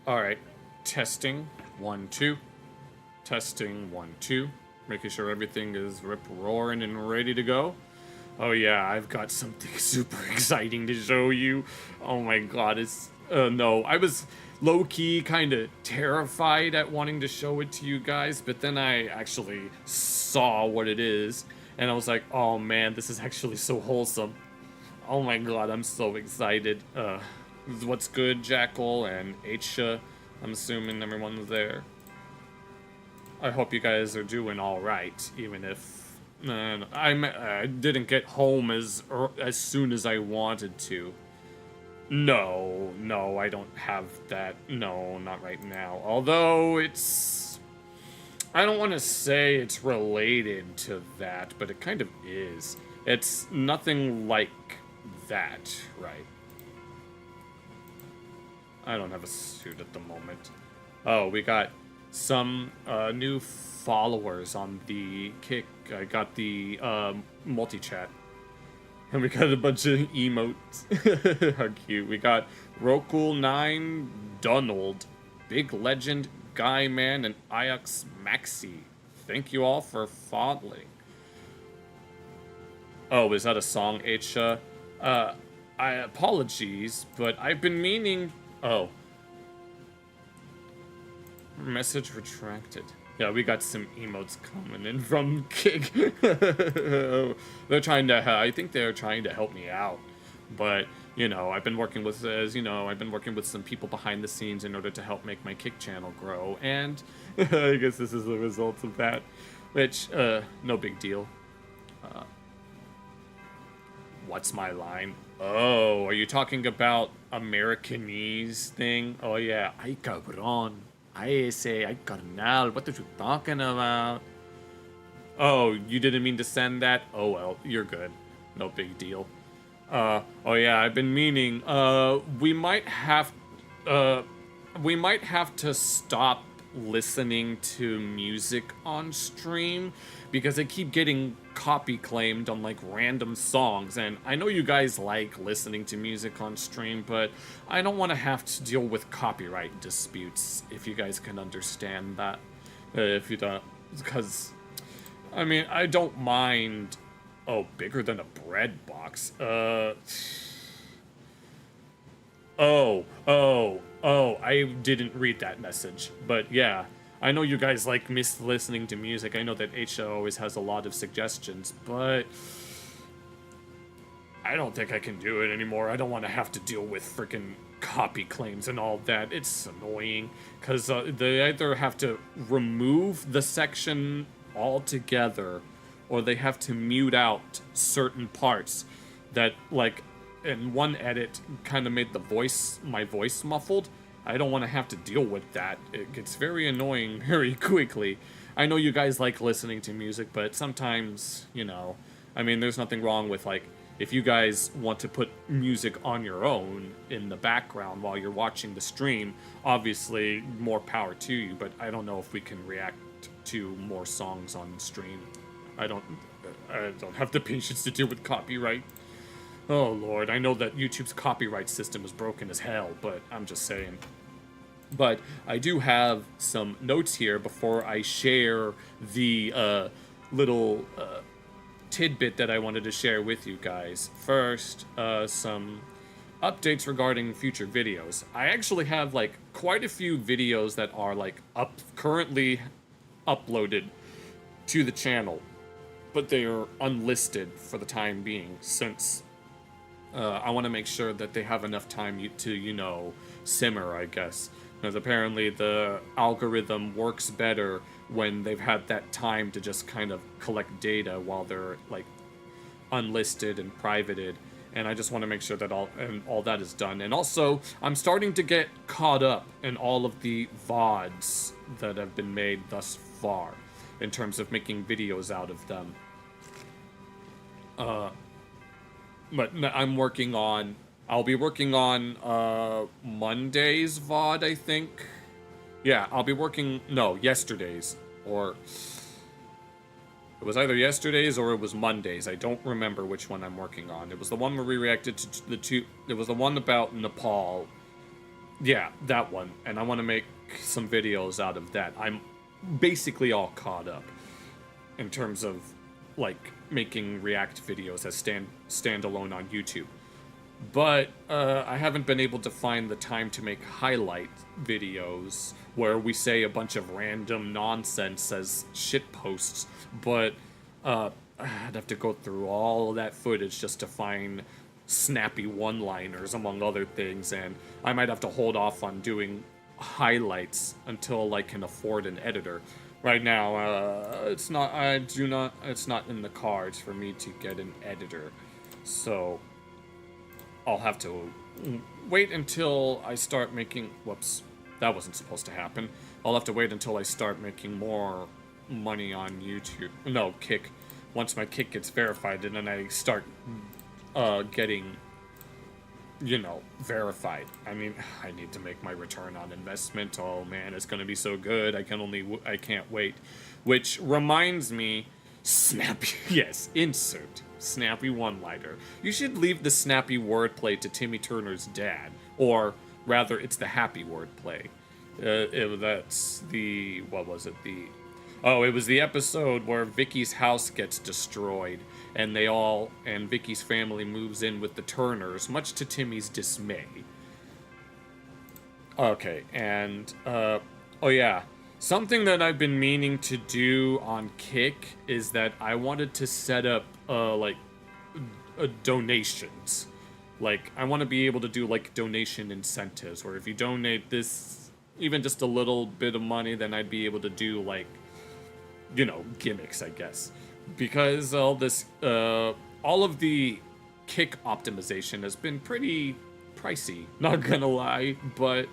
Alright, testing, 1, 2. Testing, 1, 2. Making sure everything is rip-roaring and ready to go. Oh yeah, I've got something super exciting to show you. Oh my god, it's... no, I was low-key kind of terrified at wanting to show it to you guys, but then I actually saw what it is, and I was like, oh man, this is actually so wholesome. Oh my god, I'm so excited. What's good, Jackal and Aisha? I'm assuming everyone's there. I hope you guys are doing alright, even if I didn't get home as soon as I wanted to. No, I don't have that. No, not right now. Although it's... I don't want to say it's related to that, but it kind of is. It's nothing like that, right? I don't have a suit at the moment. Oh, we got some new followers on the Kick. I got the multi-chat. And we got a bunch of emotes. How cute. We got Rokul9 Donald, Big Legend, Guy Man, and Iox Maxi. Thank you all for following. Oh, is that a song, Aisha? I apologies, but I've been meaning... Oh. Message retracted. Yeah, we got some emotes coming in from Kig. They're trying to... I think they're trying to help me out. But, you know, I've been working with... As you know, I've been working with some people behind the scenes in order to help make my Kick channel grow. And I guess this is the result of that. Which, no big deal. What's my line? Oh, are you talking about Americanese thing? Oh yeah, ay cabrón, ay ese, ay carnal, what are you talking about? Oh, you didn't mean to send that? Oh well, you're good. No big deal. Oh yeah, I've been meaning, we might have to stop listening to music on stream because I keep getting copy claimed on like random songs, and I know you guys like listening to music on stream, but I don't want to have to deal with copyright disputes, if you guys can understand that. If you don't, because I mean, I don't mind. Oh, bigger than a bread box. Oh, I didn't read that message, but yeah. I know you guys like listening to music. I know that Aisha always has a lot of suggestions, but I don't think I can do it anymore. I don't want to have to deal with freaking copy claims and all that. It's annoying, because they either have to remove the section altogether, or they have to mute out certain parts that, like, in one edit kind of made my voice muffled. I don't want to have to deal with that. It gets very annoying very quickly. I know you guys like listening to music, but sometimes, you know, I mean, there's nothing wrong with, like, if you guys want to put music on your own in the background while you're watching the stream, obviously, more power to you, but I don't know if we can react to more songs on stream. I don't have the patience to deal with copyright. Oh lord, I know that YouTube's copyright system is broken as hell, but I'm just saying. But I do have some notes here before I share the little tidbit that I wanted to share with you guys. First, some updates regarding future videos. I actually have like quite a few videos that are like currently uploaded to the channel, but they are unlisted for the time being, since I want to make sure that they have enough time to, you know, simmer, I guess. Because apparently the algorithm works better when they've had that time to just kind of collect data while they're, like, unlisted and privated. And I just want to make sure that all that is done. And also, I'm starting to get caught up in all of the VODs that have been made thus far, in terms of making videos out of them. But I'm working on... I'll be working on Monday's VOD, I think. Yeah, I'll be working... No, yesterday's. Or... It was either yesterday's or it was Monday's. I don't remember which one I'm working on. It was the one where we reacted to the two... It was the one about Nepal. Yeah, that one. And I want to make some videos out of that. I'm basically all caught up in terms of like making React videos as standalone on YouTube. But I haven't been able to find the time to make highlight videos where we say a bunch of random nonsense as shit posts. But I'd have to go through all of that footage just to find snappy one-liners, among other things, and I might have to hold off on doing highlights until I can afford an editor. Right now, it's not. I do not. It's not in the cards for me to get an editor, so I'll have to wait until I start making. Whoops, that wasn't supposed to happen. I'll have to wait until I start making more money on YouTube. No, Kick. Once my Kick gets verified, and then I start getting, verified. I mean, I need to make my return on investment. Oh man, it's gonna be so good. I can't wait. Which reminds me, snappy. Yes, insert snappy one-liner. You should leave the snappy wordplay to Timmy Turner's dad, or rather, it's the happy wordplay. That's the what was it? It was the episode where Vicky's house gets destroyed, and Vicky's family moves in with the Turners, much to Timmy's dismay. Okay, and, oh yeah, something that I've been meaning to do on Kick is that I wanted to set up, donations. Like, I want to be able to do, donation incentives, where if you donate this, even just a little bit of money, then I'd be able to do, gimmicks, I guess. Because all of the Kick optimization has been pretty pricey, not gonna lie, but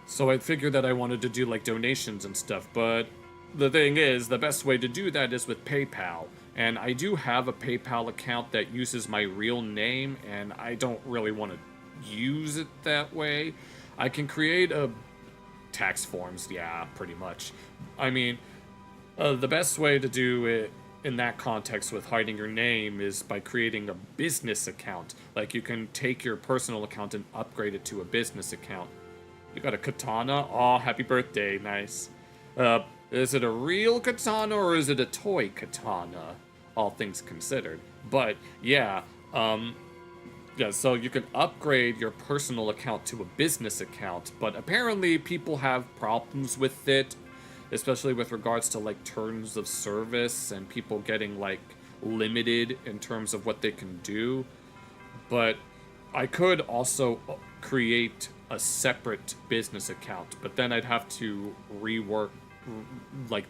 so I figured that I wanted to do donations and stuff, but the thing is, the best way to do that is with PayPal, and I do have a PayPal account that uses my real name, and I don't really want to use it that way. I can create tax forms, yeah, pretty much. I mean, the best way to do it in that context with hiding your name is by creating a business account. Like, you can take your personal account and upgrade it to a business account. You got a katana? Aw, happy birthday, nice. Is it a real katana or is it a toy katana? All things considered. But, yeah, so you can upgrade your personal account to a business account, but apparently people have problems with it, especially with regards to terms of service and people getting limited in terms of what they can do. But I could also create a separate business account, but then I'd have to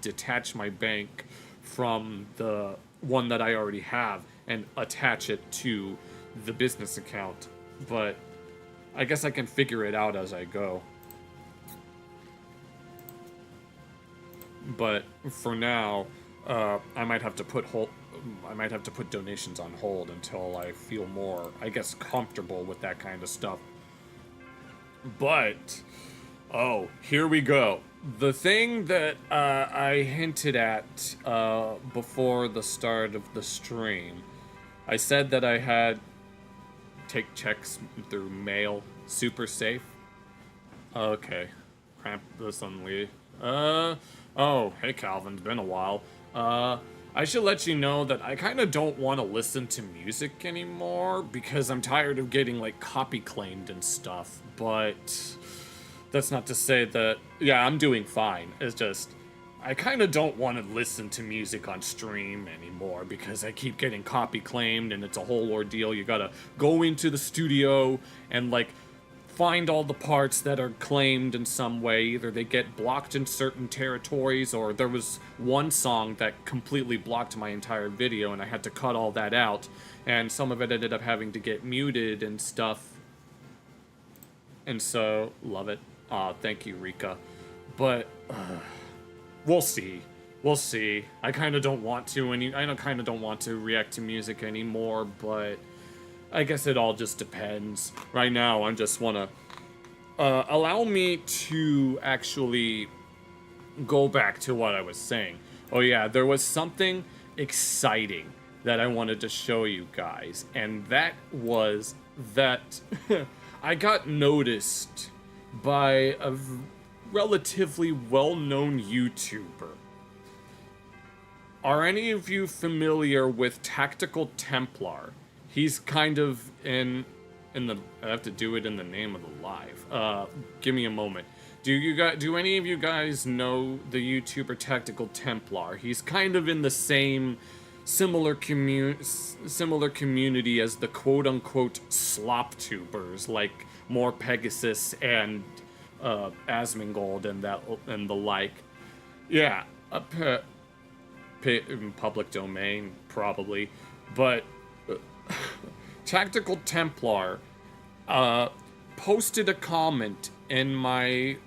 detach my bank from the one that I already have and attach it to the business account. But I guess I can figure it out as I go. But for now, I might have to put donations on hold until I feel more, I guess, comfortable with that kind of stuff. But here we go. The thing that I hinted at before the start of the stream, I said that I had take checks through mail, super safe. Okay, cramp this on Lee. Oh, hey Calvin, it's been a while. I should let you know that I kind of don't want to listen to music anymore because I'm tired of getting, copy claimed and stuff, but that's not to say that, yeah, I'm doing fine. It's just, I kind of don't want to listen to music on stream anymore because I keep getting copy claimed and it's a whole ordeal. You gotta go into the studio and, find all the parts that are claimed in some way. Either they get blocked in certain territories, or there was one song that completely blocked my entire video and I had to cut all that out, and some of it ended up having to get muted and stuff. And so, love it. Thank you, Rika. But, we'll see. We'll see. I kind of don't want to, I kind of don't want to react to music anymore, but I guess it all just depends. Right now, I just want to allow me to actually go back to what I was saying. Oh yeah, there was something exciting that I wanted to show you guys, and that was that I got noticed by a relatively well-known YouTuber. Are any of you familiar with Tactical Templar? He's kind of in the. I have to do it in the name of the live. Give me a moment. Do any of you guys know the YouTuber Tactical Templar? He's kind of in the similar community as the quote-unquote slop tubers, like more Pegasus and Asmongold and the like. Yeah, public domain probably, but Tactical Templar posted a comment in my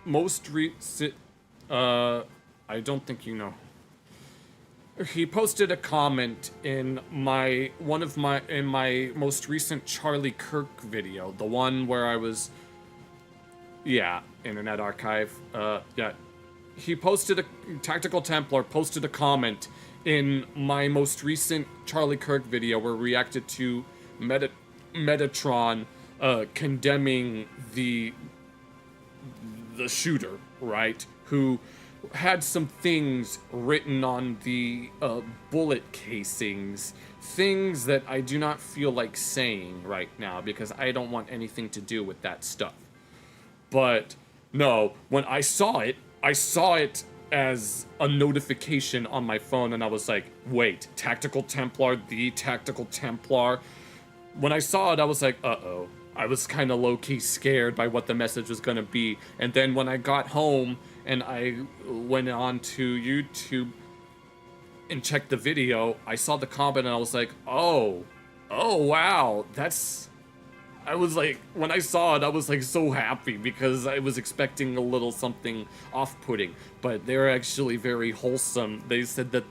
most recent. I don't think you know. He posted a comment in my most recent Charlie Kirk video, the one where I was. Yeah, Internet Archive. Yeah. Tactical Templar posted a comment in my most recent Charlie Kirk video where we reacted to Metatron condemning the shooter, right? Who had some things written on the bullet casings, things that I do not feel like saying right now because I don't want anything to do with that stuff. But no, when I saw it as a notification on my phone, and I was like, wait, Tactical Templar, the Tactical Templar? When I saw it, I was like, uh-oh. I was kind of low-key scared by what the message was going to be. And then when I got home and I went on to YouTube and checked the video, I saw the comment and I was like, oh wow, I was like, when I saw it, I was like so happy because I was expecting a little something off-putting, but they're actually very wholesome. They said that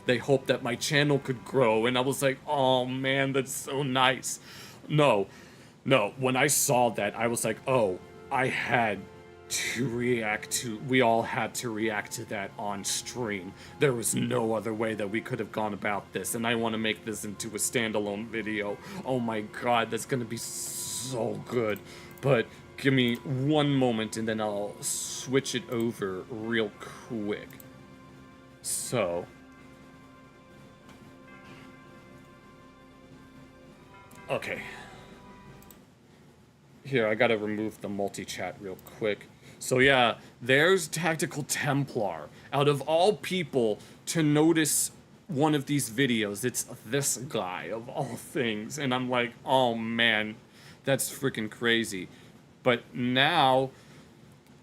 they hoped that my channel could grow, and I was like, oh man, that's so nice. No, when I saw that, I was like, oh, we all had to react to that on stream. There was no other way that we could have gone about this, and I want to make this into a standalone video. Oh my god, that's gonna be so good. But give me one moment and then I'll switch it over real quick. So okay, here, I gotta remove the multi-chat real quick. So yeah, there's Tactical Templar. Out of all people to notice one of these videos, it's this guy of all things. And I'm like, oh man, that's freaking crazy. But now,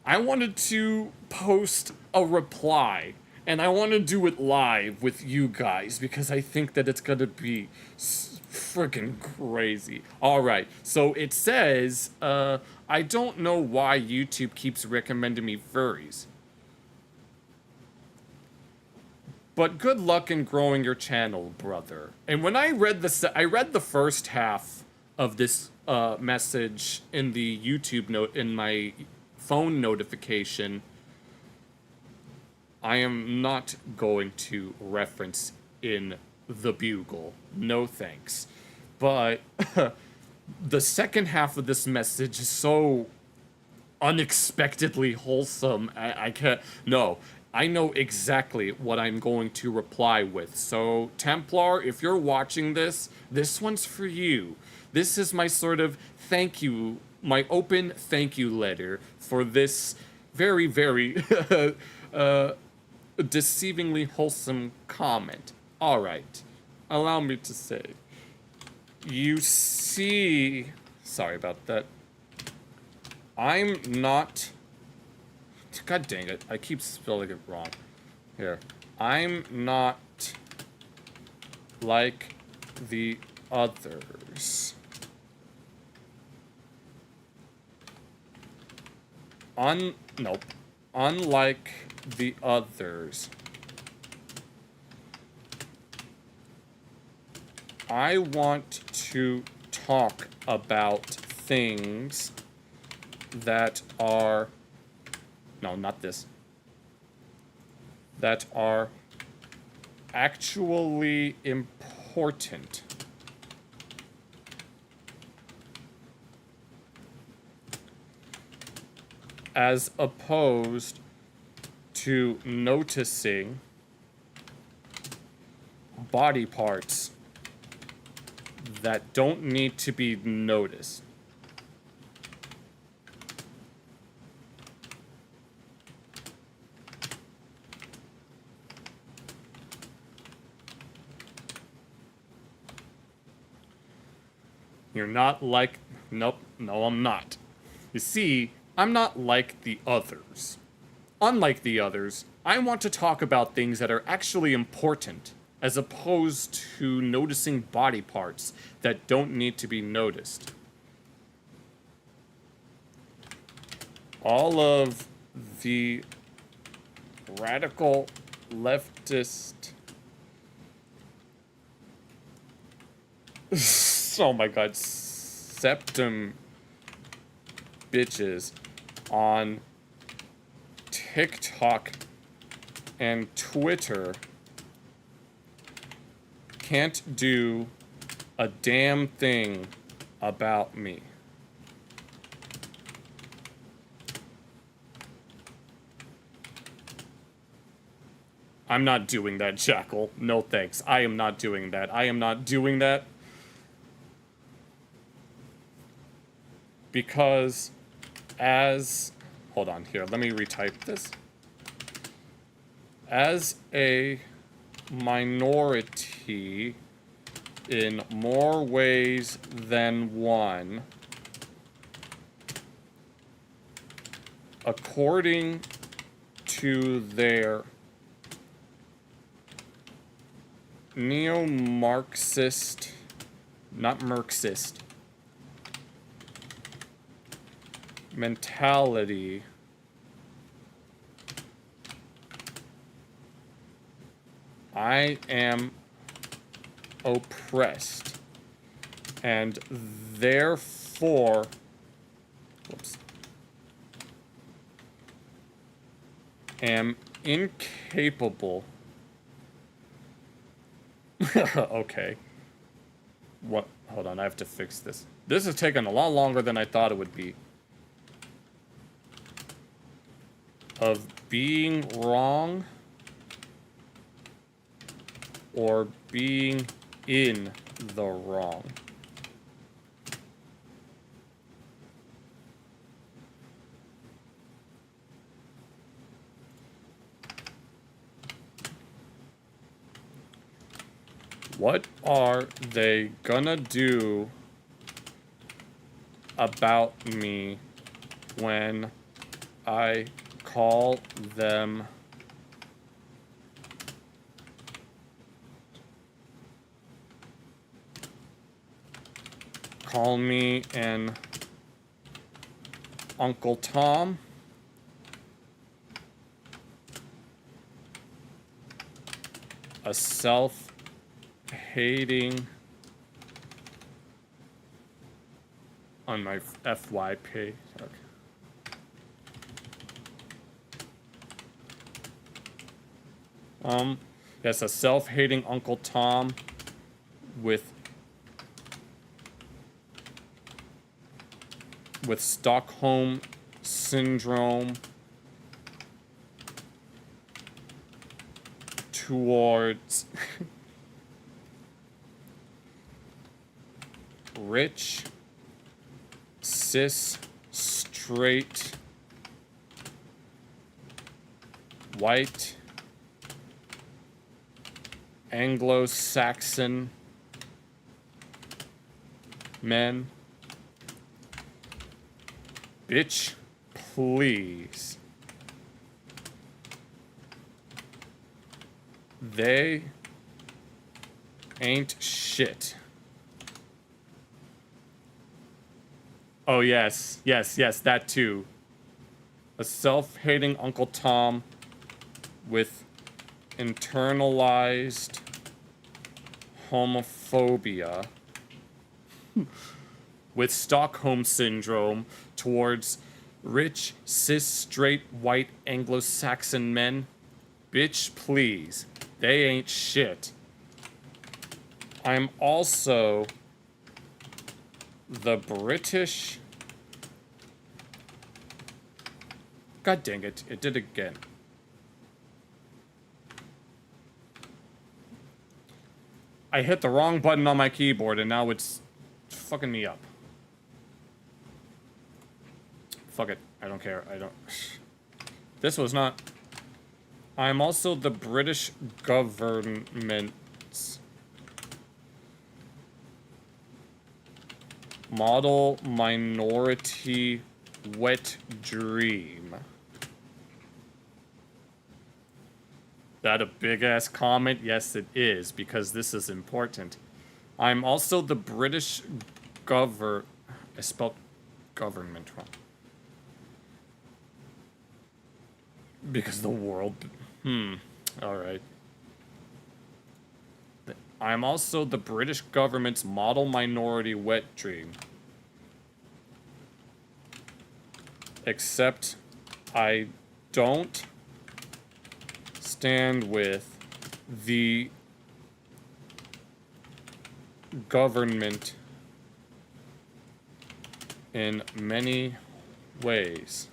I wanted to post a reply. And I want to do it live with you guys because I think that it's gonna be freaking crazy. Alright, so it says, I don't know why YouTube keeps recommending me furries. But good luck in growing your channel, brother. And when I read the first half of this message in the YouTube note, in my phone notification, I am not going to reference in the Bugle. No thanks. But the second half of this message is so unexpectedly wholesome. I can't. No, I know exactly what I'm going to reply with. So, Templar, if you're watching this one's for you. This is my sort of thank you, my open thank you letter for this very, very deceivingly wholesome comment. Alright, allow me to say, you see, sorry about that, I'm not, god dang it, I keep spelling it wrong, here, I'm not like the others. Unlike the others, I want to talk about things that are, no, not this, that are actually important. as opposed to noticing body parts that don't need to be noticed. You're not like... Nope, no, I'm not. You see, I'm not like the others. Unlike the others, I want to talk about things that are actually important, as opposed to noticing body parts that don't need to be noticed. All of the radical leftist... Oh my god, septum bitches on TikTok and Twitter can't do a damn thing about me. I'm not doing that, Jackal. No thanks. I am not doing that. I am not doing that. Because as... Hold on, here, let me retype this. As a minority in more ways than one, according to their neo-Marxist, not Marxist, mentality, I am oppressed, and therefore, am incapable. Okay. What? Hold on, I have to fix this. This has taken a lot longer than I thought it would be. Of being wrong or being in the wrong. What are they gonna do about me when I call them me an Uncle Tom? A self-hating on my FYP. Okay. Yes, a self-hating Uncle Tom with Stockholm syndrome towards rich, cis, straight, white, Anglo-Saxon men. Bitch, please. They ain't shit. Oh, yes. Yes, yes, that too. A self-hating Uncle Tom with internalized homophobia. With Stockholm syndrome towards rich, cis, straight, white, Anglo-Saxon men. Bitch, please. They ain't shit. I'm also the British God dang it, it did again. I hit the wrong button on my keyboard and now it's fucking me up. Fuck it, I don't care, I don't... This was not... I'm also the British government's model minority wet dream. That a big-ass comment? Yes, it is, because this is important. I'm also the British I spelled government wrong. Because the world... Alright. I'm also the British government's model minority wet dream. Except I don't stand with the government in many ways,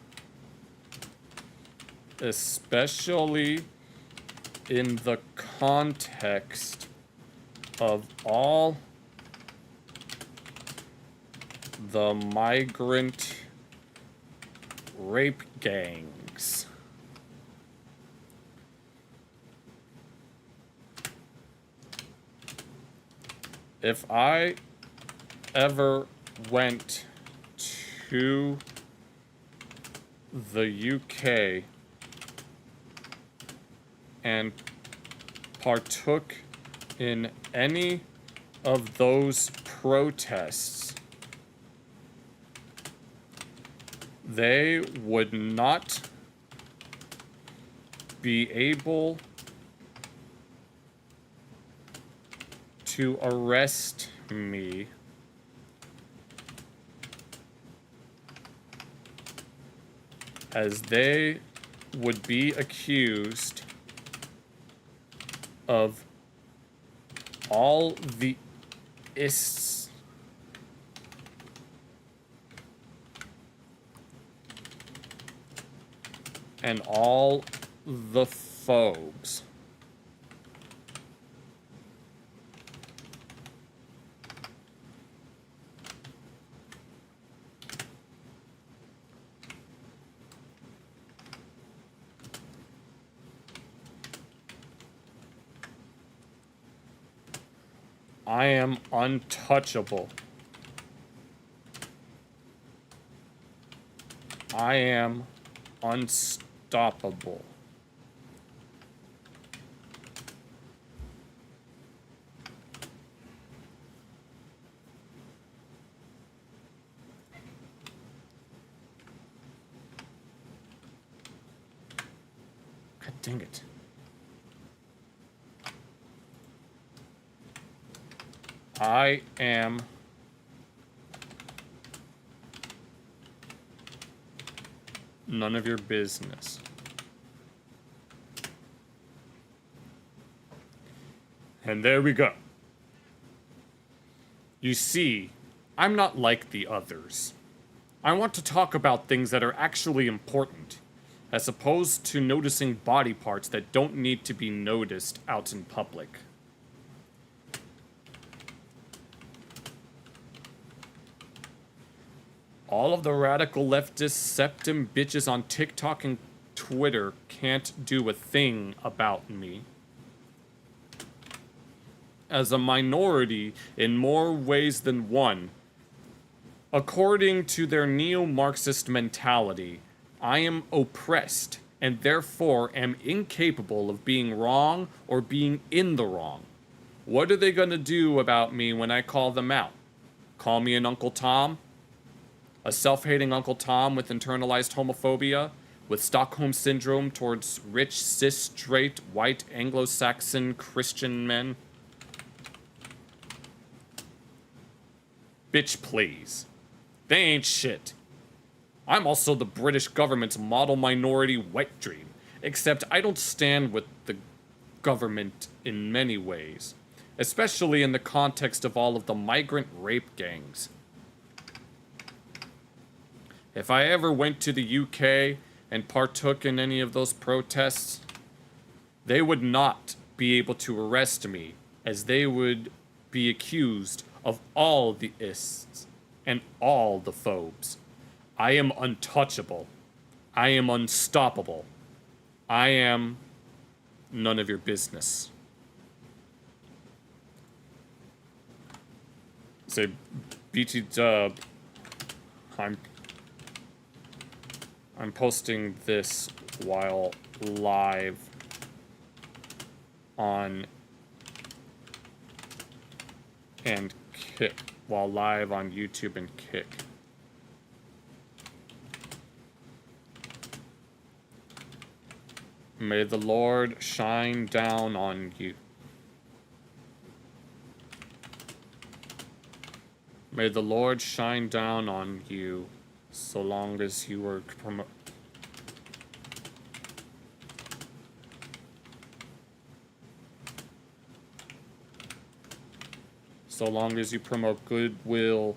especially in the context of all the migrant rape gangs. If I ever went to the UK and partook in any of those protests, they would not be able to arrest me as they would be accused of all the ists and all the phobes. I am untouchable. I am unstoppable. God dang it. I am none of your business. And there we go. You see, I'm not like the others. I want to talk about things that are actually important, as opposed to noticing body parts that don't need to be noticed out in public. All of the radical leftist septum bitches on TikTok and Twitter can't do a thing about me. As a minority in more ways than one, according to their neo-Marxist mentality, I am oppressed and therefore am incapable of being wrong or being in the wrong. What are they gonna do about me when I call them out? Call me an Uncle Tom? A self-hating Uncle Tom with internalized homophobia, with Stockholm Syndrome towards rich, cis, straight, white, Anglo-Saxon Christian men? Bitch, please. They ain't shit. I'm also the British government's model minority wet dream, except I don't stand with the government in many ways, especially in the context of all of the migrant rape gangs. If I ever went to the UK and partook in any of those protests, they would not be able to arrest me, as they would be accused of all the ists and all the phobes. I am untouchable. I am unstoppable. I am none of your business. Say, BT Dub, I'm posting this while live on and Kick, while live on YouTube and Kick. May the Lord shine down on you. May the Lord shine down on you so long as you are so long as you promote goodwill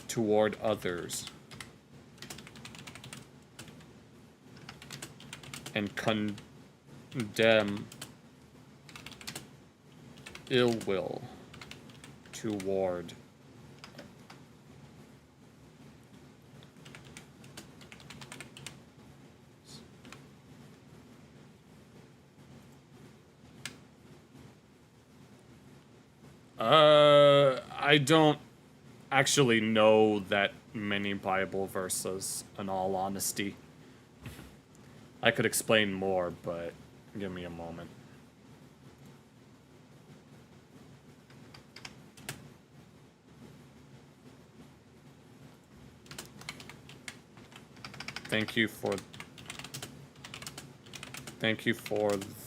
toward others and condemn ill will toward I don't actually know that many Bible verses, in all honesty. I could explain more, but give me a moment. Thank you for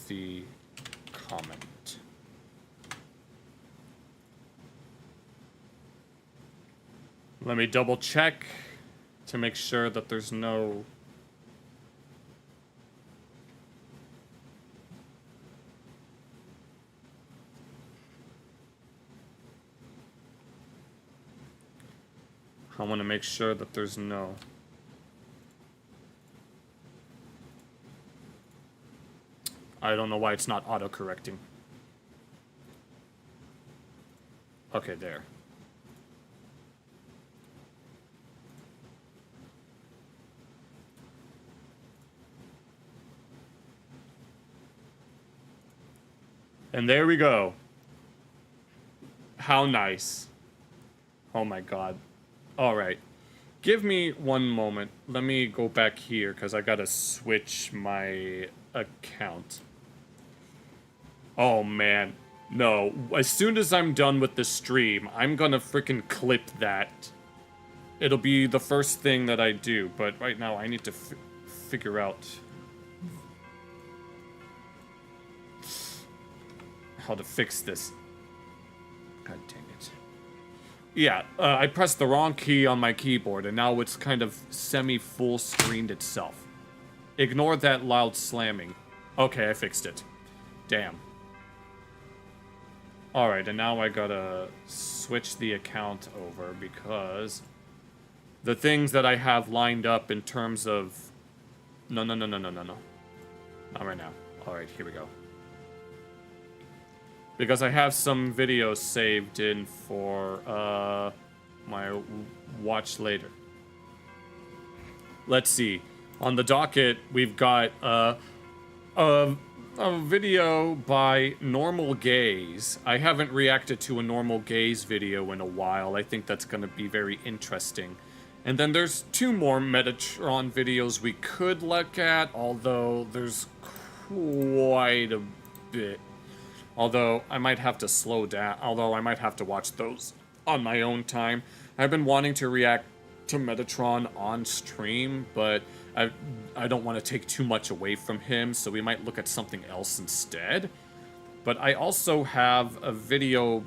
the comment. Let me double check to make sure that there's no I want to make sure that there's no I don't know why it's not auto-correcting. Okay, there. And there we go. How nice. Oh my god. Alright. Give me one moment. Let me go back here, because I gotta switch my account. Oh man. No. As soon as I'm done with the stream, I'm gonna frickin' clip that. It'll be the first thing that I do, but right now I need to figure out how to fix this. God dang it. Yeah, I pressed the wrong key on my keyboard, and now it's kind of semi-full screened itself. Ignore that loud slamming. Okay, I fixed it. Damn. Alright, and now I gotta switch the account over because the things that I have lined up in terms of... No. Not right now. Alright, here we go. Because I have some videos saved in for my watch later. Let's see. On the docket, we've got a video by Normal Gaze. I haven't reacted to a Normal Gaze video in a while. I think that's going to be very interesting. And then there's 2 more Metatron videos we could look at, although there's quite a bit. Although I might have to slow down, although I might have to watch those on my own time. I've been wanting to react to Metatron on stream, but I don't want to take too much away from him, so we might look at something else instead. But I also have a video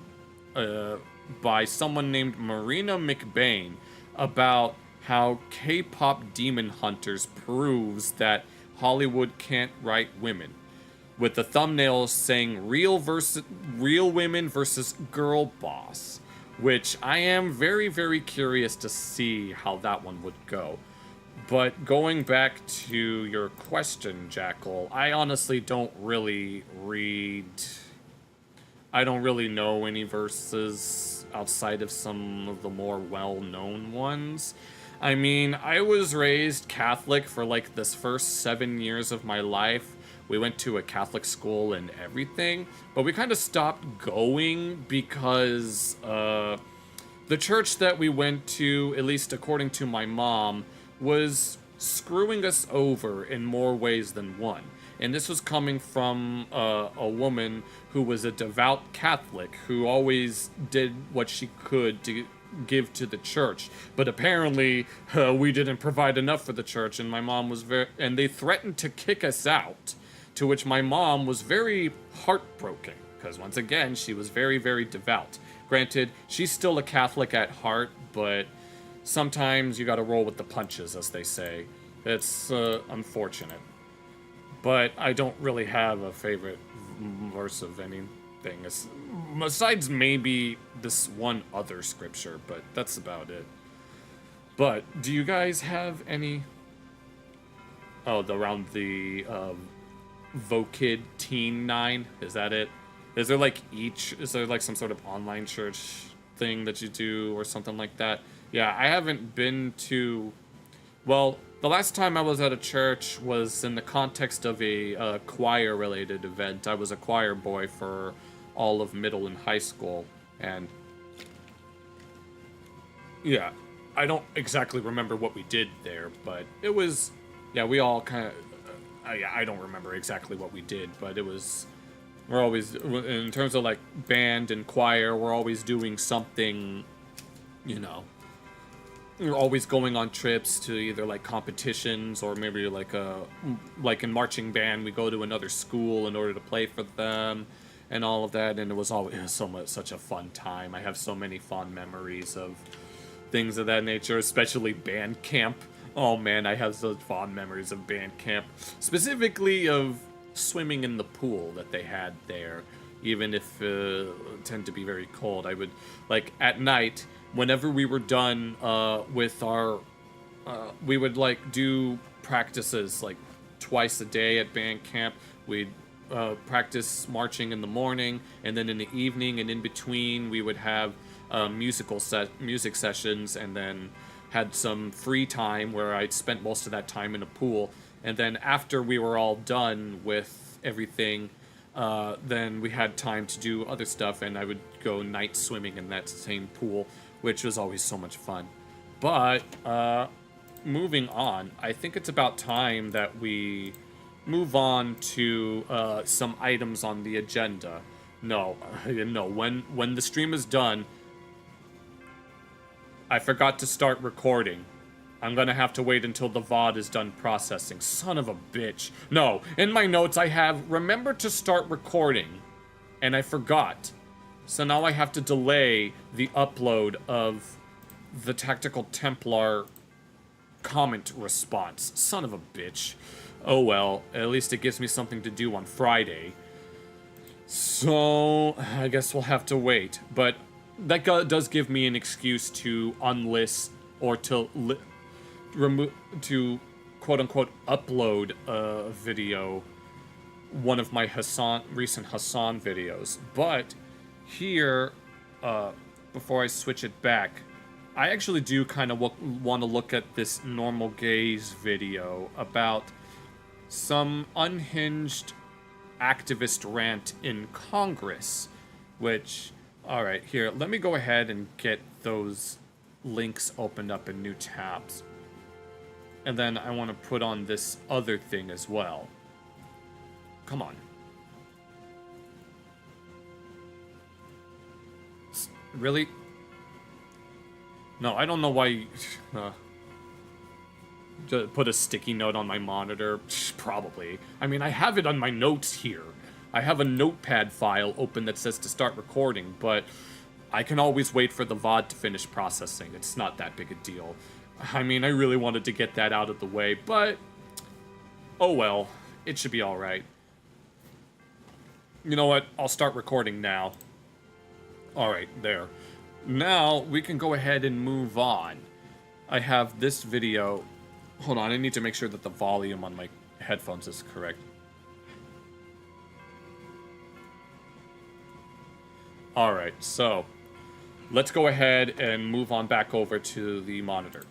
by someone named Marina McBain about how K-pop Demon Hunters proves that Hollywood can't write women, with the thumbnail saying real women versus girl boss. which I am very, very curious to see how that one would go. But going back to your question, Jackal, I honestly don't really read... I don't really know any verses outside of some of the more well-known ones. I mean, I was raised Catholic for like this first 7 years of my life. We went to a Catholic school and everything, but we kind of stopped going because the church that we went to, at least according to my mom, was screwing us over in more ways than one. And this was coming from a woman who was a devout Catholic who always did what she could to give to the church. But apparently, we didn't provide enough for the church, and my mom was and they threatened to kick us out. To which my mom was very heartbroken, because once again, she was very, very devout. Granted, she's still a Catholic at heart, but sometimes you gotta roll with the punches, as they say. It's unfortunate. But I don't really have a favorite verse of anything, besides maybe this one other scripture, but that's about it. But do you guys have any... Oh, around the Vokid Teen 9? Is that it? Is there like some sort of online church thing that you do or something like that? Yeah, I haven't been to... Well, the last time I was at a church was in the context of a choir-related event. I was a choir boy for all of middle and high school, and... Yeah, I don't exactly remember what we did there, but it was... Yeah, we all kind of... I don't remember exactly what we did, but it was... We're always... In terms of, like, band and choir, we're always doing something, you know... We're always going on trips to either, like, competitions or maybe, like in marching band, we go to another school in order to play for them and all of that, and it was such a fun time. I have so many fond memories of things of that nature, especially band camp. Oh man, I have such fond memories of band camp. Specifically of swimming in the pool that they had there, even if it tended to be very cold. I would, like, at night... Whenever we were done with our, we would like do practices like twice a day at band camp. We'd practice marching in the morning, and then in the evening and in between we would have music sessions, and then had some free time where I'd spent most of that time in a pool. And then after we were all done with everything, then we had time to do other stuff, and I would go night swimming in that same pool, which was always so much fun. But, moving on, I think it's about time that we move on to some items on the agenda. No, when the stream is done, I forgot to start recording. I'm gonna have to wait until the VOD is done processing. Son of a bitch. No, in my notes I have, remember to start recording, and I forgot. So now I have to delay the upload of the Tactical Templar comment response. Son of a bitch. Oh well, at least it gives me something to do on Friday. So, I guess we'll have to wait. But that does give me an excuse to unlist, or to quote-unquote upload a video, one of my recent Hassan videos. But... Here, before I switch it back, I actually do kind of want to look at this Normal Gaze video about some unhinged activist rant in Congress, which, alright, here, let me go ahead and get those links opened up in new tabs. And then I want to put on this other thing as well. Come on. Really? No, I don't know why you... put a sticky note on my monitor. Probably. I mean, I have it on my notes here. I have a notepad file open that says to start recording, but I can always wait for the VOD to finish processing. It's not that big a deal. I mean, I really wanted to get that out of the way, but... Oh well. It should be alright. You know what? I'll start recording now. Alright, there. now we can go ahead and move on. I have this video. Hold on, I need to make sure that the volume on my headphones is correct. Alright, so let's go ahead and move on back over to the monitor.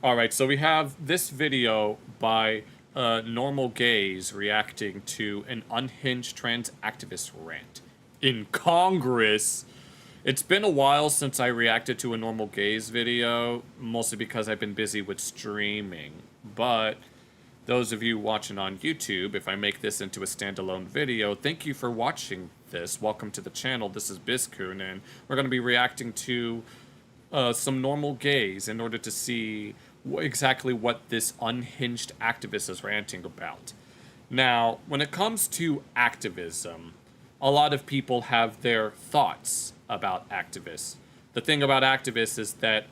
Alright, so we have this video by Normal Gaze reacting to an unhinged trans activist rant in Congress. It's been a while since I reacted to a Normal Gaze video, mostly because I've been busy with streaming. But those of you watching on YouTube, if I make this into a standalone video, thank you for watching this. Welcome to the channel. This is Bizcoon, and we're going to be reacting to some Normal Gaze in order to see exactly what this unhinged activist is ranting about. Now, when it comes to activism, a lot of people have their thoughts about activists. The thing about activists is that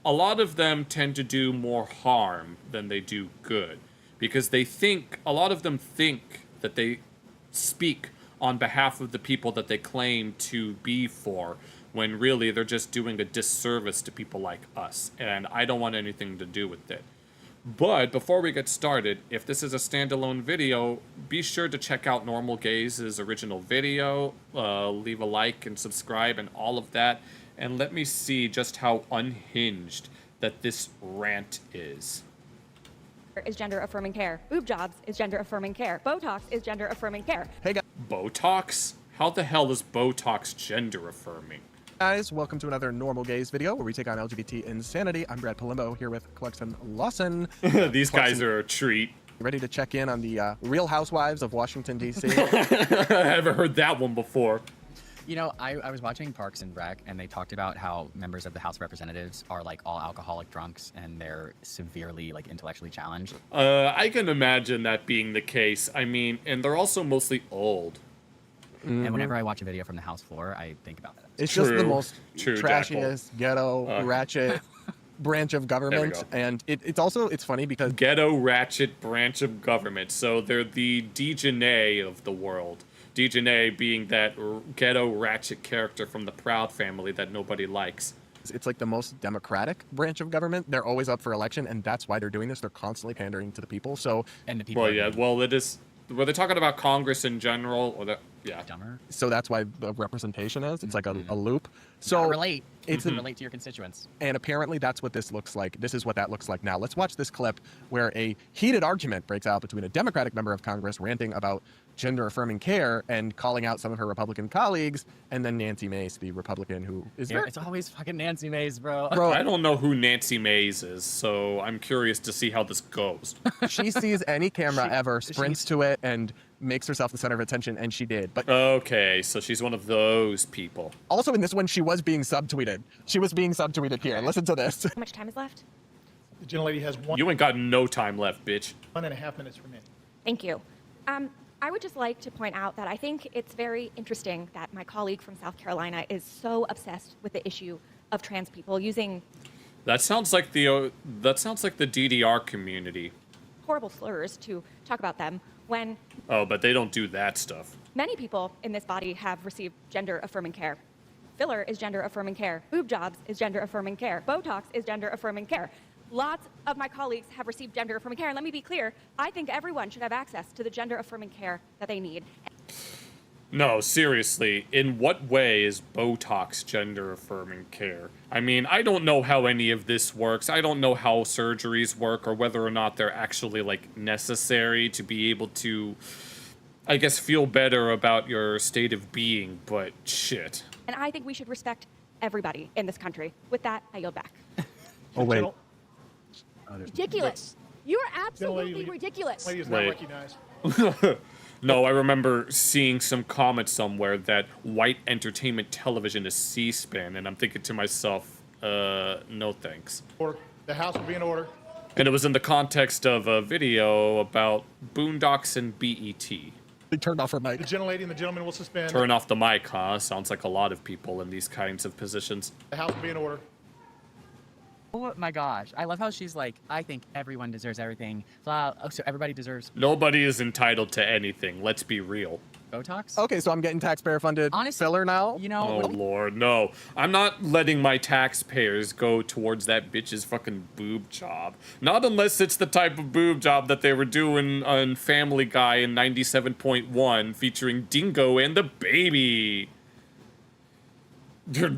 a lot of them tend to do more harm than they do good, because a lot of them think that they speak on behalf of the people that they claim to be for, when really they're just doing a disservice to people like us, and I don't want anything to do with it. But before we get started, if this is a standalone video, be sure to check out Normal Gaze's original video, leave a like and subscribe and all of that, and let me see just how unhinged that this rant is. Is gender affirming care. Boob jobs is gender affirming care. Botox is gender affirming care. Hey guys. Botox? How the hell is Botox gender affirming? Guys, welcome to another Normal Gaze video where we take on LGBT insanity. I'm Brad Palumbo here with Clarkson Lawson. These guys are a treat. Ready to check in on the Real Housewives of Washington, D.C.? I haven't heard that one before. You know, I was watching Parks and Rec, and they talked about how members of the House of Representatives are like all alcoholic drunks, and they're severely like intellectually challenged. I can imagine that being the case. I mean, and they're also mostly old. Mm-hmm. And whenever I watch a video from the House floor, I think about that. It's just the most True, trashiest, ghetto, ratchet branch of government. And it's funny because... Ghetto, ratchet branch of government. So they're the DeJohnay of the world. DeJohnay being that ghetto, ratchet character from the Proud Family that nobody likes. It's like the most democratic branch of government. They're always up for election, and that's why they're doing this. They're constantly pandering to the people. So, and the people. Well, yeah. Well, it is. Were they talking about Congress in general, or yeah? Dumber. So that's why the representation is. It's like a loop. So relate. It's relate to your constituents. And apparently that's what this looks like. This is what that looks like now. Let's watch this clip where a heated argument breaks out between a Democratic member of Congress ranting about gender-affirming care and calling out some of her Republican colleagues, and then Nancy Mace, the Republican who is Yeah, it's always fucking Nancy Mace, bro. I don't know who Nancy Mace is, so I'm curious to see how this goes. She sees any camera ever, sprints to it, and makes herself the center of attention, and she did. But okay, so she's one of those people. Also in this one, she was being subtweeted. She was being subtweeted here. Listen to this. How much time is left? The gentlelady has You ain't got no time left, bitch. 1.5 minutes remaining. Thank you. I would just like to point out that I think it's very interesting that my colleague from South Carolina is so obsessed with the issue of trans people using That sounds like the DDR community. horrible slurs to talk about them when Oh, but they don't do that stuff. many people in this body have received gender affirming care. Filler is gender affirming care. Boob jobs is gender affirming care. Botox is gender affirming care. Lots of my colleagues have received gender affirming care. And let me be clear, I think everyone should have access to the gender affirming care that they need. No, seriously, in what way is Botox gender affirming care? I mean, I don't know how any of this works. I don't know how surgeries work or whether or not they're actually, like, necessary to be able to, I guess, feel better about your state of being, but shit. And I think we should respect everybody in this country. With that, I yield back. Oh, wait. Ridiculous. You're absolutely ridiculous. Lady is not Wait. recognized. No, I remember seeing some comment somewhere that white entertainment television is C-SPAN, and I'm thinking to myself, no thanks. Order. The House will be in order. And it was in the context of a video about Boondocks and BET. They turned off her mic. The gentlelady and the gentleman will suspend. Turn off the mic, huh? Sounds like a lot of people in these kinds of positions. The House will be in order. Oh my gosh. I love how she's like, I think everyone deserves everything. Oh, so everybody deserves. Nobody is entitled to anything, let's be real. Botox. Okay, so I'm getting taxpayer-funded Honestly, filler now? You know, Oh Lord, no. I'm not letting my taxpayers go towards that bitch's fucking boob job. Not unless it's the type of boob job that they were doing on Family Guy in 97.1 featuring Dingo and the baby. Your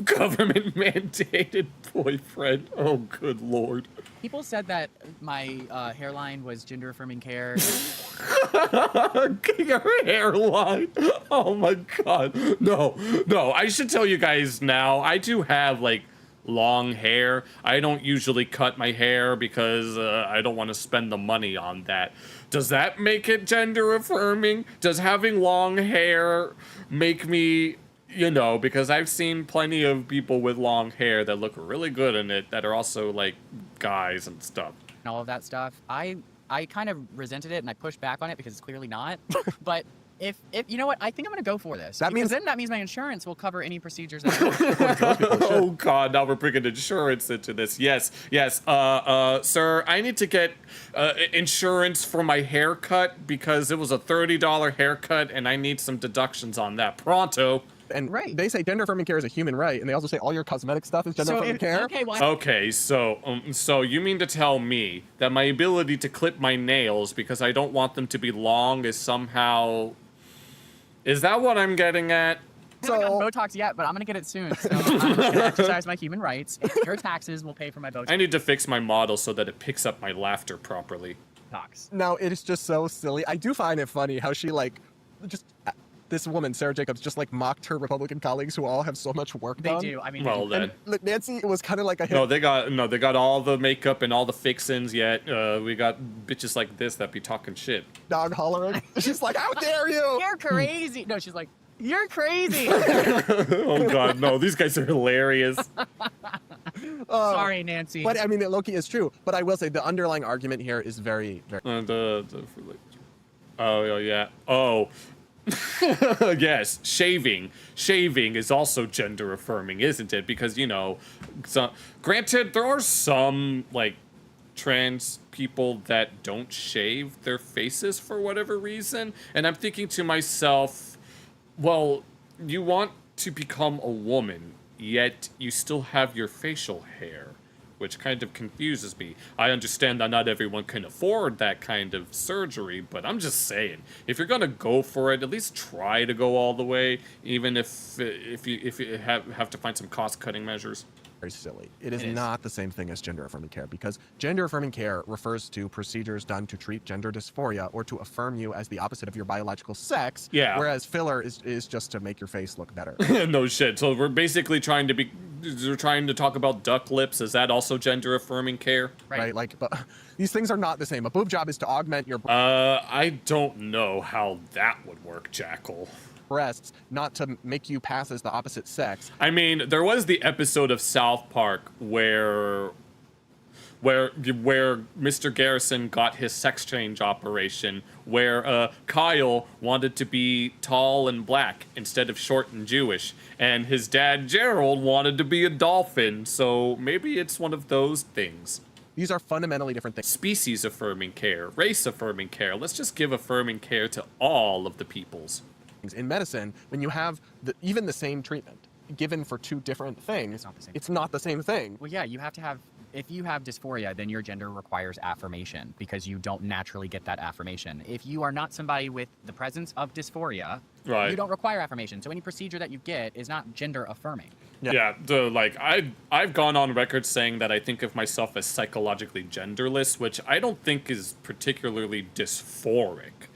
government mandated boyfriend. Oh, good Lord. people said that my hairline was gender affirming care. Your hairline. Oh my god. No, no. I should tell you guys now. I do have like long hair. I don't usually cut my hair because I don't want to spend the money on that. Does that make it gender affirming? Does having long hair make me, you know, because I've seen plenty of people with long hair that look really good in it that are also like guys and stuff. And all of that stuff. I kind of resented it and I pushed back on it because it's clearly not. But if you know what, I think I'm gonna go for this. That means my insurance will cover any procedures that Oh god, now we're bringing insurance into this. Yes, sir, I need to get insurance for my haircut because it was a $30 haircut and I need some deductions on that pronto. and Right. they say gender affirming care is a human right, and they also say all your cosmetic stuff is gender affirming care. Okay, well, Okay, so you mean to tell me that my ability to clip my nails because I don't want them to be long is somehow... Is that what I'm getting at? I haven't gotten Botox yet, but I'm gonna get it soon. So I'm gonna exercise my human rights. Your taxes will pay for my Botox. I need to fix my model so that it picks up my laughter properly. No, it is just so silly. I do find it funny how she this woman, Sarah Jacobs, just like mocked her Republican colleagues who all have so much work They done. do. I mean, Well, then. And look, Nancy, it was kind of like a hit. No, they got all the makeup and all the fixins. Yet we got bitches like this that be talking shit. Dog hollering. She's like, "How dare you!" you're crazy. No, she's like, you're crazy. Oh god, no, these guys are hilarious. Sorry, Nancy. But I mean, Loki is true. But I will say the underlying argument here is very, very. Oh yeah. Oh. Yes, shaving is also gender affirming, isn't it? Because, you know, granted, there are some like trans people that don't shave their faces for whatever reason, and I'm thinking to myself, well, you want to become a woman, yet you still have your facial hair, which kind of confuses me. I understand that not everyone can afford that kind of surgery, but I'm just saying, if you're gonna go for it, at least try to go all the way, even if you have to find some cost-cutting measures. Very silly. It is not the same thing as gender affirming care, because gender affirming care refers to procedures done to treat gender dysphoria or to affirm you as the opposite of your biological sex. Yeah. Whereas filler is just to make your face look better. No shit. So we're basically trying to talk about duck lips. Is that also gender affirming care? Right? Like, but these things are not the same. A boob job is to augment your I don't know how that would work, Jackal. breasts, not to make you pass as the opposite sex. I mean, there was the episode of South Park where Mr. Garrison got his sex change operation, where Kyle wanted to be tall and black instead of short and Jewish, and his dad Gerald wanted to be a dolphin. So maybe it's one of those things. These are fundamentally different things. Species affirming care, race affirming care. Let's just give affirming care to all of the peoples. In medicine, when you have even the same treatment given for two different things, it's not the same thing. Well, yeah, you have to have. If you have dysphoria, then your gender requires affirmation because you don't naturally get that affirmation. If you are not somebody with the presence of dysphoria, Right. you don't require affirmation. So any procedure that you get is not gender affirming. Yeah, I've gone on record saying that I think of myself as psychologically genderless, which I don't think is particularly dysphoric,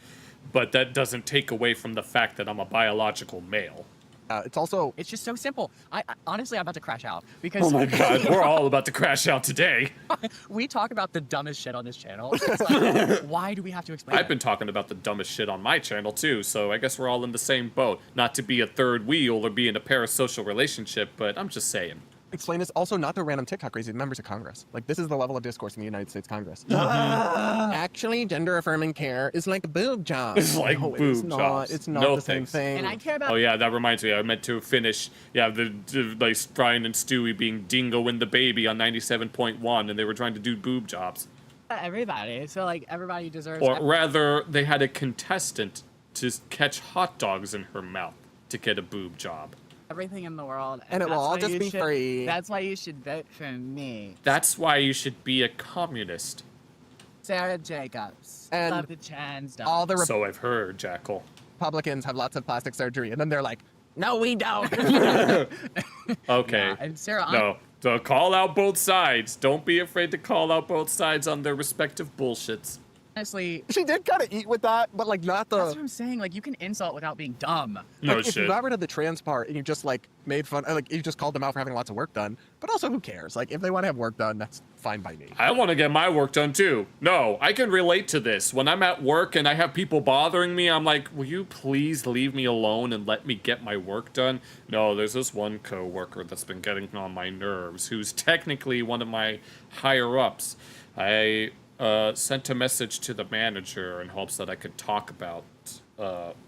but that doesn't take away from the fact that I'm a biological male. It's just so simple. I honestly, I'm about to crash out because. Oh my god, we're all about to crash out today. We talk about the dumbest shit on this channel. It's like, why do we have to explain? I've been talking about the dumbest shit on my channel too, so I guess we're all in the same boat. Not to be a third wheel or be in a parasocial relationship, but I'm just saying. Explain this also not the random TikTok crazy members of Congress. Like, this is the level of discourse in the United States Congress. Actually, gender affirming care is like boob jobs. It's like boob jobs. It's not No the same thanks. thing. And I care about. Oh yeah, that reminds me. I meant to finish. Yeah, the like Brian and Stewie being Dingo and the baby on 97.1, and they were trying to do boob jobs. Everybody. So like everybody deserves. Or rather, they had a contestant to catch hot dogs in her mouth to get a boob job. Everything in the world. And it will that's all why just you be should- free. That's why you should vote for me. That's why you should be a communist. Sarah Jacobs. And Love the trans dog. All the So I've heard, Jackal. Republicans have lots of plastic surgery, and then they're like, no, we don't. Okay. Yeah, and Sarah, No. So call out both sides. Don't be afraid to call out both sides on their respective bullshits. honestly, She did kind of eat with that, but like not that's what the. I'm saying. Like, you can insult without being dumb. No Like, if you shit. got rid of the trans part and you just like made fun, like you just called them out for having lots of work done, but also who cares? Like if they want to have work done, that's fine by me. I want to get my work done too. No, I can relate to this. When I'm at work and I have people bothering me, I'm like, will you please leave me alone and let me get my work done? No, there's this one coworker that's been getting on my nerves, who's technically one of my higher ups. I sent a message to the manager in hopes that I could talk about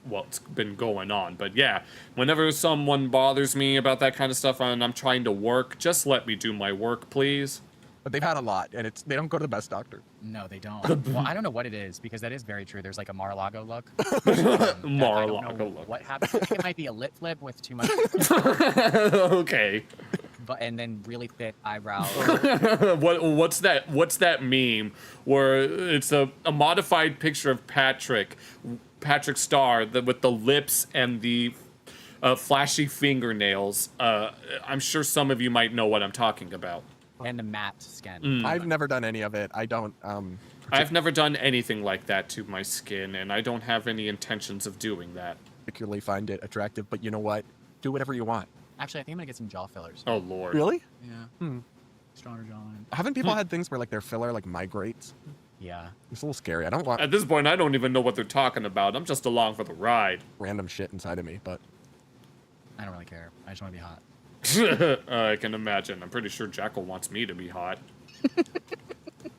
what's been going on. But yeah, whenever someone bothers me about that kind of stuff and I'm trying to work, just let me do my work, please. But they've had a lot, and they don't go to the best doctor. No, they don't. Well, I don't know what it is, because that is very true. There's like a Mar-a-Lago look. I don't Mar-a-Lago know look. What happened? I think it might be a lip flip with too much, Okay. and then really thick eyebrows. What's that meme where it's a modified picture of Patrick Starr with the lips and the flashy fingernails? I'm sure some of you might know what I'm talking about. And the matte skin. I've never done any of it. I don't. I've never done anything like that to my skin, and I don't have any intentions of doing that. Particularly find it attractive, but you know what? Do whatever you want. Actually, I think I'm gonna get some jaw fillers. Oh lord. Really? Yeah. Stronger jawline. Haven't people had things where like their filler like migrates? Yeah. It's a little scary. I don't want At this point, I don't even know what they're talking about. I'm just along for the ride. random shit inside of me, but I don't really care. I just want to be hot. I can imagine. I'm pretty sure Jackal wants me to be hot.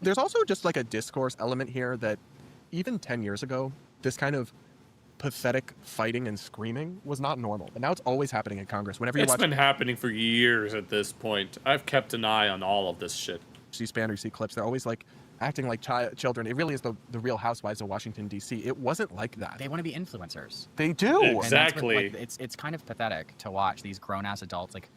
there's also just like a discourse element here that even 10 years ago, this kind of pathetic fighting and screaming was not normal. And now it's always happening in Congress. Whenever you It's watch been happening for years at this point. I've kept an eye on all of this shit. C-SPAN or you see clips, they're always like acting like children. It really is the Real Housewives of Washington, D.C. It wasn't like that. They want to be influencers. They do. Ex- And that's what, Exactly. like, it's kind of pathetic to watch these grown-ass adults like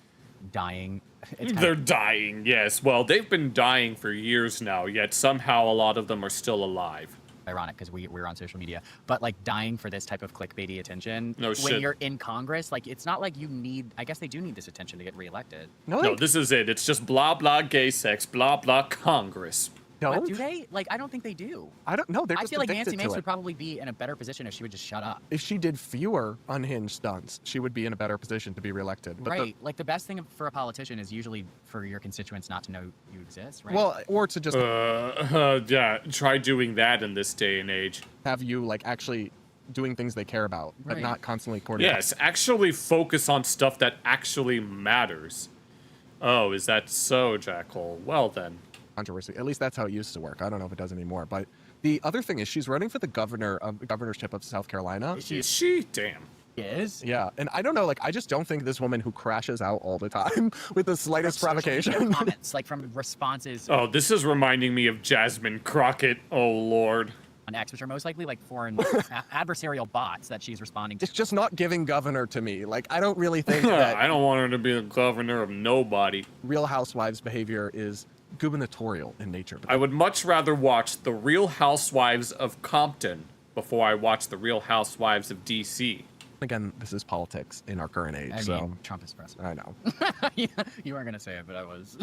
dying. It's kind They're of, dying, yes. Well, they've been dying for years now, yet somehow a lot of them are still alive. ironic because we're on social media, but like dying for this type of clickbaity attention. No when shit. you're in Congress, like it's not like you need. I guess they do need this attention to get reelected. No, No, this is it. It's just blah, blah, gay sex, blah, blah, Congress. don't. But do they? Like I don't think they do. I don't know. They're I just feel like addicted Nancy to Mace it. would probably be in a better position if she would just shut up. If she did fewer unhinged stunts, she would be in a better position to be reelected. But Right. Like the best thing for a politician is usually for your constituents not to know you exist, right? Well, or to just Yeah, try doing that in this day and age. have you like actually doing things they care about, but Right. not constantly courting. Yes, actually focus on stuff that actually matters. Oh, is that so, Jackal? Well then. Controversy. At least that's how it used to work. I don't know if it does anymore. But the other thing is she's running for the governorship of South Carolina. Is she? Damn. is. Yeah, and I don't know, like I just don't think this woman who crashes out all the time with the slightest provocation. Comments like from responses Oh, this is reminding me of Jasmine Crockett. Oh, Lord. on X, which are most likely like foreign adversarial bots that she's responding to. It's just not giving governor to me. Like I don't really think that I don't want her to be the governor of nobody. Real Housewives behavior is gubernatorial in nature. But I would much rather watch The Real Housewives of Compton before I watch The Real Housewives of D.C. again, this is politics in our current age. I so mean, Trump is president. I know. You weren't gonna say it, but I was.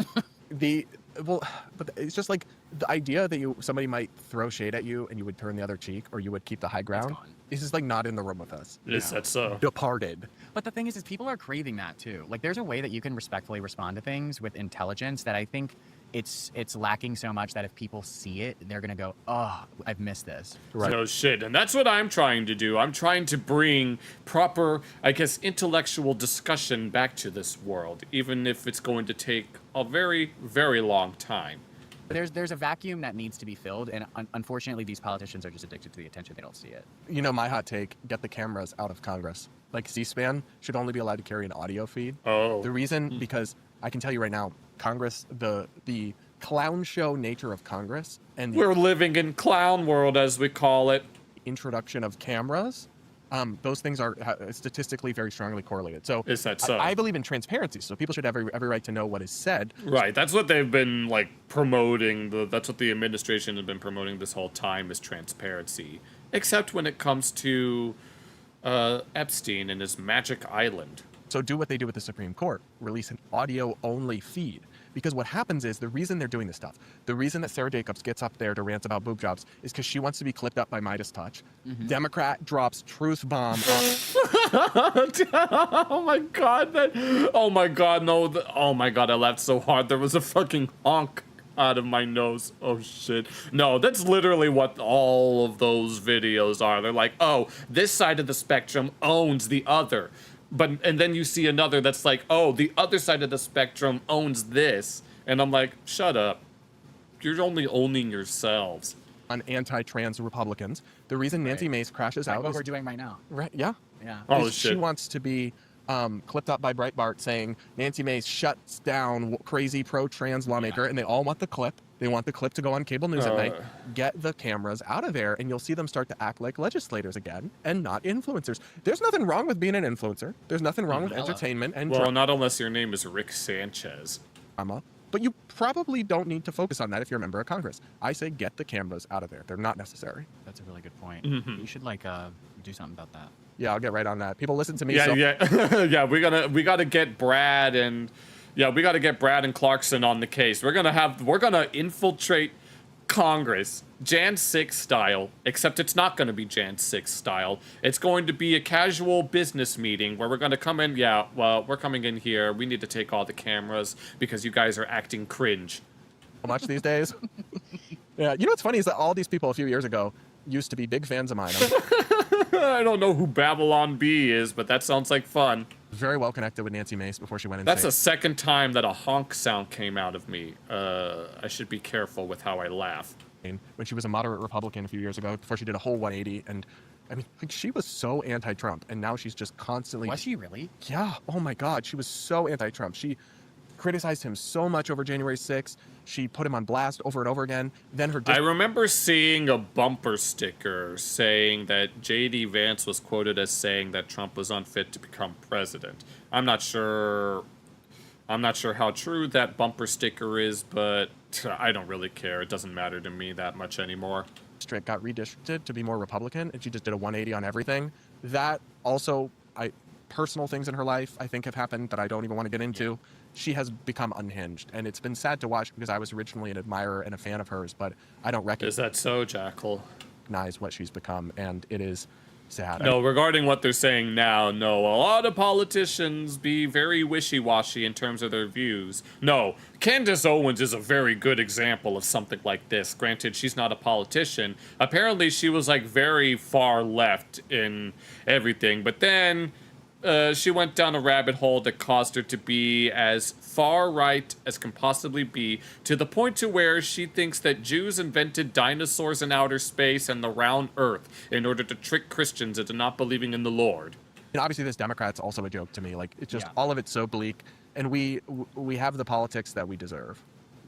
But it's just like the idea that somebody might throw shade at you and you would turn the other cheek or you would keep the high ground. gone. Is just like not in the room with us. Is that so? Departed. But the thing is people are craving that too. Like, there's a way that you can respectfully respond to things with intelligence that I think it's lacking so much that if people see it, they're gonna go, "Oh, I've missed this." Right. No shit. And that's what I'm trying to do. I'm trying to bring proper, I guess, intellectual discussion back to this world, even if it's going to take a very, very long time. But there's a vacuum that needs to be filled, and unfortunately, these politicians are just addicted to the attention. They don't see it. You know, my hot take, get the cameras out of Congress. Like C-SPAN should only be allowed to carry an audio feed. Oh. The reason, because I can tell you right now, Congress, the clown show nature of Congress and the We're living in clown world, as we call it. introduction of cameras those things are statistically very strongly correlated. So Is that so? I believe in transparency, so people should have every right to know what is said. Right, that's what they've been like promoting. That's what the administration has been promoting this whole time, is transparency. Except when it comes to Epstein and his magic island. So do what they do with the Supreme Court, release an audio-only feed. Because what happens is, the reason they're doing this stuff, the reason that Sarah Jacobs gets up there to rant about boob jobs is because she wants to be clipped up by Midas Touch. Democrat drops truth bomb Oh my god, oh my god, no, oh my god, I laughed so hard, there was a fucking honk out of my nose. Oh shit. No, that's literally what all of those videos are. They're like, oh, this side of the spectrum owns the other. And then you see another that's like, oh, the other side of the spectrum owns this. And I'm like, shut up. You're only owning yourselves. on anti-trans Republicans. The reason Nancy Mace crashes Like out what is we're doing right now. right. Yeah. Yeah. Oh, is shit. She wants to be clipped up by Breitbart saying Nancy Mace shuts down crazy pro-trans lawmaker, and they all want the clip. They want the clip to go on cable news at night. Get the cameras out of there, and you'll see them start to act like legislators again and not influencers. There's nothing wrong with being an influencer. There's nothing wrong with entertainment and Well, not unless your name is Rick Sanchez. drama. But you probably don't need to focus on that if you're a member of Congress. I say get the cameras out of there. They're not necessary. That's a really good point. Mhm. You should do something about that. Yeah, I'll get right on that. People listen to me. Yeah, so yeah, yeah. We gotta get Brad and Clarkson on the case. We're gonna infiltrate Congress, Jan 6 style. Except it's not gonna be Jan 6 style. It's going to be a casual business meeting where we're gonna come in. Yeah, well, we're coming in here. We need to take all the cameras because you guys are acting cringe. much these days. Yeah, you know what's funny is that all these people a few years ago used to be big fans of mine. I'm I don't know who Babylon B is, but that sounds like fun. very well connected with Nancy Mace before she went insane. That's the second time that a honk sound came out of me. I should be careful with how I laugh. When she was a moderate Republican a few years ago, before she did a whole 180. And I mean, like, she was so anti-Trump, and now she's just constantly. Was she really? Yeah. Oh my God, she was so anti-Trump. She criticized him so much over January 6th. She put him on blast over and over again. Then her. I remember seeing a bumper sticker saying that J.D. Vance was quoted as saying that Trump was unfit to become president. I'm not sure how true that bumper sticker is, but I don't really care. It doesn't matter to me that much anymore. District got redistricted to be more Republican, and she just did a 180 on everything. That also, personal things in her life, I think, have happened that I don't even want to get into. She has become unhinged, and it's been sad to watch because I was originally an admirer and a fan of hers, but I don't Is that so, Jackal? recognize what she's become, and it is sad. No, regarding what they're saying now, no. A lot of politicians be very wishy-washy in terms of their views. No, Candace Owens is a very good example of something like this. Granted, she's not a politician. Apparently, she was, like, very far left in everything. But then she went down a rabbit hole that caused her to be as far right as can possibly be, to the point to where she thinks that Jews invented dinosaurs in outer space and the round earth in order to trick Christians into not believing in the Lord. And obviously, this Democrat's also a joke to me. Like, it's just Yeah. all of it's so bleak, and we have the politics that we deserve.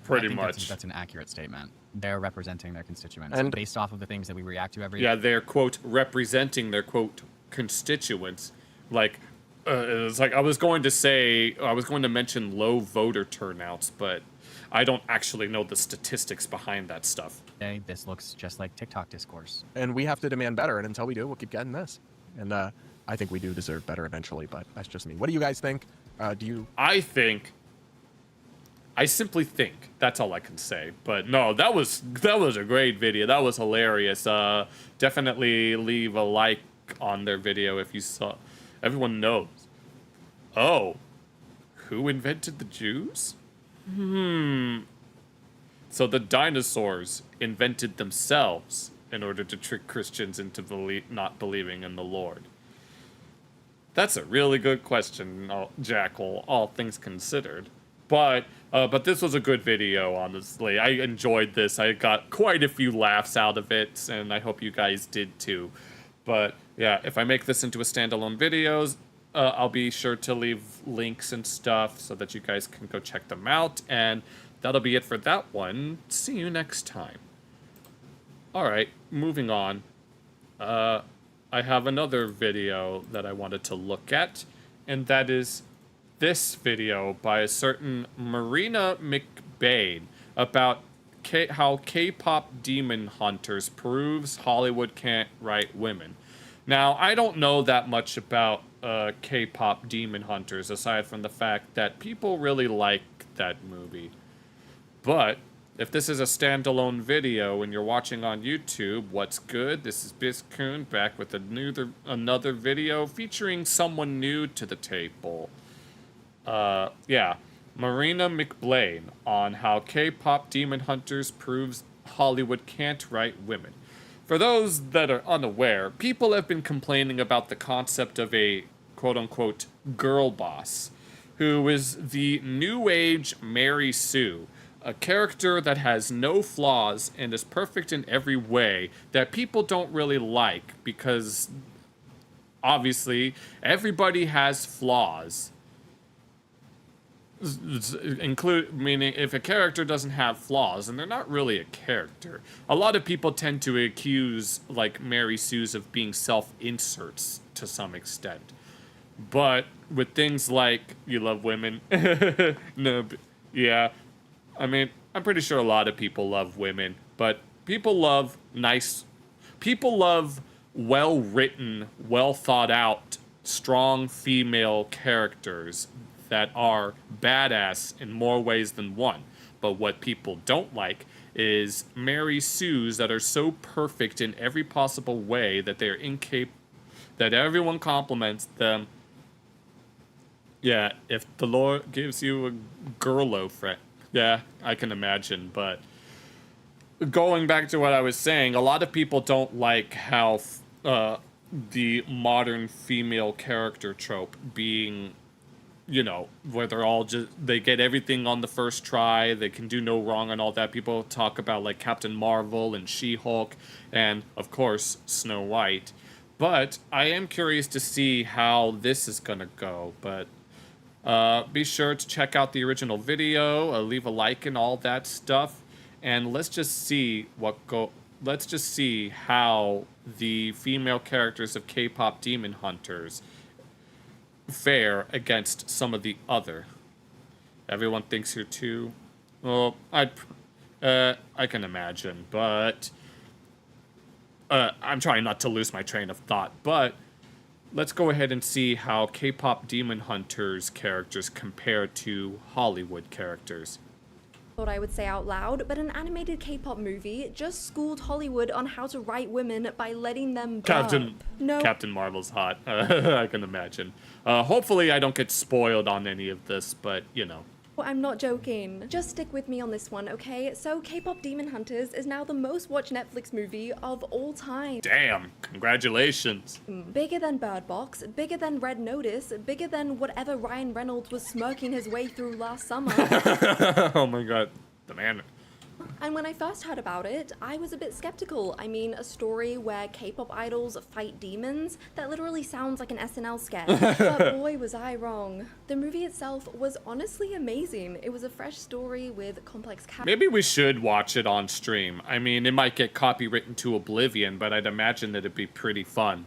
Pretty I think much. That's an accurate statement. They're representing their constituents And- based off of the things that we react to every Yeah, day. they're, quote, representing their, quote, constituents. Like, it's like I was going to mention low voter turnouts, but I don't actually know the statistics behind that stuff. This looks just like TikTok discourse. And we have to demand better, and until we do, we'll keep getting this. And I think we do deserve better eventually, but that's just me. What do you guys think? Do you... I simply think. That's all I can say. But no, that was a great video. That was hilarious. Definitely leave a like on their video if you saw. Everyone knows. Oh, who invented the Jews? So the dinosaurs invented themselves in order to trick Christians into not believing in the Lord. That's a really good question, Jackal, all things considered. But this was a good video, honestly. I enjoyed this. I got quite a few laughs out of it, and I hope you guys did too. But yeah, if I make this into a standalone videos, I'll be sure to leave links and stuff so that you guys can go check them out. And that'll be it for that one. See you next time. All right, moving on. I have another video that I wanted to look at, and that is this video by a certain Marina McBain about how K-pop demon hunters proves Hollywood can't write women. Now, I don't know that much about K-pop demon hunters, aside from the fact that people really like that movie. But if this is a standalone video and you're watching on YouTube, what's good? This is Bizcoon back with another video featuring someone new to the table. Yeah, Marina McBlain on how K-pop demon hunters proves Hollywood can't write women. For those that are unaware, people have been complaining about the concept of a quote-unquote girl boss, who is the new age Mary Sue, a character that has no flaws and is perfect in every way that people don't really like because obviously everybody has flaws. Meaning if a character doesn't have flaws, then they're not really a character. A lot of people tend to accuse like Mary Sue's of being self-inserts to some extent. But with things like you love women, no, yeah, I mean, I'm pretty sure a lot of people love women, but people love well-written, well-thought-out, strong female characters that are badass in more ways than one. But what people don't like is Mary Sue's that are so perfect in every possible way that they're that everyone compliments them. Yeah, if the Lord gives you a girlo friend. Yeah, I can imagine, but going back to what I was saying, a lot of people don't like how the modern female character trope being, you know, where they get everything on the first try, they can do no wrong and all that. People talk about like Captain Marvel and She-Hulk and, of course, Snow White. But I am curious to see how this is gonna go, but be sure to check out the original video, leave a like and all that stuff, and let's just see how the female characters of K-pop demon hunters fare against some of the other. Everyone thinks you're too. Well, I can imagine, but I'm trying not to lose my train of thought, but let's go ahead and see how K-pop demon hunters characters compare to Hollywood characters. Thought I would say out loud, but an animated K-pop movie just schooled Hollywood on how to write women by letting them burp. Captain Marvel's hot. I can imagine. Hopefully I don't get spoiled on any of this, but you know. I'm not joking. Just stick with me on this one, okay? So K-pop Demon Hunters is now the most watched Netflix movie of all time. Damn, congratulations. Bigger than Bird Box, bigger than Red Notice, bigger than whatever Ryan Reynolds was smirking his way through last summer. Oh my god, the man. And when I first heard about it, I was a bit skeptical. I mean, a story where K-pop idols fight demons? That literally sounds like an SNL sketch. But boy, was I wrong. The movie itself was honestly amazing. It was a fresh story with complex characters. Maybe we should watch it on stream. I mean, it might get copywritten to oblivion, but I'd imagine that it'd be pretty fun.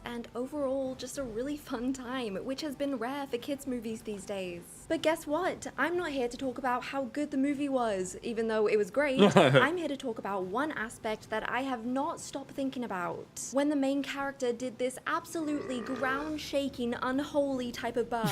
And overall just a really fun time, which has been rare for kids movies these days. But guess what? I'm not here to talk about how good the movie was, even though it was great. I'm here to talk about one aspect that I have not stopped thinking about. When the main character did this absolutely ground-shaking, unholy type of burp.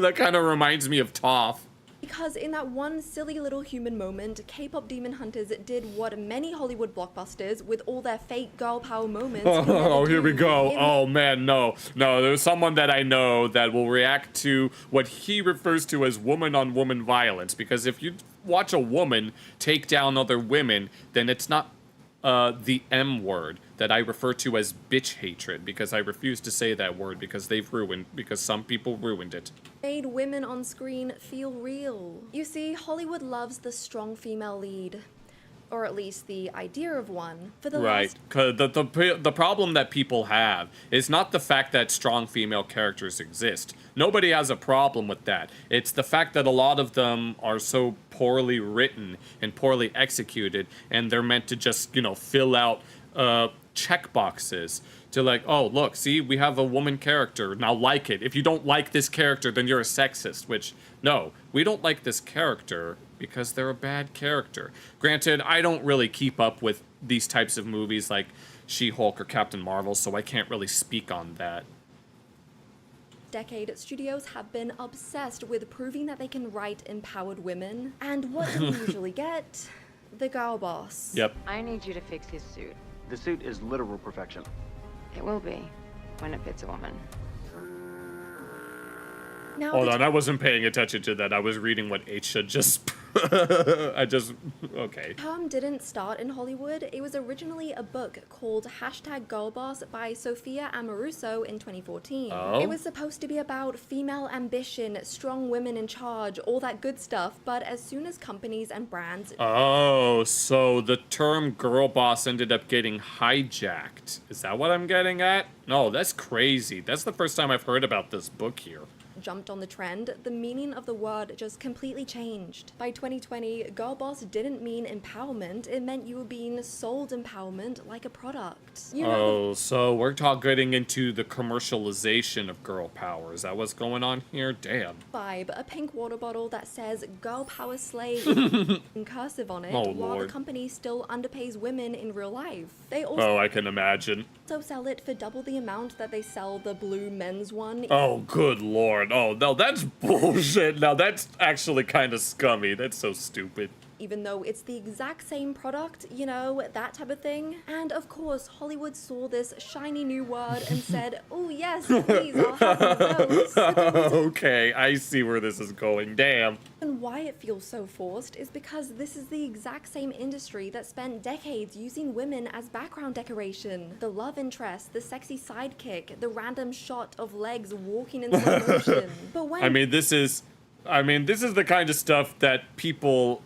That kind of reminds me of Toph. Because in that one silly little human moment, K-pop Demon Hunters did what many Hollywood blockbusters, with all their fake girl power moments, Oh, here we go. Oh man, no. There's someone that I know that will react to what he refers to as woman-on-woman violence. Because if you watch a woman take down other women, then it's not the M word that I refer to as bitch hatred, because I refuse to say that word because some people ruined it. Made women on screen feel real. You see, Hollywood loves the strong female lead. Or at least the idea of one. For the right. The problem that people have is not the fact that strong female characters exist. Nobody has a problem with that. It's the fact that a lot of them are so poorly written and poorly executed, and they're meant to just, fill out check boxes to like, oh, look, see, we have a woman character, now like it. If you don't like this character, then you're a sexist, which, no, we don't like this character because they're a bad character. Granted, I don't really keep up with these types of movies like She-Hulk or Captain Marvel, so I can't really speak on that. Decade, studios have been obsessed with proving that they can write empowered women. And what do we usually get? The girl boss. Yep. I need you to fix his suit. The suit is literal perfection. It will be, when it fits a woman. Now, Hold on, I wasn't paying attention to that. I was reading what Aisha just... Okay. The term didn't start in Hollywood. It was originally a book called #Girlboss by Sophia Amoruso in 2014. Oh? It was supposed to be about female ambition, strong women in charge, all that good stuff, but as soon as companies and brands... Oh, so the term girl boss ended up getting hijacked. Is that what I'm getting at? No, that's crazy. That's the first time I've heard about this book here. jumped on the trend, the meaning of the word just completely changed. By 2020, girl boss didn't mean empowerment, it meant you were being sold empowerment like a product. You know, Oh, so we're getting into the commercialization of girl power. Is that what's going on here? Damn. vibe, a pink water bottle that says girl power slay in cursive on it, Oh, while Lord. the company still underpays women in real life. They also Oh, I can imagine. sell it for double the amount that they sell the blue men's one. Oh, good lord. Oh, no, that's bullshit. Now, that's actually kind of scummy. That's so stupid. Even though it's the exact same product, you know, that type of thing. And of course, Hollywood saw this shiny new word and said, oh yes, please, I'll have one of those. Okay, I see where this is going. Damn. And why it feels so forced is because this is the exact same industry that spent decades using women as background decoration. The love interest, the sexy sidekick, the random shot of legs walking in slow motion. But when This is the kind of stuff that people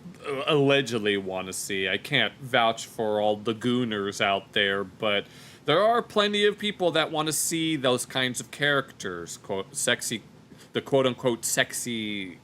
allegedly want to see. I can't vouch for all the gooners out there, but there are plenty of people that want to see those kinds of characters, the quote-unquote sexy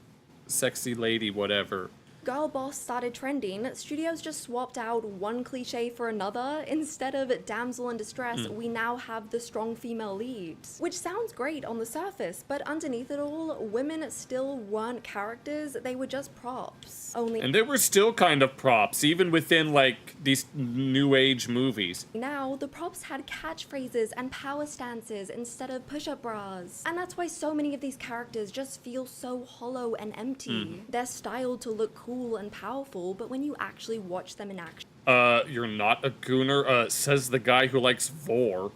lady, whatever. girl boss started trending, studios just swapped out one cliche for another. Instead of damsel in distress, we now have the strong female lead. Which sounds great on the surface, but underneath it all, women still weren't characters, they were just props. Only And they were still kind of props, even within, like, these new age movies. now, the props had catchphrases and power stances instead of push-up bras. And that's why so many of these characters just feel so hollow and empty. They're styled to look cool and powerful, but when you actually watch them in action, You're not a gooner, says the guy who likes Vor.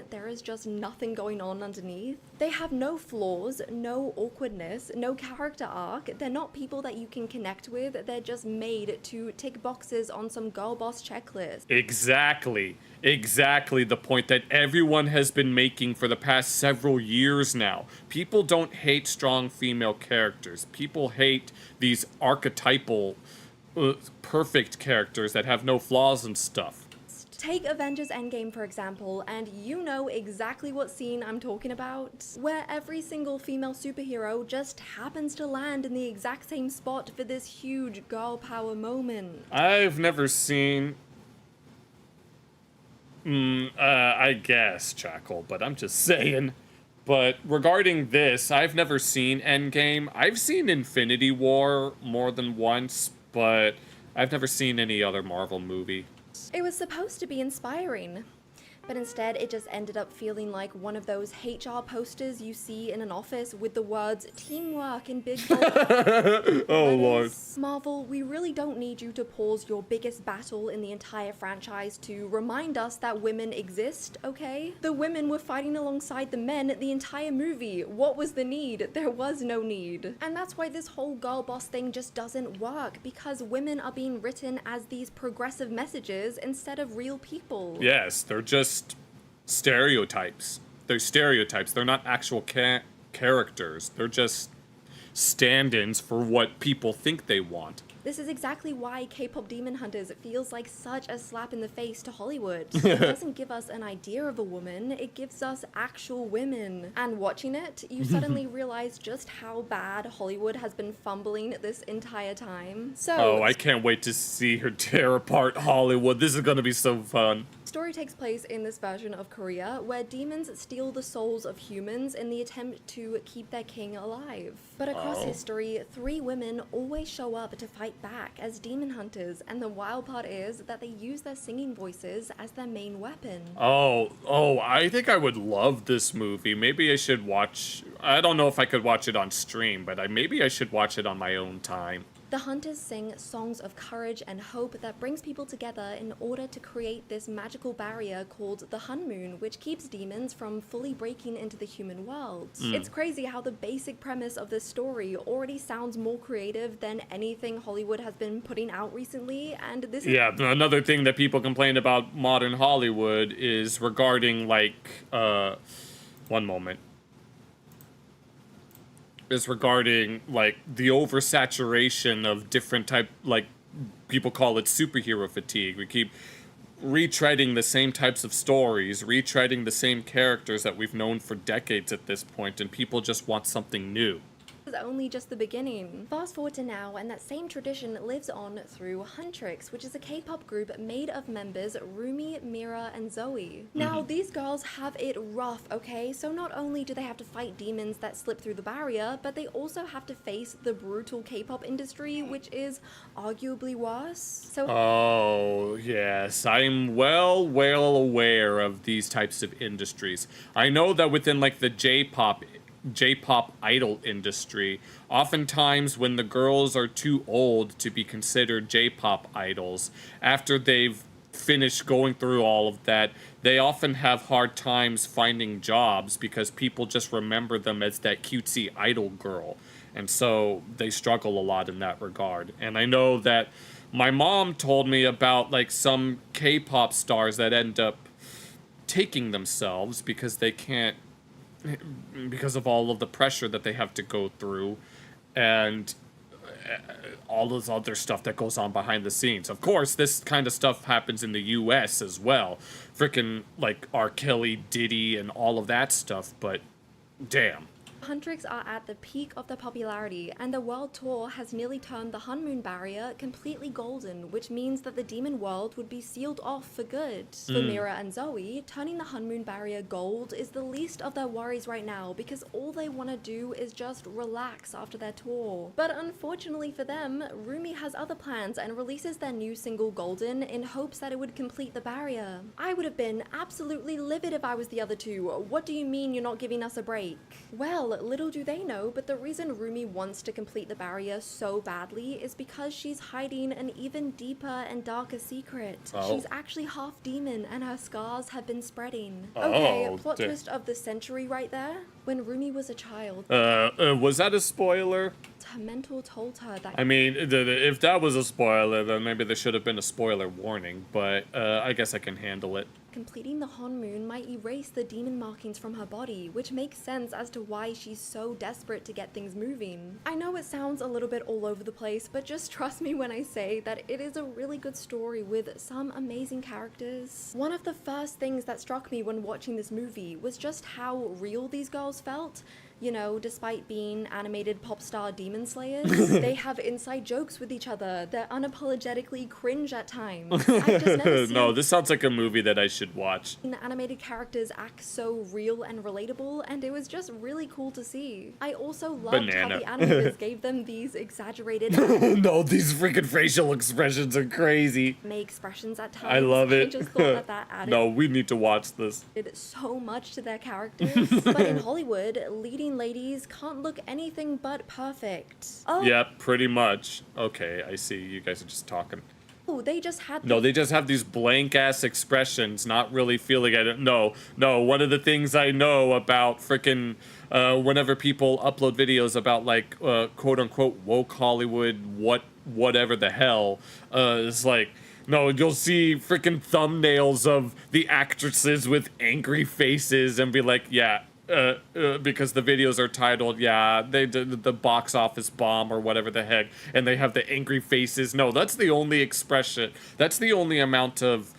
there is just nothing going on underneath. They have no flaws, no awkwardness, no character arc. They're not people that you can connect with. They're just made to tick boxes on some girl boss checklist. Exactly the point that everyone has been making for the past several years now. People don't hate strong female characters. People hate these archetypal, perfect characters that have no flaws and stuff. Take Avengers Endgame, for example, and you know exactly what scene I'm talking about, where every single female superhero just happens to land in the exact same spot for this huge girl power moment. I've never seen... I guess, Jackal, but I'm just saying. But regarding this, I've never seen Endgame. I've seen Infinity War more than once, but I've never seen any other Marvel movie. It was supposed to be inspiring, but instead it just ended up feeling like one of those HR posters you see in an office with the words teamwork in big bold Oh, Lord. Marvel, we really don't need you to pause your biggest battle in the entire franchise to remind us that women exist, okay? The women were fighting alongside the men the entire movie. What was the need? There was no need. And that's why this whole girl boss thing just doesn't work, because women are being written as these progressive messages instead of real people. Yes, they're just stereotypes. They're stereotypes. They're not actual characters. They're just stand-ins for what people think they want. This is exactly why K-pop Demon Hunters feels like such a slap in the face to Hollywood. It doesn't give us an idea of a woman, it gives us actual women. And watching it, you suddenly realize just how bad Hollywood has been fumbling this entire time. So, Oh, I can't wait to see her tear apart Hollywood. This is gonna be so fun. story takes place in this version of Korea, where demons steal the souls of humans in the attempt to keep their king alive. But across history, 3 women always show up to fight back as demon hunters, and the wild part is that they use their singing voices as their main weapon. Oh, I think I would love this movie. Maybe I should watch... I don't know if I could watch it on stream, but maybe I should watch it on my own time. The hunters sing songs of courage and hope that brings people together in order to create this magical barrier called the Hun Moon, which keeps demons from fully breaking into the human world. It's crazy how the basic premise of this story already sounds more creative than anything Hollywood has been putting out recently, and this is... Yeah, another thing that people complain about modern Hollywood is regarding, like, one moment. Is regarding, like, the oversaturation of different type, like, people call it superhero fatigue. We keep retreading the same types of stories, retreading the same characters that we've known for decades at this point, and people just want something new. is only just the beginning. Fast forward to now, and that same tradition lives on through Huntrix, which is a K-pop group made of members Rumi, Mira, and Zoe. Now, these girls have it rough, okay? So not only do they have to fight demons that slip through the barrier, but they also have to face the brutal K-pop industry, which is arguably worse. So Oh, yes. I'm well aware of these types of industries. I know that within, like, the J-pop idol industry, oftentimes when the girls are too old to be considered J-pop idols, after they've finished going through all of that, they often have hard times finding jobs because people just remember them as that cutesy idol girl. And so they struggle a lot in that regard. And I know that my mom told me about, like, some K-pop stars that end up taking themselves because they can't, because of all of the pressure that they have to go through and all this other stuff that goes on behind the scenes. Of course, this kind of stuff happens in the US as well. Frickin' like R. Kelly, Diddy, and all of that stuff, but damn. Huntrix are at the peak of their popularity, and the world tour has nearly turned the Hun Moon barrier completely golden, which means that the demon world would be sealed off for good. For Mira and Zoe, turning the Hun Moon barrier gold is the least of their worries right now, because all they want to do is just relax after their tour. But unfortunately for them, Rumi has other plans and releases their new single Golden in hopes that it would complete the barrier. I would have been absolutely livid if I was the other two. What do you mean you're not giving us a break? Well, little do they know, but the reason Rumi wants to complete the barrier so badly is because she's hiding an even deeper and darker secret. She's actually half demon, and her scars have been spreading. Okay, plot twist of the century right there. When Rumi was a child, Was that a spoiler? her mentor told her that... I mean, if that was a spoiler, then maybe there should have been a spoiler warning, but I guess I can handle it. Completing the Hun Moon might erase the demon markings from her body, which makes sense as to why she's so desperate to get things moving. I know it sounds a little bit all over the place, but just trust me when I say that it is a really good story with some amazing characters. One of the first things that struck me when watching this movie was just how real these girls felt. You know, despite being animated pop star demon slayers, they have inside jokes with each other. They're unapologetically cringe at times. I've just never seen No, this sounds like a movie that I should watch. animated characters act so real and relatable, and it was just really cool to see. I also loved how the animators gave them these exaggerated No, these freaking facial expressions are crazy. expressions at times. I love it. I just thought that added No, we need to watch this. so much to their characters. But in Hollywood, leading ladies can't look anything but perfect. Oh, Yep, pretty much. Okay, I see. You guys are just talking. they just had No, they just have these blank-ass expressions, not really feeling it. No, one of the things I know about frickin' whenever people upload videos about, like, quote-unquote woke Hollywood, whatever the hell, it's like, no, you'll see frickin' thumbnails of the actresses with angry faces and be like, yeah, because the videos are titled, yeah, they did the box office bomb or whatever the heck, and they have the angry faces. No, that's the only expression. That's the only amount of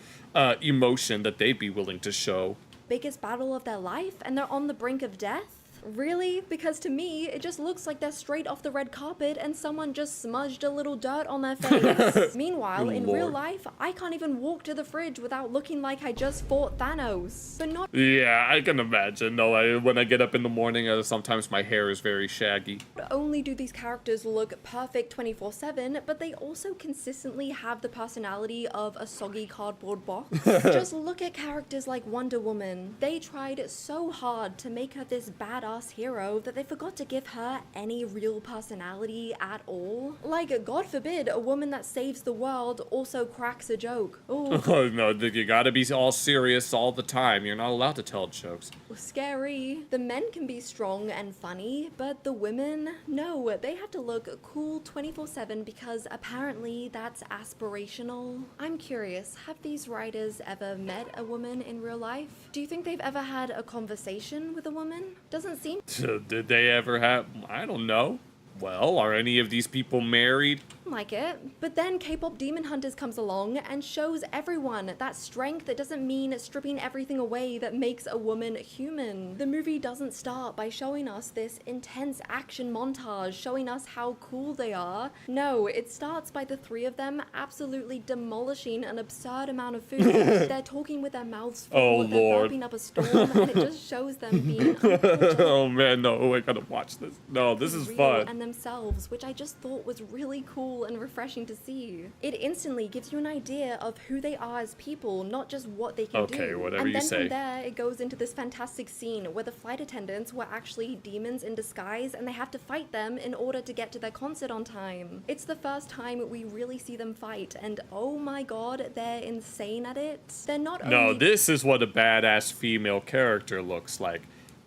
emotion that they'd be willing to show. Biggest battle of their life and they're on the brink of death? Really? Because to me, it just looks like they're straight off the red carpet and someone just smudged a little dirt on their face. Meanwhile, in real Lord. life, I can't even walk to the fridge without looking like I just fought Thanos. But not Yeah, I can imagine. No, when I get up in the morning, sometimes my hair is very shaggy. only do these characters look perfect 24/7, but they also consistently have the personality of a soggy cardboard box. Just look at characters like Wonder Woman. They tried so hard to make her this badass hero that they forgot to give her any real personality at all. Like, God forbid, a woman that saves the world also cracks a joke. Ooh, Oh, no, you gotta be all serious all the time. You're not allowed to tell jokes. scary. The men can be strong and funny, but the women, no, they have to look cool 24/7 because apparently that's aspirational. I'm curious, have these writers ever met a woman in real life? Do you think they've ever had a conversation with a woman? Doesn't seem Did they ever have? I don't know. Well, are any of these people married? like it. But then K-pop Demon Hunters comes along and shows everyone that strength that doesn't mean stripping everything away that makes a woman human. The movie doesn't start by showing us this intense action montage, showing us how cool they are. No, it starts by the three of them absolutely demolishing an absurd amount of food. They're talking with their mouths full, Oh, they're Lord. burping up a storm, and it just shows them being unapologetic. Oh man, no, I gotta watch this. No, this is Real fun. and themselves, which I just thought was really cool and refreshing to see. It instantly gives you an idea of who they are as people, not just what they can do. Okay, whatever and you then say. from there, it goes into this fantastic scene where the flight attendants were actually demons in disguise and they have to fight them in order to get to their concert on time. It's the first time we really see them fight, and oh my god, they're insane at it. They're not No, only this is what a badass female character looks like.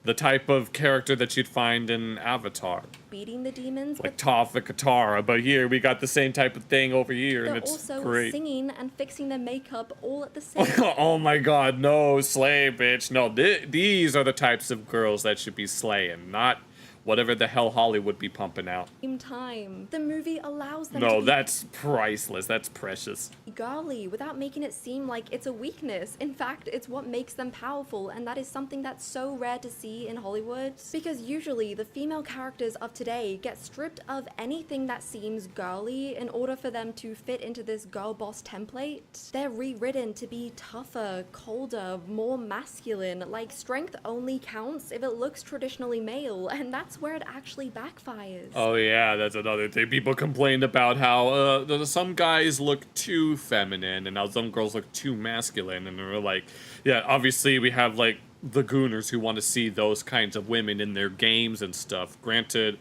The type of character that you'd find in Avatar. beating the demons, Like but Toph and Katara, but here we got the same type of thing over here, and they're it's also great. singing and fixing their makeup all at the same time. Oh my god, no, slay, bitch. No, these are the types of girls that should be slaying, not whatever the hell Hollywood be pumping out. Time. The movie allows them to No, be that's priceless. That's precious. girly without making it seem like it's a weakness. In fact, it's what makes them powerful, and that is something that's so rare to see in Hollywood. Because usually the female characters of today get stripped of anything that seems girly in order for them to fit into this girl boss template. They're rewritten to be tougher, colder, more masculine. Like, strength only counts if it looks traditionally male, and that's where it actually backfires. Oh yeah, that's another thing. People complained about how some guys look too feminine and how some girls look too masculine, and they're like, yeah, obviously we have like the gooners who want to see those kinds of women in their games and stuff. Granted,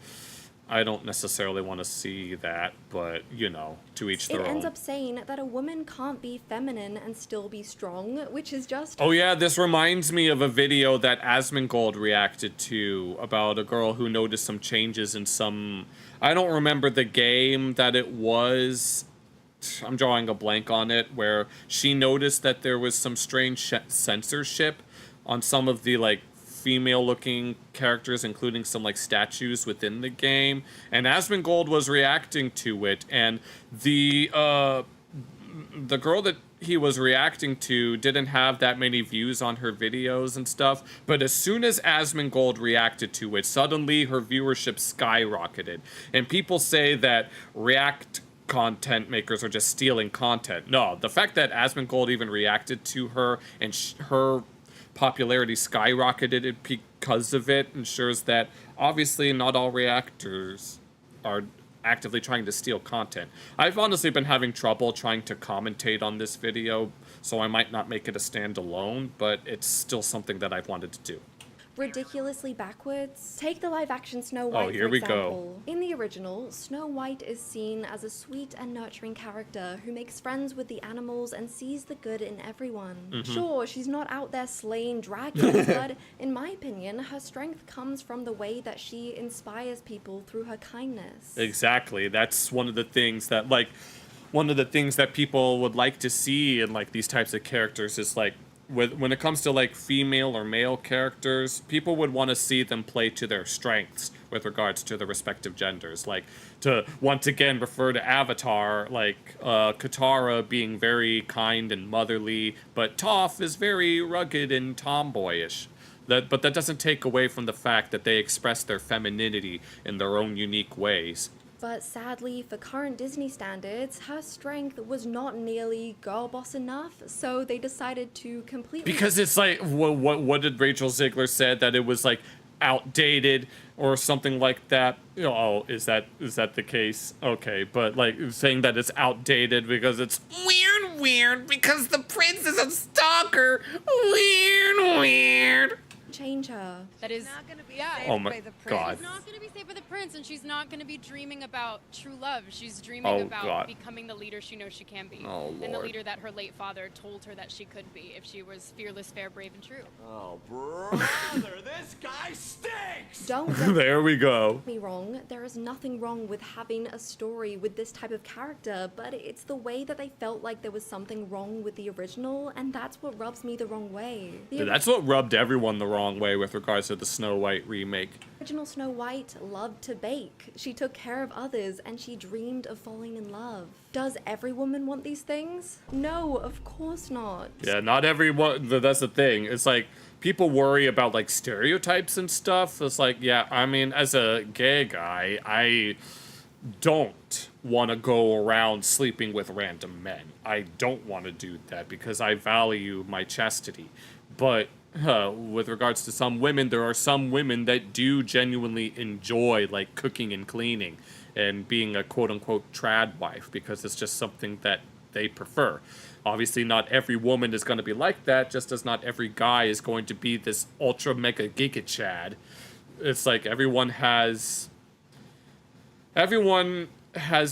I don't necessarily want to see that, but you know, to each It their ends own. up saying that a woman can't be feminine and still be strong, which is just Oh yeah, this reminds me of a video that Asmongold reacted to about a girl who noticed some changes in some... I don't remember the game that it was. I'm drawing a blank on it, where she noticed that there was some strange censorship on some of the, like, female-looking characters, including some, like, statues within the game. And Asmongold was reacting to it, and the girl that he was reacting to didn't have that many views on her videos and stuff, but as soon as Asmongold reacted to it, suddenly her viewership skyrocketed. And people say that React content makers are just stealing content. No, the fact that Asmongold even reacted to her and her popularity skyrocketed because of it ensures that obviously not all reactors are actively trying to steal content. I've honestly been having trouble trying to commentate on this video, so I might not make it a standalone, but it's still something that I've wanted to do. ridiculously backwards. Take the live-action Snow White, here for we go. example. In the original, Snow White is seen as a sweet and nurturing character who makes friends with the animals and sees the good in everyone. Sure, she's not out there slaying dragons, but in my opinion, her strength comes from the way that she inspires people through her kindness. Exactly. That's one of the things that, like, one of the things that people would like to see in, like, these types of characters is, like, when it comes to like female or male characters, people would want to see them play to their strengths with regards to the respective genders. Like, to once again refer to Avatar, like Katara being very kind and motherly, but Toph is very rugged and tomboyish. But that doesn't take away from the fact that they express their femininity in their own unique ways. But sadly, for current Disney standards, her strength was not nearly girl boss enough, so they decided to completely... Because it's like, what did Rachel Ziegler said? That it was like outdated or something like that. Oh, is that the case? Okay, but like saying that it's outdated because it's weird because the prince is a stalker. Weird. change her. That is not going to be saved Oh my by the prince. God. She's not going to be saved by the prince, and she's not going to be dreaming about true love. She's dreaming about God. becoming the leader she knows she can be. Oh, and the Lord. leader that her late father told her that she could be if she was fearless, fair, brave, and true. Oh, brother, this guy stinks! Don't get There we go. me wrong, there is nothing wrong with having a story with this type of character, but it's the way that they felt like there was something wrong with the original, and that's what rubs me the wrong way. The That's what rubbed everyone the wrong way with regards to the Snow White remake. original Snow White loved to bake. She took care of others, and she dreamed of falling in love. Does every woman want these things? No, of course not. Yeah, not everyone. That's the thing. It's like people worry about like stereotypes and stuff. It's like, yeah, I mean, as a gay guy, I don't want to go around sleeping with random men. I don't want to do that because I value my chastity. But with regards to some women, there are some women that do genuinely enjoy like cooking and cleaning and being a quote-unquote trad wife because it's just something that they prefer. Obviously, not every woman is going to be like that, just as not every guy is going to be this ultra mega giga chad. It's like everyone has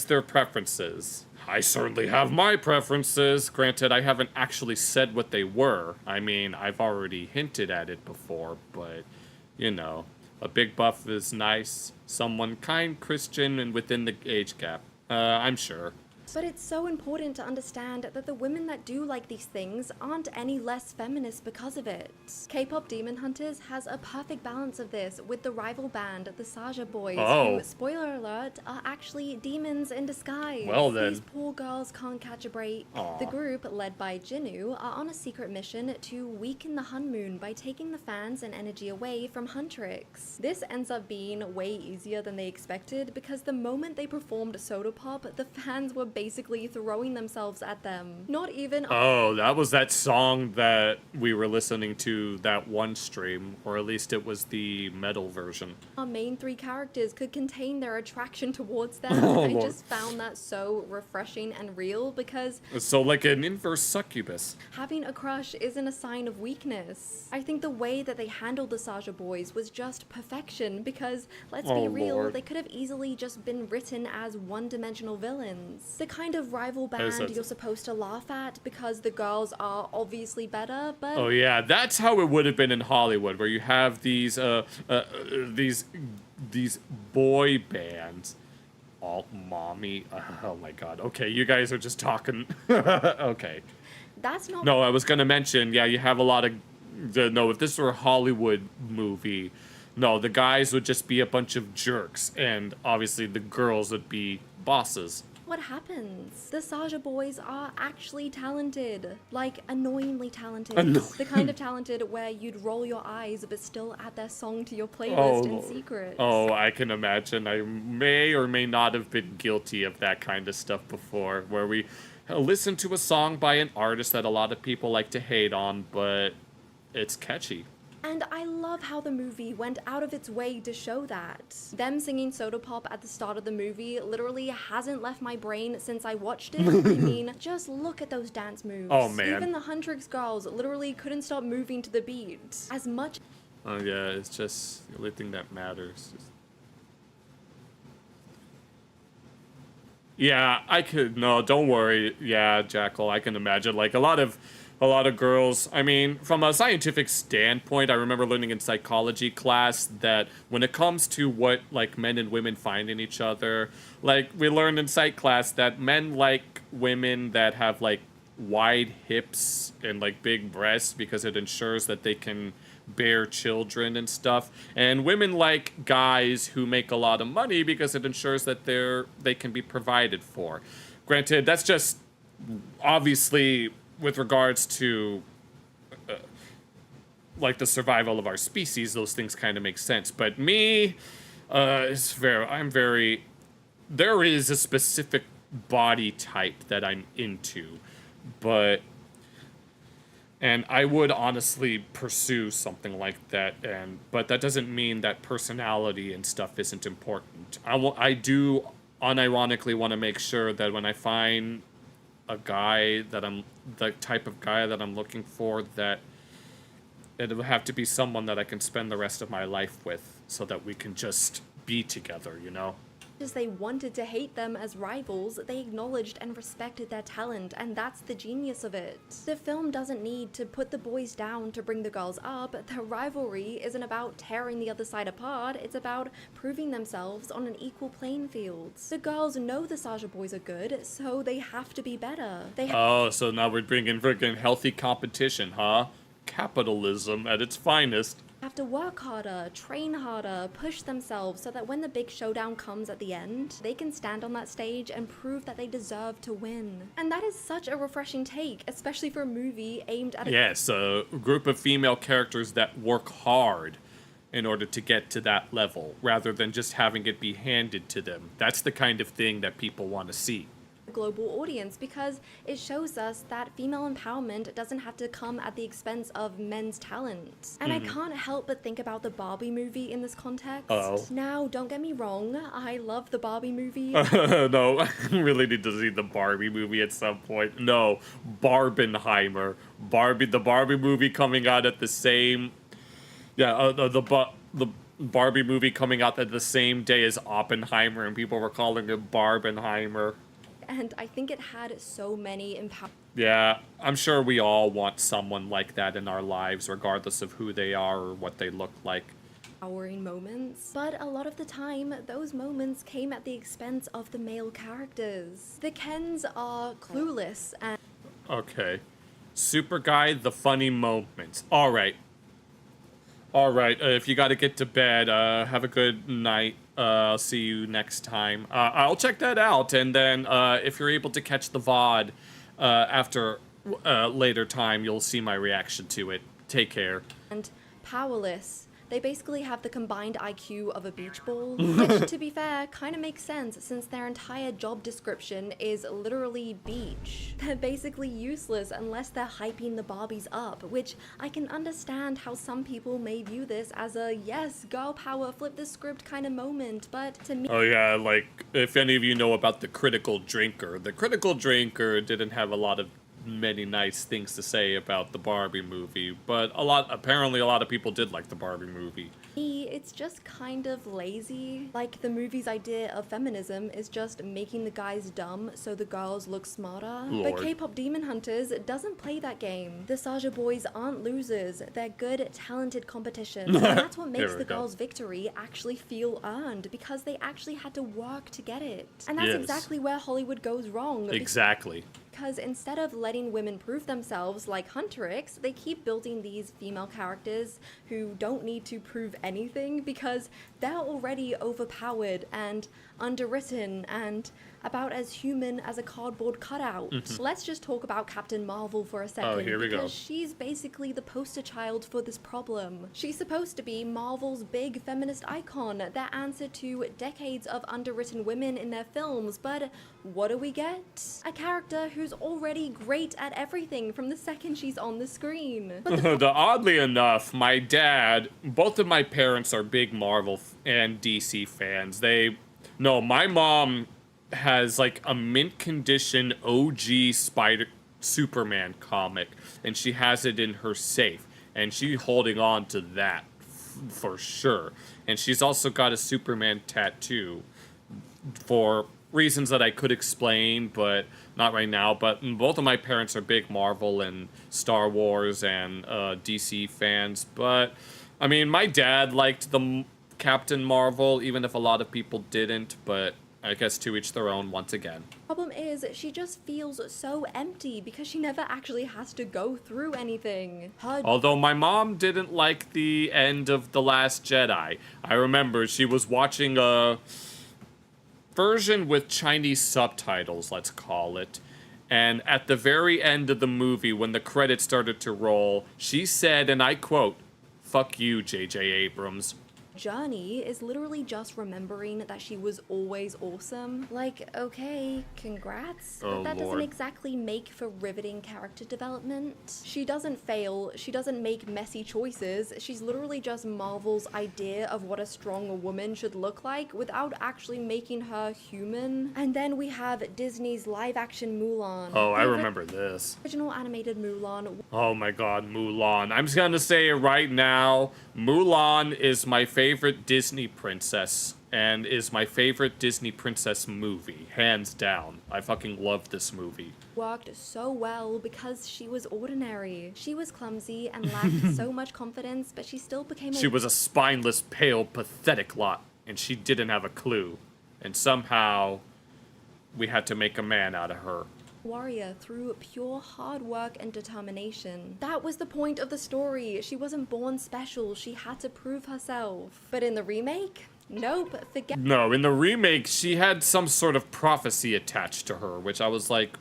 their preferences. I certainly have my preferences. Granted, I haven't actually said what they were. I mean, I've already hinted at it before, but, you know, a big buff is nice. Someone kind, Christian, and within the age gap. I'm sure. But it's so important to understand that the women that do like these things aren't any less feminist because of it. K-pop Demon Hunters has a perfect balance of this with the rival band, the Saja Boys, Oh. who, spoiler alert, are actually demons in disguise. Well then. These poor girls can't catch a break. Aw. The group, led by Jinwoo, are on a secret mission to weaken the Hun Moon by taking the fans and energy away from Huntrix. This ends up being way easier than they expected because the moment they performed Soda Pop, the fans were basically throwing themselves at them. Not even Oh, that was that song that we were listening to that one stream, or at least it was the metal version. our main three characters could contain their attraction towards them. Oh, I Lord. just found that so refreshing and real because So like an inverse succubus. having a crush isn't a sign of weakness. I think the way that they handled the Saja Boys was just perfection because, let's Oh, be real, Lord. they could have easily just been written as one-dimensional villains. The kind of rival Is band that- you're supposed to laugh at because the girls are obviously better, but Oh yeah, that's how it would have been in Hollywood, where you have these boy bands. All mommy. Oh my God. Okay, you guys are just talking. Okay. that's not No, I was gonna mention. Yeah, you have a lot of. No, if this were a Hollywood movie, no, the guys would just be a bunch of jerks, and obviously the girls would be bosses. what happens. The Saja Boys are actually talented. Like, annoyingly talented. The kind of talented where you'd roll your eyes but still add their song to your playlist in secret. Oh, I can imagine. I may or may not have been guilty of that kind of stuff before, where we listen to a song by an artist that a lot of people like to hate on, but it's catchy. And I love how the movie went out of its way to show that. Them singing Soda Pop at the start of the movie literally hasn't left my brain since I watched it. I mean, just look at those dance moves. Oh, man. Even the Huntrix girls literally couldn't stop moving to the beat. As much Oh yeah, it's just the only thing that matters. Yeah, I could. No, don't worry. Yeah, Jackal, I can imagine. Like a lot of girls. I mean, from a scientific standpoint, I remember learning in psychology class that when it comes to what like men and women find in each other, like we learned in psych class that men like women that have like wide hips and like big breasts because it ensures that they can bear children and stuff. And women like guys who make a lot of money because it ensures that they can be provided for. Granted, that's just obviously with regards to like the survival of our species, those things kind of make sense. But me, there is a specific body type that I'm into, and I would honestly pursue something like that, but that doesn't mean that personality and stuff isn't important. I do unironically want to make sure that when I find a guy the type of guy that I'm looking for, that it will have to be someone that I can spend the rest of my life with so that we can just be together, you know? As they wanted to hate them as rivals, they acknowledged and respected their talent, and that's the genius of it. The film doesn't need to put the boys down to bring the girls up. The rivalry isn't about tearing the other side apart, it's about proving themselves on an equal playing field. The girls know the Saja boys are good, so they have to be better. So now we're bringing freaking healthy competition, huh? Capitalism at its finest. Have to work harder, train harder, push themselves so that when the big showdown comes at the end, they can stand on that stage and prove that they deserve to win. And that is such a refreshing take, especially for a movie aimed at a group of female characters that work hard in order to get to that level, rather than just having it be handed to them. That's the kind of thing that people want to see. Global audience, because it shows us that female empowerment doesn't have to come at the expense of men's talent. And I can't help but think about the Barbie movie in this context. Now, don't get me wrong, I love the Barbie movie. No, I really need to see the Barbie movie at some point. No, Barbenheimer. The Barbie movie coming out at the same... the Barbie movie coming out at the same day as Oppenheimer, and people were calling it Barbenheimer. And I think it had so many Yeah, I'm sure we all want someone like that in our lives, regardless of who they are or what they look like. empowering moments, but a lot of the time, those moments came at the expense of the male characters. The Kens are clueless and... Okay. Super Guy, the funny moments. Alright. Alright, if you gotta get to bed, have a good night. I'll see you next time. I'll check that out, and then if you're able to catch the VOD after later time, you'll see my reaction to it. Take care. And powerless. They basically have the combined IQ of a beach ball, which, to be fair, kind of makes sense since their entire job description is literally beach. They're basically useless unless they're hyping the Barbies up, which I can understand how some people may view this as a yes, girl power, flip the script kind of moment, but to me... Oh yeah, like, if any of you know about the Critical Drinker didn't have many nice things to say about the Barbie movie, but apparently a lot of people did like the Barbie movie. It's just kind of lazy. Like, the movie's idea of feminism is just making the guys dumb so the girls look smarter. Lord. But K-pop Demon Hunters doesn't play that game. The Saja boys aren't losers. They're good, talented competition. And that's what makes the girls' victory actually feel earned, because they actually had to work to get it. And that's exactly where Hollywood goes wrong. Exactly. Because instead of letting women prove themselves like Huntrix, they keep building these female characters who don't need to prove anything because they're already overpowered and underwritten and about as human as a cardboard cutout. Let's just talk about Captain Marvel for a second. Oh, here we go. Because she's basically the poster child for this problem. She's supposed to be Marvel's big feminist icon, their answer to decades of underwritten women in their films, but what do we get? A character who's already great at everything from the second she's on the screen. But Oddly enough, my dad, both of my parents are big Marvel and DC fans. My mom has like a mint condition OG Superman comic, and she has it in her safe, and she's holding on to that for sure. And she's also got a Superman tattoo for reasons that I could explain, but not right now. But both of my parents are big Marvel and Star Wars and DC fans. But I mean, my dad liked the Captain Marvel, even if a lot of people didn't. But I guess to each their own once again. Problem is, she just feels so empty because she never actually has to go through anything. Although my mom didn't like the end of The Last Jedi. I remember she was watching a version with Chinese subtitles, let's call it. And at the very end of the movie, when the credits started to roll, she said, and I quote, "Fuck you, J.J. Abrams." Journey is literally just remembering that she was always awesome. Like, okay, congrats, but that doesn't exactly make for riveting character development. She doesn't fail, she doesn't make messy choices, she's literally just Marvel's idea of what a strong woman should look like without actually making her human. And then we have Disney's live-action Mulan. Oh, I remember this. Original animated Mulan. Oh my god, Mulan. I'm just gonna say it right now. Mulan is my favorite Disney princess and is my favorite Disney princess movie, hands down. I fucking love this movie. Worked so well because she was ordinary. She was clumsy and lacked so much confidence, but she still became She was a spineless, pale, pathetic lot, and she didn't have a clue. And somehow, we had to make a man out of her. Warrior through pure hard work and determination. That was the point of the story. She wasn't born special, she had to prove herself. But in the remake, nope, forget. No, in the remake, she had some sort of prophecy attached to her, which I was like,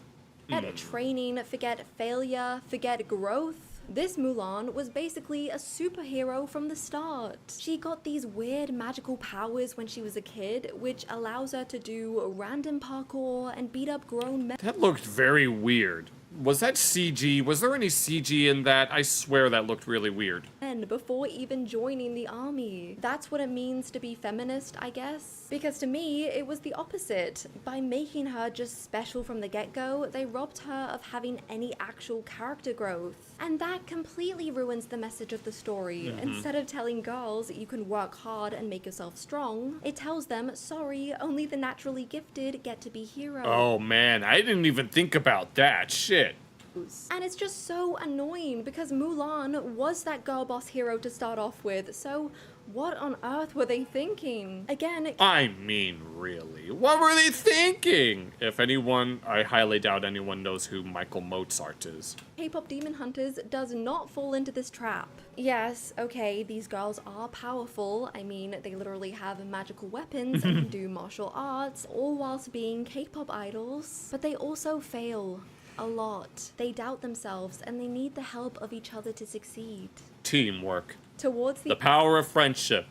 Forget training, forget failure, forget growth. This Mulan was basically a superhero from the start. She got these weird magical powers when she was a kid, which allows her to do random parkour and beat up grown men. that looked very weird. Was that CG? Was there any CG in that? I swear that looked really weird. Before even joining the army. That's what it means to be feminist, I guess. Because to me, it was the opposite. By making her just special from the get-go, they robbed her of having any actual character growth. And that completely ruins the message of the story. Instead of telling girls you can work hard and make yourself strong, it tells them, sorry, only the naturally gifted get to be heroes. Oh man, I didn't even think about that. Shit. And it's just so annoying because Mulan was that girl boss hero to start off with, so what on earth were they thinking? Again, I mean, really, what were they thinking? If anyone, I highly doubt anyone knows who Michael Mozart is. K-pop Demon Hunters does not fall into this trap. Yes, okay, these girls are powerful. I mean, they literally have magical weapons and can do martial arts, all whilst being K-pop idols. But they also fail. A lot. They doubt themselves and they need the help of each other to succeed. Teamwork. Towards The power of friendship.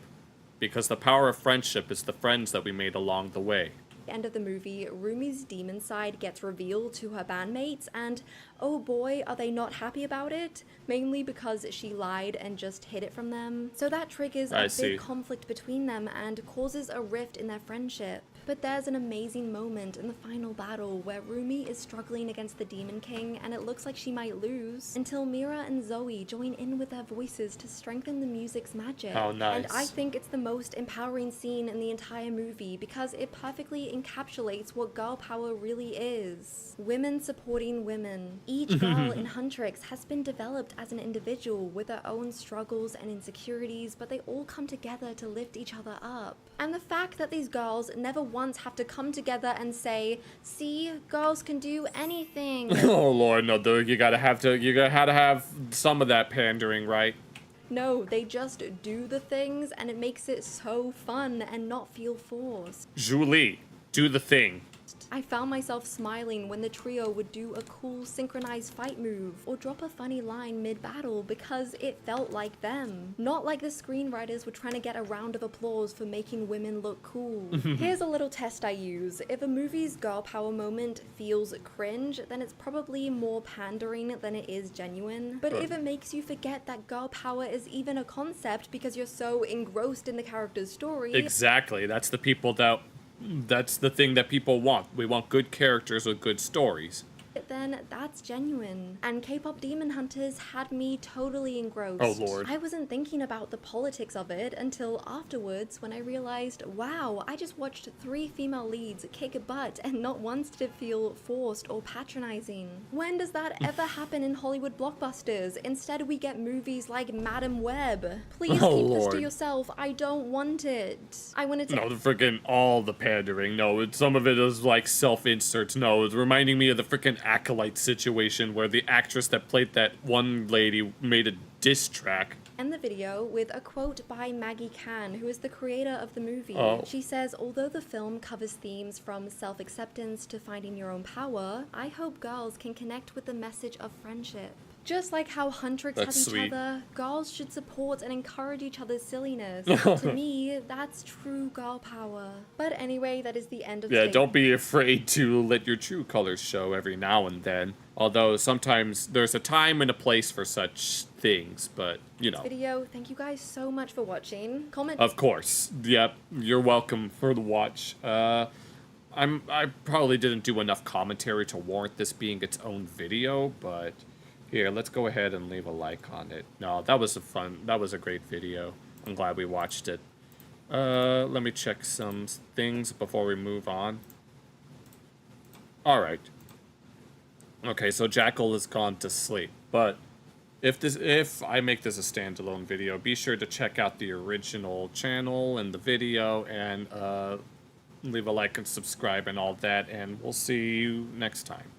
Because the power of friendship is the friends that we made along the way. end of the movie, Rumi's demon side gets revealed to her bandmates, and oh boy, are they not happy about it, mainly because she lied and just hid it from them. So that triggers a big conflict between them and causes a rift in their friendship. But there's an amazing moment in the final battle where Rumi is struggling against the Demon King and it looks like she might lose, until Mira and Zoe join in with their voices to strengthen the music's magic. Oh, nice. And I think it's the most empowering scene in the entire movie because it perfectly encapsulates what girl power really is. Women supporting women. Each girl in Huntrix has been developed as an individual with their own struggles and insecurities, but they all come together to lift each other up. And the fact that these girls never once have to come together and say, see, girls can do anything. Oh Lord, no, dude, you gotta have some of that pandering, right? No, they just do the things and it makes it so fun and not feel forced. Julie, do the thing. I found myself smiling when the trio would do a cool synchronized fight move or drop a funny line mid-battle because it felt like them. Not like the screenwriters were trying to get a round of applause for making women look cool. Here's a little test I use. If a movie's girl power moment feels cringe, then it's probably more pandering than it is genuine. But if it makes you forget that girl power is even a concept because you're so engrossed in the character's story... Exactly, that's the thing that people want. We want good characters with good stories. then that's genuine. And K-pop Demon Hunters had me totally engrossed. Oh, Lord. I wasn't thinking about the politics of it until afterwards when I realized, wow, I just watched 3 female leads kick butt and not once did it feel forced or patronizing. When does that ever happen in Hollywood blockbusters? Instead, we get movies like Madam Web. Please Oh, keep this Lord. to yourself. I don't want it. I wanted to... No, the freaking all the pandering. No, some of it is like self-inserts. No, it's reminding me of the freaking Acolyte situation where the actress that played that one lady made a diss track. End the video with a quote by Maggie Can, who is the creator of the movie. Oh. She says, although the film covers themes from self-acceptance to finding your own power, I hope girls can connect with the message of friendship. Just like how Huntrix have That's each sweet. other, girls should support and encourage each other's silliness. To me, that's true girl power. But anyway, that is the end of Yeah, today's don't be afraid to let your true colors show every now and then. Although sometimes there's a time and a place for such things, but you know. video. Thank you guys so much for watching. Comment. Of course. Yep, you're welcome for the watch. I probably didn't do enough commentary to warrant this being its own video, but here, let's go ahead and leave a like on it. No, that was a great video. I'm glad we watched it. Let me check some things before we move on. All right. Okay, so Jackal has gone to sleep, but if I make this a standalone video, be sure to check out the original channel and the video, and leave a like and subscribe and all that, and we'll see you next time.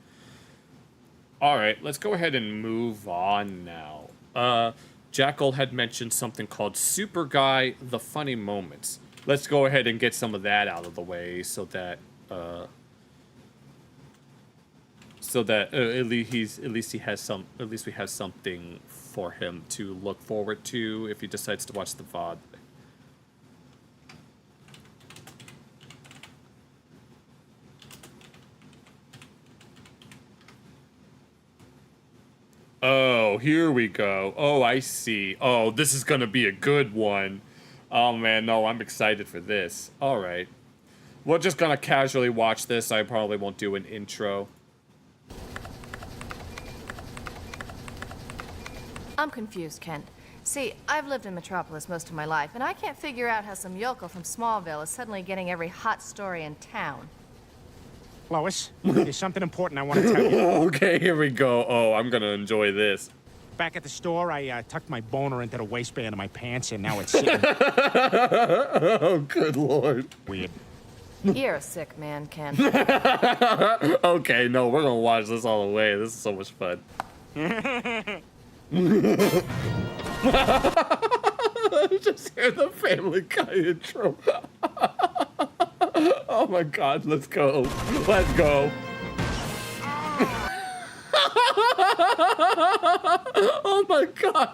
All right, let's go ahead and move on now. Jackal had mentioned something called Super Guy, The Funny Moments. Let's go ahead and get some of that out of the way so that at least we have something for him to look forward to if he decides to watch the VOD. Oh, here we go. Oh, I see. Oh, this is gonna be a good one. Oh man, no, I'm excited for this. All right. We're just gonna casually watch this. I probably won't do an intro. I'm confused, Kent. See, I've lived in Metropolis most of my life, and I can't figure out how some yokel from Smallville is suddenly getting every hot story in town. Lois, there's something important I want to tell you. Okay, here we go. Oh, I'm gonna enjoy this. Back at the store, I tucked my boner into the waistband of my pants, and now it's sitting. Oh, good lord. Weird. You're a sick man, Kent. Okay, no, we're gonna watch this all the way. This is so much fun. Just hear the Family Guy intro. Oh my god, let's go. Let's go. Oh my god.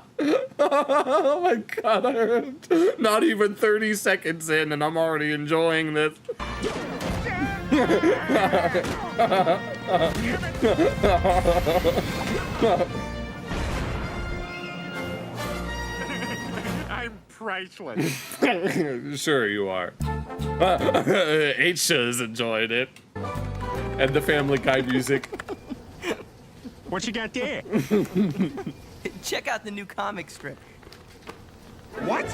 Oh my god, I heard not even 30 seconds in and I'm already enjoying this. I'm priceless. Sure you are. Aisha has enjoyed it. And the Family Guy music. What you got there? Check out the new comic strip. What?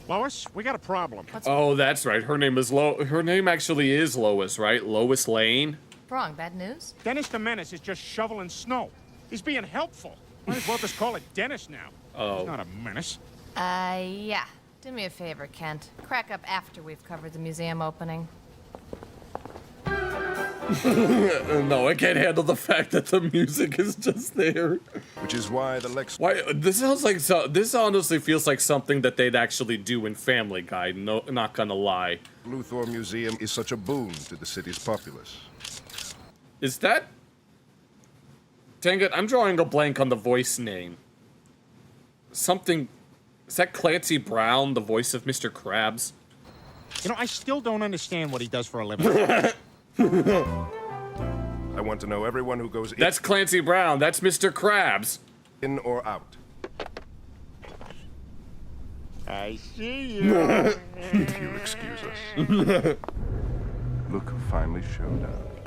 Lois, we got a problem. Oh, that's right. Her name is Her name actually is Lois, right? Lois Lane. Wrong, bad news? Dennis the Menace is just shoveling snow. He's being helpful. Might as well just call it Dennis now. Oh. He's not a menace. Yeah. Do me a favor, Kent. Crack up after we've covered the museum opening. No, I can't handle the fact that the music is just there. Which is why the Why this sounds like this honestly feels like something that they'd actually do in Family Guy. No, not gonna lie. Luthor Museum is such a boon to the city's populace. Is that? Dang it! I'm drawing a blank on the voice name. Something. Is that Clancy Brown, the voice of Mr. Krabs? You know, I still don't understand what he does for a living. I want to know everyone who goes That's Clancy Brown. That's Mr. Krabs. In or out. I see you. If you'll excuse us. Look who finally showed up.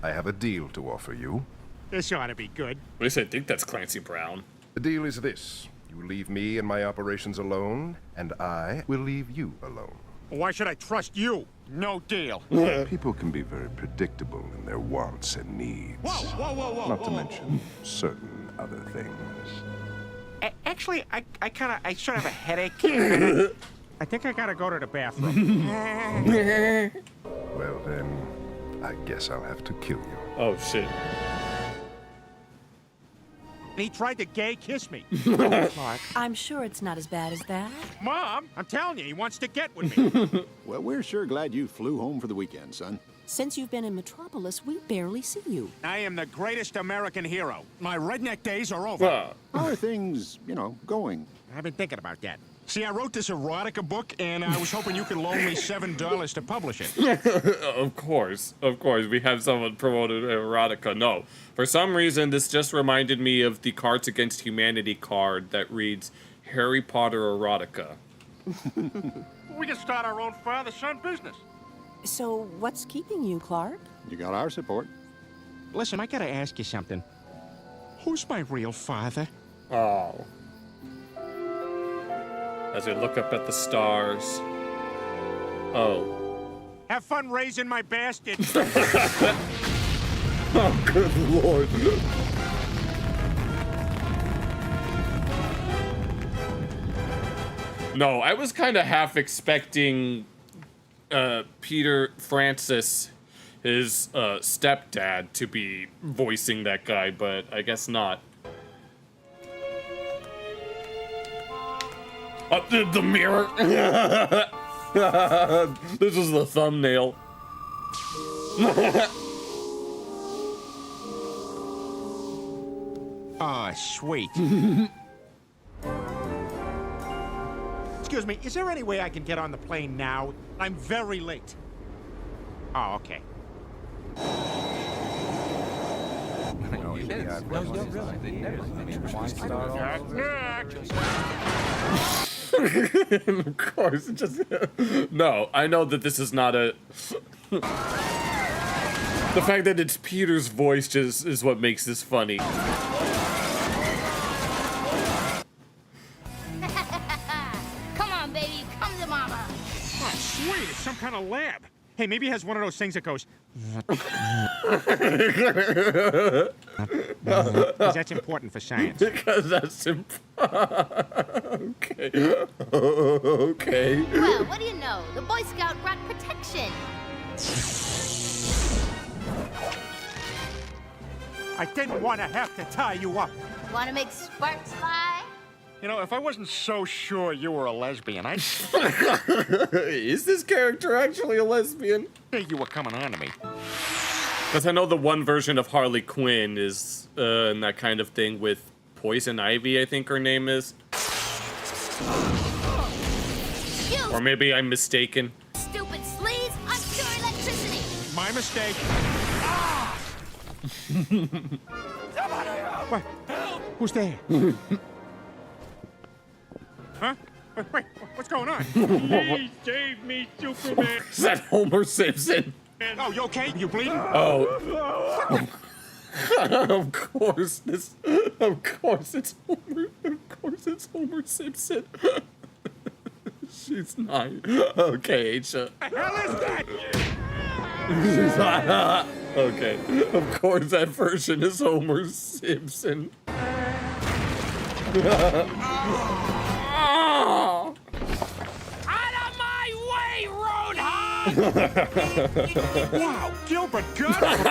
I have a deal to offer you. This ought to be good. At least I think that's Clancy Brown. The deal is this. You leave me and my operations alone, and I will leave you alone. Why should I trust you? No deal. People can be very predictable in their wants and needs. Whoa. Not to mention certain other things. Actually, I sort of have a headache. I think I gotta go to the bathroom. Well then, I guess I'll have to kill you. Oh shit. He tried to gay kiss me. I'm sure it's not as bad as that. Mom, I'm telling you, he wants to get with me. Well, we're sure glad you flew home for the weekend, son. Since you've been in Metropolis, we barely see you. I am the greatest American hero. My redneck days are over. How are things, going? I've been thinking about that. See, I wrote this erotica book, and I was hoping you could loan me $7 to publish it. Of course. We have someone promoted erotica. No. For some reason, this just reminded me of the Cards Against Humanity card that reads Harry Potter erotica. We can start our own father-son business. So what's keeping you, Clark? You got our support. Listen, I gotta ask you something. Who's my real father? Oh. As I look up at the stars. Oh. Have fun raising my bastard. Oh, good lord. No, I was kind of half expecting Peter Francis, his stepdad, to be voicing that guy, but I guess not. The mirror. This is the thumbnail. Ah, sweet. Excuse me, is there any way I can get on the plane now? I'm very late. Oh, okay. Of course, it just... No, I know that this is not a... The fact that it's Peter's voice just is what makes this funny. Come on, baby, come to mama. Oh, sweet, it's some kind of lab. Hey, maybe it has one of those things that goes... Because that's important for science. Because that's important. Okay. Okay. Well, what do you know? The Boy Scout brought protection. I didn't want to have to tie you up. Want to make sparks fly? You know, if I wasn't so sure you were a lesbian, I'd... Is this character actually a lesbian? think you were coming on to me. Because I know the one version of Harley Quinn is and that kind of thing with Poison Ivy, I think her name is. Or maybe I'm mistaken. Stupid sleaze, I'm pure electricity. My mistake. What? Who's there? Huh? Wait, what's going on? Please save me, Superman. Is that Homer Simpson? Oh, you okay? You bleeding? Oh. Of course it's Homer Simpson. She's not. Okay, Aisha. What the hell is that? Okay. Of course that version is Homer Simpson. Out of my way, Roadhog! Wow, Gilbert Gottfried!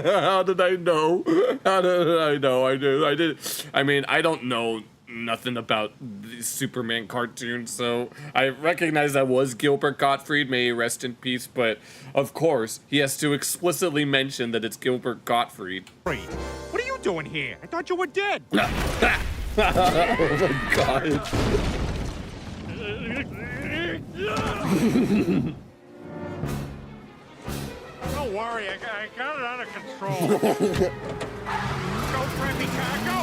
How did I know? How did I know? I did. I mean, I don't know nothing about the Superman cartoons, so I recognize that was Gilbert Gottfried, may he rest in peace, but of course, he has to explicitly mention that it's Gilbert Gottfried. What are you doing here? I thought you were dead. Oh my god. Don't worry, I got it under control. Go, Preppy car, go!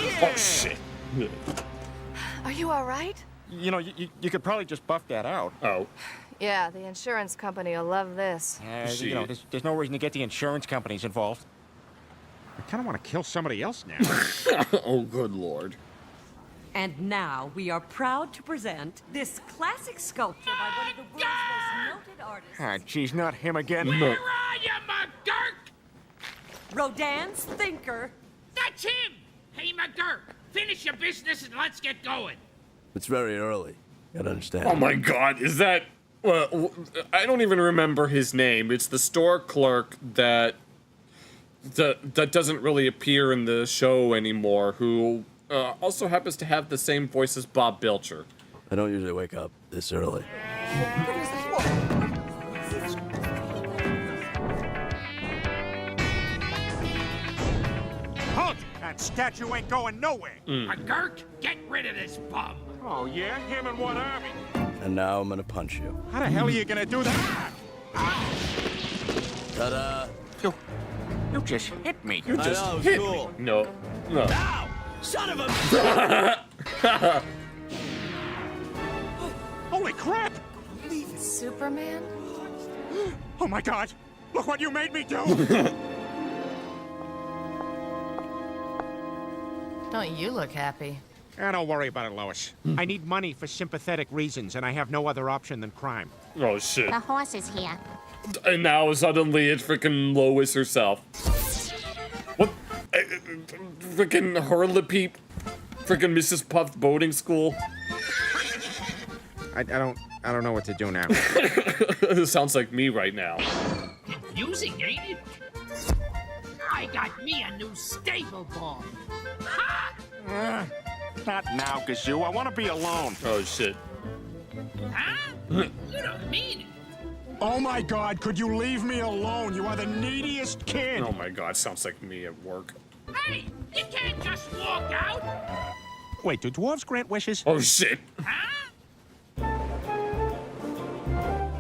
Yeah! Oh, shit. Are you all right? You know, you could probably just buff that out. Oh. Yeah, the insurance company will love this. You know, there's no reason to get the insurance companies involved. I kind of want to kill somebody else now. Oh, good lord. And now we are proud to present this classic sculpture by one of the world's most noted artists. Ah, geez, not him again. Where are you, McGurk? Rodin's Thinker. That's him! Hey, McGurk, finish your business and let's get going. It's very early. Gotta understand. Oh my god, is that... I don't even remember his name. It's the store clerk that doesn't really appear in the show anymore, who also happens to have the same voice as Bob Belcher. I don't usually wake up this early. Halt! That statue ain't going nowhere. McGurk, get rid of this bum. Oh, yeah? Him and what army? And now I'm gonna punch you. How the hell are you gonna do that? Ta-da! You just hit me. You just know, hit cool. me. No. No. Ow! Son of a... Holy crap! Superman? Oh my god! Look what you made me do! Don't you look happy? Don't worry about it, Lois. I need money for sympathetic reasons, and I have no other option than crime. Oh, shit. The horse is here. And now suddenly it's freaking Lois herself. What? Freaking Hurlepeep? Freaking Mrs. Puff boating school? I don't know what to do now. This sounds like me right now. Confusing, ain't it? I got me a new stable ball. Ha! Not now, Gazoo. I want to be alone. Oh, shit. Huh? You don't mean it. Oh my god, could you leave me alone? You are the neediest kid. Oh my god, sounds like me at work. Hey, you can't just walk out. Wait, do dwarves grant wishes? Oh, shit.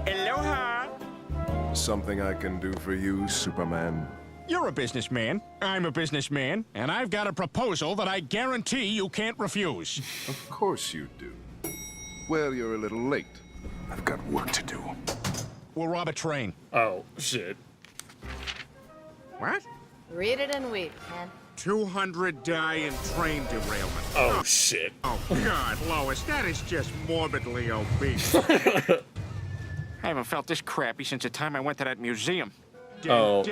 Aloha! Something I can do for you, Superman? You're a businessman. I'm a businessman. And I've got a proposal that I guarantee you can't refuse. Of course you do. Well, you're a little late. I've got work to do. We'll rob a train. Oh, shit. What? Read it and weep, man. 200 die in train derailment. Oh, shit. Oh, God, Lois, that is just morbidly obese. I haven't felt this crappy since the time I went to that museum. Oh.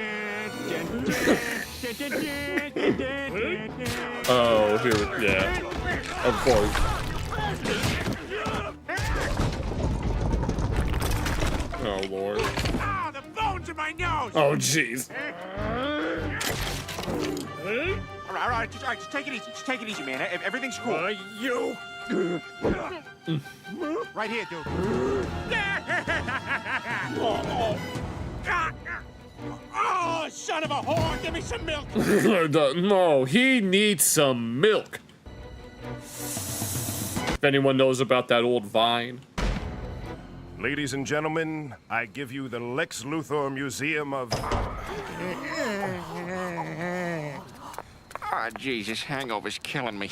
Oh, here, yeah. Of course. Oh, Lord. Ah, the bones in my nose! Oh, jeez. All right, just take it easy. Just take it easy, man. Everything's cool. You... Right here, dude. Oh, son of a whore! Give me some milk! No, he needs some milk. If anyone knows about that old vine. Ladies and gentlemen, I give you the Lex Luthor Museum of... Oh, Jesus, hangover's killing me.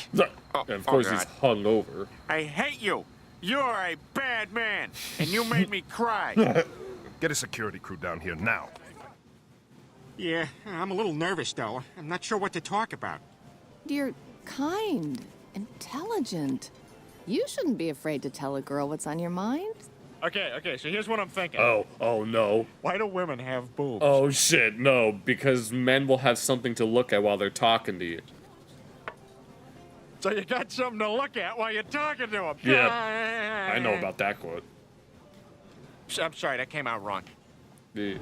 Of course, he's hungover. I hate you. You're a bad man, and you made me cry. Get a security crew down here now. Yeah, I'm a little nervous, though. I'm not sure what to talk about. You're kind, intelligent. You shouldn't be afraid to tell a girl what's on your mind. Okay, so here's what I'm thinking. Oh no. Why do women have boobs? Oh shit, no, because men will have something to look at while they're talking to you. So you got something to look at while you're talking to them. Yeah, I know about that quote. I'm sorry, that came out wrong. Yeah.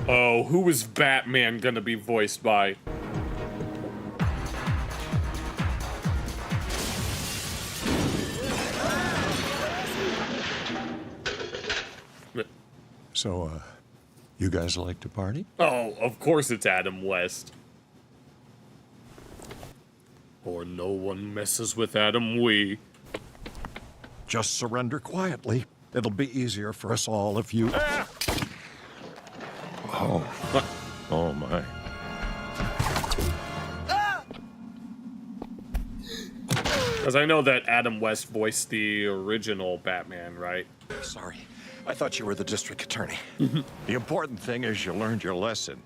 Oh, who is Batman gonna be voiced by? So, you guys like to party? Oh, of course it's Adam West. Or no one messes with Adam Wee. Just surrender quietly. It'll be easier for us all if you... Oh. Oh, my. As Because I know that Adam West voiced the original Batman, right? Sorry. I thought you were the district attorney. The important thing is you learned your lesson.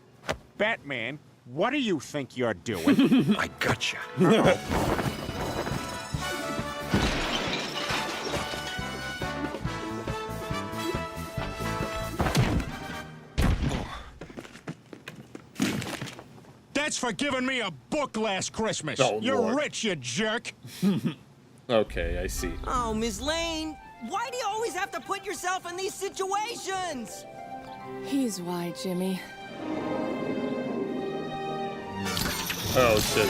Batman, what do you think you're doing? I gotcha. That's for giving me a book last Christmas. Oh, You're Lord. rich, you jerk. Okay, I see. Oh, Miss Lane, why do you always have to put yourself in these situations? He's why, Jimmy. Oh, silly.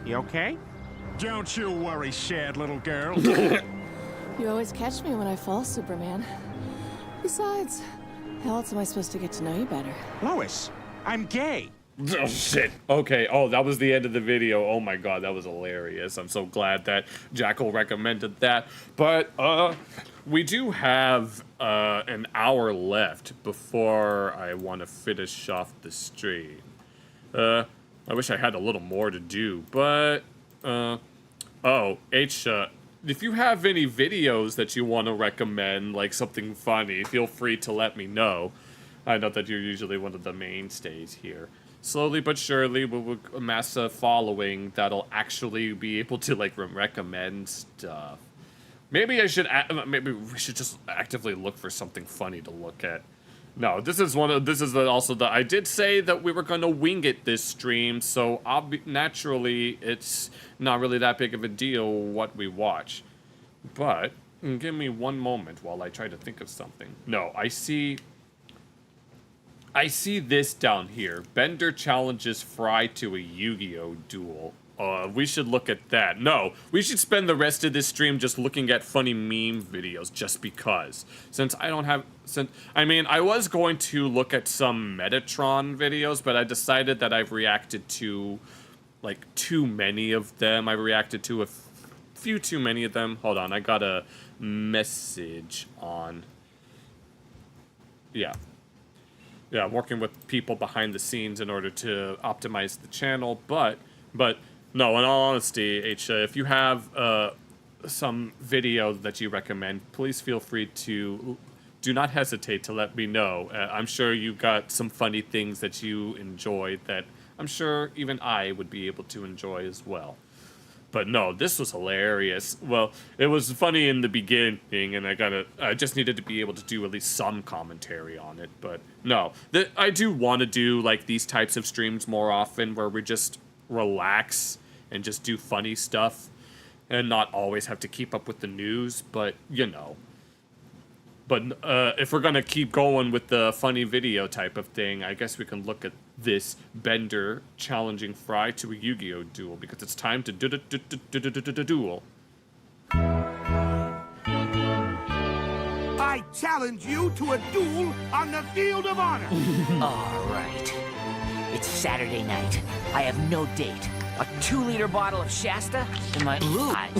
You okay? Don't you worry, sad little girl. You always catch me when I fall, Superman. Besides, how else am I supposed to get to know you better? Lois, I'm gay. Oh, shit. Okay, oh, that was the end of the video. Oh my god, that was hilarious. I'm so glad that Jackal recommended that. But, we do have, an hour left before I want to finish off the stream. I wish I had a little more to do, but, oh, H, if you have any videos that you want to recommend, like something funny, feel free to let me know. I know that you're usually one of the mainstays here. Slowly but surely, we'll amass a following that'll actually be able to, like, recommend stuff. Maybe I should, maybe we should just actively look for something funny to look at. No, this is also the, I did say that we were gonna wing it this stream, so naturally, it's not really that big of a deal what we watch. But, give me one moment while I try to think of something. No, I see this down here. Bender challenges Fry to a Yu-Gi-Oh! Duel. We should look at that. No, we should spend the rest of this stream just looking at funny meme videos just because. I was going to look at some Metatron videos, but I decided that I've reacted to, like, too many of them. I reacted to a few too many of them. Hold on, I got a message on. Yeah, I'm working with people behind the scenes in order to optimize the channel, but no, in all honesty, H, if you have some video that you recommend, please feel free to, do not hesitate to let me know. I'm sure you got some funny things that you enjoy that I'm sure even I would be able to enjoy as well. But no, this was hilarious. Well, it was funny in the beginning, and I just needed to be able to do at least some commentary on it. But no, I do want to do, like, these types of streams more often where we just relax and just do funny stuff and not always have to keep up with the news, but you know. But if we're gonna keep going with the funny video type of thing, I guess we can look at this Bender challenging Fry to a Yu-Gi-Oh! Duel, because it's time to duel. I challenge you to a duel on the field of honor. All right. It's Saturday night. I have no date. A 2-liter bottle of Shasta and my blue eyes.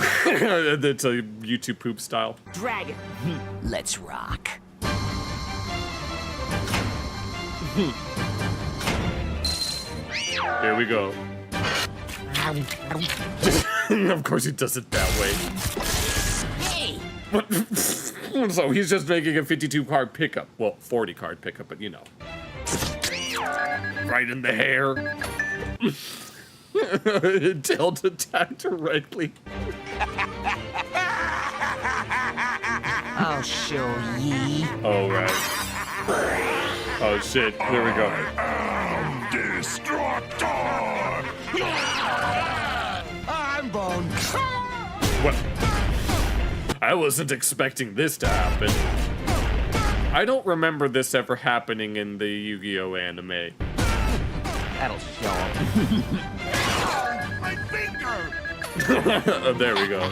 That's a YouTube poop style. Dragon. Let's rock. Here we go. Of course he does it that way. Hey! So he's just making a 52-card pickup. Well, 40-card pickup, but you know. Right in the hair. Dealt attack directly. I'll show ye. Oh, right. Oh, shit. Here we go. Destructor! I'm boned. What? I wasn't expecting this to happen. I don't remember this ever happening in the Yu-Gi-Oh! Anime. That'll show him. My finger! There we go.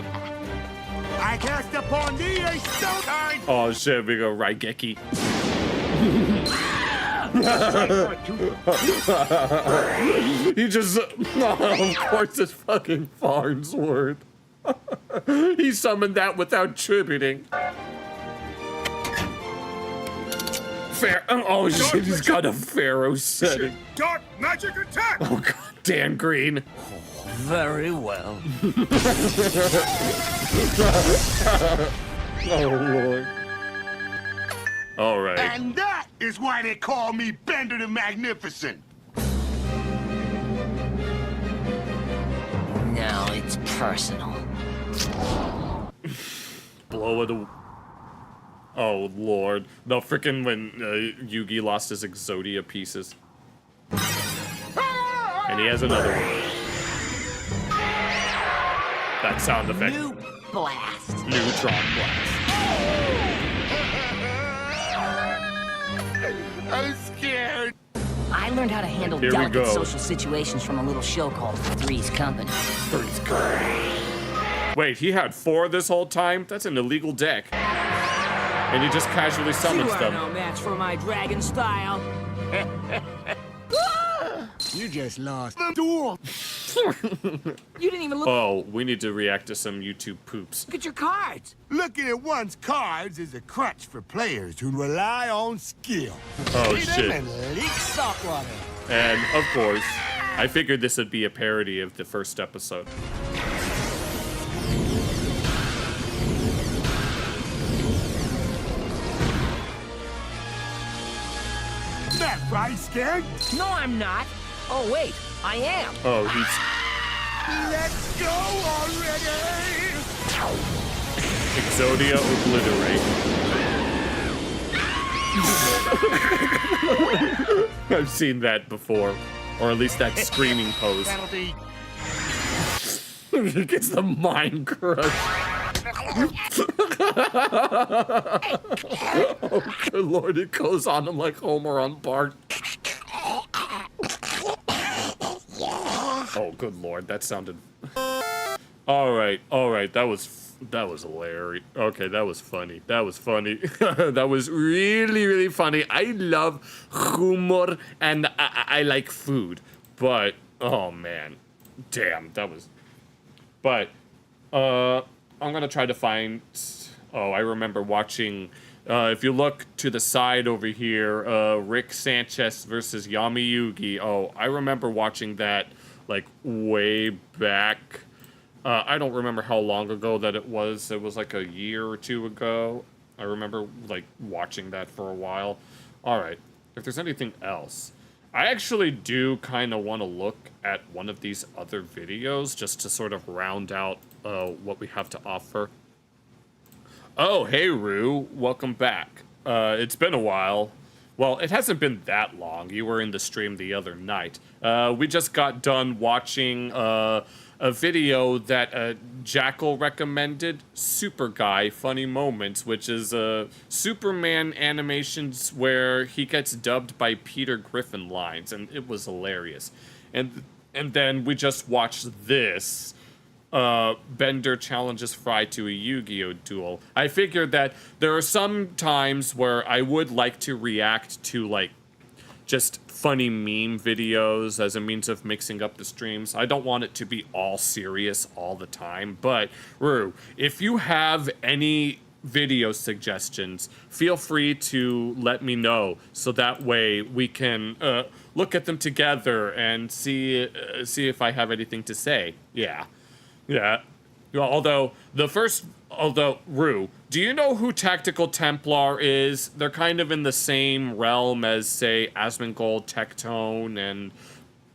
I cast upon thee a stone. Oh shit, we go Raigeki. He just, of course it's fucking Farnsworth. He summoned that without tributing. Oh shit, he's got a pharaoh setting. Dark magic attack! Oh god, Dan Green. Very well. Oh lord. All right. And that is why they call me Bender the Magnificent. Now it's personal. Blow it. Oh lord. No, frickin' when Yugi lost his Exodia pieces. And he has another one. That sound effect. New blast. Neutron blast. I'm scared. I learned how to handle Here we delicate go. social situations from a little show called Three's Company. Three's Company. Wait, he had 4 this whole time? That's an illegal deck. And he just casually summons You are them. no match for my dragon style. You just lost the duel. You didn't even look. Oh, we need to react to some YouTube poops. Look at your cards. Looking at one's cards is a crutch for players who rely on skill. Oh, See them shit. and leak salt water. And, of course, I figured this would be a parody of the first episode. That right, scared? No, I'm not. Oh, wait, I am. Oh, he's... Let's go already! Exodia Obliterate. I've seen that before. Or at least that screaming pose. Penalty. He gets the mind crush. Oh, good lord, it goes on him like Homer on Bart. Oh, good lord, that sounded... Alright, that was hilarious. Okay, that was funny. That was funny. That was really, really funny. I love humor and I like food. But, oh man. Damn, that was... But, I'm gonna try to find... Oh, I remember watching... if you look to the side over here, Rick Sanchez versus Yami Yugi. Oh, I remember watching that, like, way back. I don't remember how long ago that it was. It was like a year or 2 ago. I remember, like, watching that for a while. Alright, if there's anything else... I actually do kind of want to look at one of these other videos just to sort of round out what we have to offer. Oh, hey, Rue. Welcome back. It's been a while. Well, it hasn't been that long. You were in the stream the other night. We just got done watching a video that Jackal recommended, Super Guy Funny Moments, which is Superman animations where he gets dubbed by Peter Griffin lines, and it was hilarious. And then we just watched this. Bender challenges Fry to a Yu-Gi-Oh! Duel. I figured that there are some times where I would like to react to, like, just funny meme videos as a means of mixing up the streams. I don't want it to be all serious all the time, but, Rue, if you have any video suggestions, feel free to let me know, so that way we can look at them together and see if I have anything to say. Yeah. Although, Rue, do you know who Tactical Templar is? They're kind of in the same realm as, say, Asmongold, Tectone, and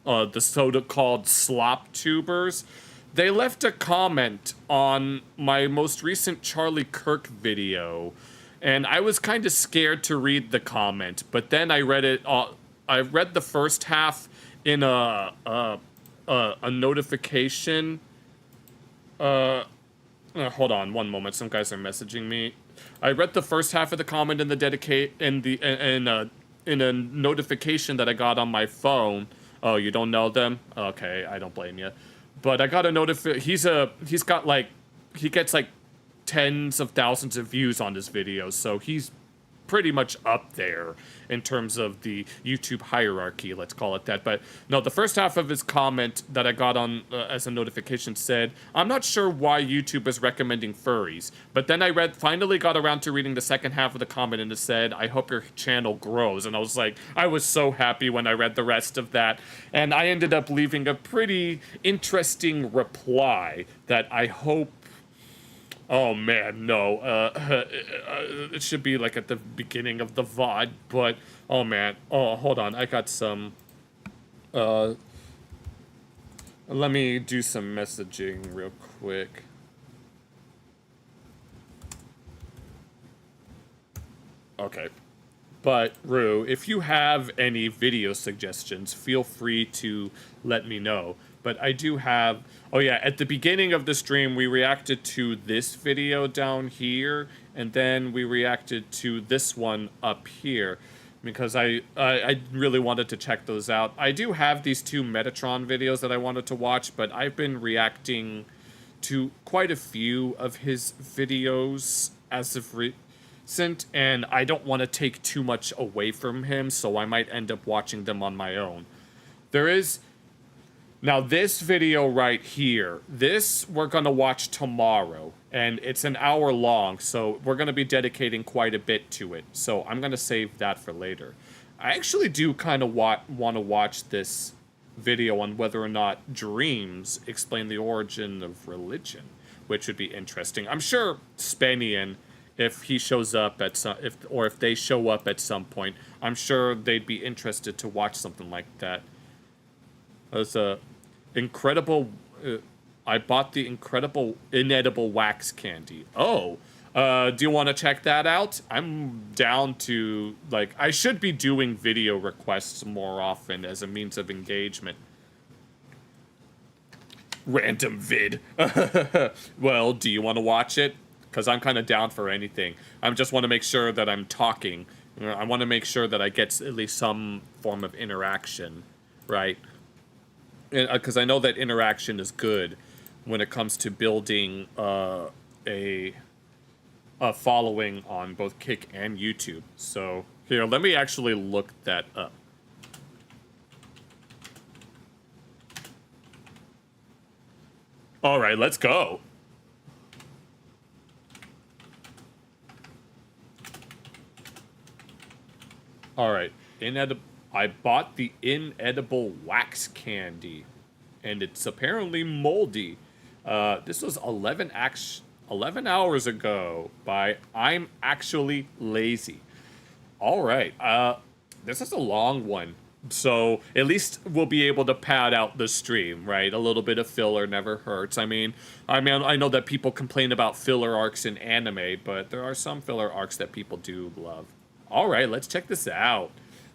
the so-called slop tubers. They left a comment on my most recent Charlie Kirk video, and I was kind of scared to read the comment, but then I read it. I read the first half in a notification. Hold on one moment. Some guys are messaging me. I read the first half of the comment in the in a notification that I got on my phone. Oh, you don't know them? Okay, I don't blame you. But I got a notification. He gets like tens of thousands of views on his videos, so he's pretty much up there in terms of the YouTube hierarchy, let's call it that. But no, the first half of his comment that I got on as a notification said, I'm not sure why YouTube is recommending furries. But then I finally got around to reading the second half of the comment, and it said, I hope your channel grows. And I was like, I was so happy when I read the rest of that. And I ended up leaving a pretty interesting reply that I hope. Oh man, no. It should be like at the beginning of the VOD, but oh man. Oh, hold on. I got some. Let me do some messaging real quick. Okay. But, Rue, if you have any video suggestions, feel free to let me know. But I do have... Oh yeah, at the beginning of the stream, we reacted to this video down here, and then we reacted to this one up here, because I really wanted to check those out. I do have these two Metatron videos that I wanted to watch, but I've been reacting to quite a few of his videos as of recent, and I don't want to take too much away from him, so I might end up watching them on my own. There is... Now, this video right here, this we're going to watch tomorrow, and it's an hour long, so we're going to be dedicating quite a bit to it, so I'm going to save that for later. I actually do kind of want to watch this video on whether or not dreams explain the origin of religion, which would be interesting. I'm sure Spanian, if he shows up at some, if they show up at some point, I'm sure they'd be interested to watch something like that. There's a incredible... I bought the incredible inedible wax candy. Oh, do you want to check that out? I'm down to, like, I should be doing video requests more often as a means of engagement. Random vid. Well, do you want to watch it? Because I'm kind of down for anything. I just want to make sure that I'm talking. I want to make sure that I get at least some form of interaction, right? Because I know that interaction is good when it comes to building a following on both Kick and YouTube. So here, let me actually look that up. All right, let's go. All right, I bought the inedible wax candy, and it's apparently moldy. This was 11 hours ago by I'm Actually Lazy. All right, this is a long one, so at least we'll be able to pad out the stream, right? A little bit of filler never hurts. I mean, I know that people complain about filler arcs in anime, but there are some filler arcs that people do love. All right, let's check this out.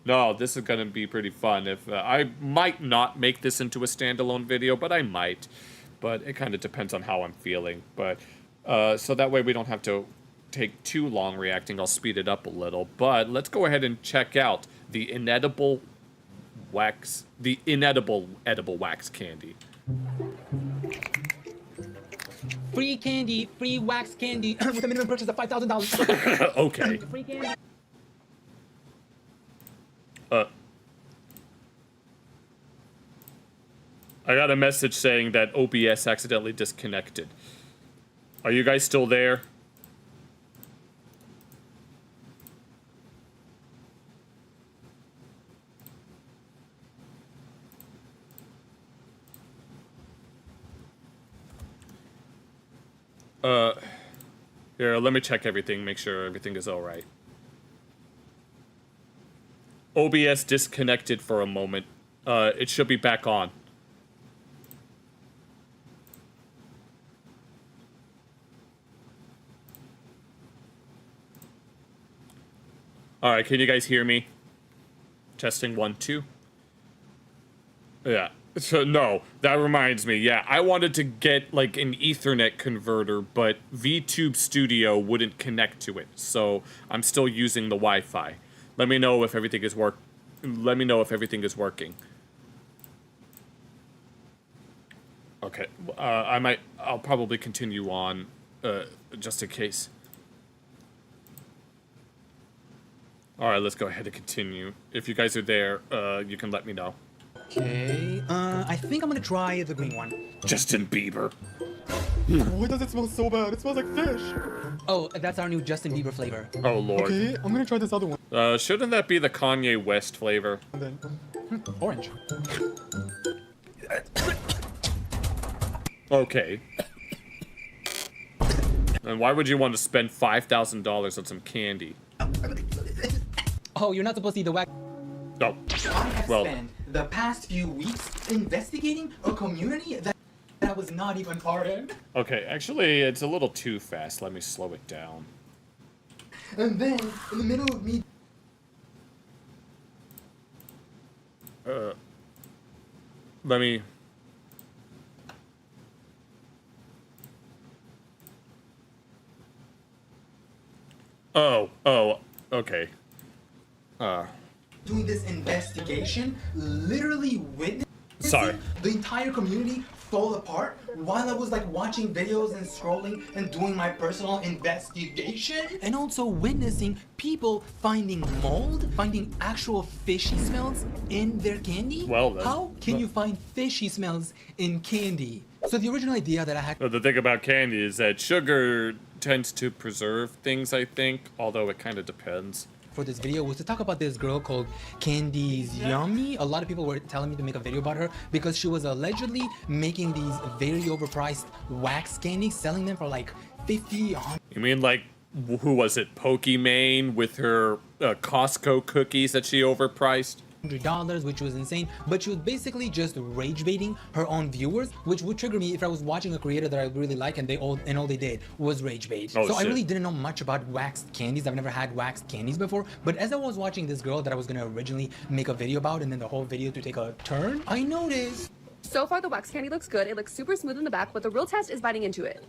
No, this is going to be pretty fun. If I might not make this into a standalone video, but I might. But it kind of depends on how I'm feeling. But so that way we don't have to take too long reacting. I'll speed it up a little. But let's go ahead and check out the inedible edible wax candy. Free candy, free wax candy with a minimum purchase of $5,000. Okay. Free candy. I got a message saying that OBS accidentally disconnected. Are you guys still there? Here, let me check everything, make sure everything is all right. OBS disconnected for a moment. It should be back on. Alright, can you guys hear me? Testing 1, 2. Yeah. So, no, that reminds me. Yeah, I wanted to get, like, an Ethernet converter, but VTube Studio wouldn't connect to it. So, I'm still using the Wi-Fi. Let me know if everything is working. Okay, I'll probably continue on, just in case. All right, let's go ahead and continue. If you guys are there, you can let me know. Okay, I think I'm gonna try the green one. Justin Bieber. Why does it smell so bad? It smells like fish. Oh, that's our new Justin Bieber flavor. Oh, Lord. Okay, I'm gonna try this other one. Shouldn't that be the Kanye West flavor? And then, orange. Okay. And why would you want to spend $5,000 on some candy? Oh, you're not supposed to eat the wax. Oh. I have Well. spent the past few weeks investigating a community that I was not even part of. Okay, actually, it's a little too fast. Let me slow it down. And then, in the middle of me... Let me... Oh, okay. doing this investigation, literally witnessing Sorry. the entire community fall apart while I was like watching videos and scrolling and doing my personal investigation, and also witnessing people finding mold, finding actual fishy smells in their candy. Well then. How can you find fishy smells in candy? So the original idea that I had... The thing about candy is that sugar tends to preserve things, I think, although it kind of depends. For this video was to talk about this girl called Candy's Yummy. A lot of people were telling me to make a video about her because she was allegedly making these very overpriced wax candies, selling them for like 50, 100. You mean like, who was it, Pokimane with her Costco cookies that she overpriced? $100, which was insane, but she was basically just rage baiting her own viewers, which would trigger me if I was watching a creator that I really like and all they did was rage bait. Oh, so shit. I really didn't know much about waxed candies. I've never had waxed candies before, but as I was watching this girl that I was gonna originally make a video about and then the whole video to take a turn, I noticed. So far the wax candy looks good. It looks super smooth in the back, but the real test is biting into it.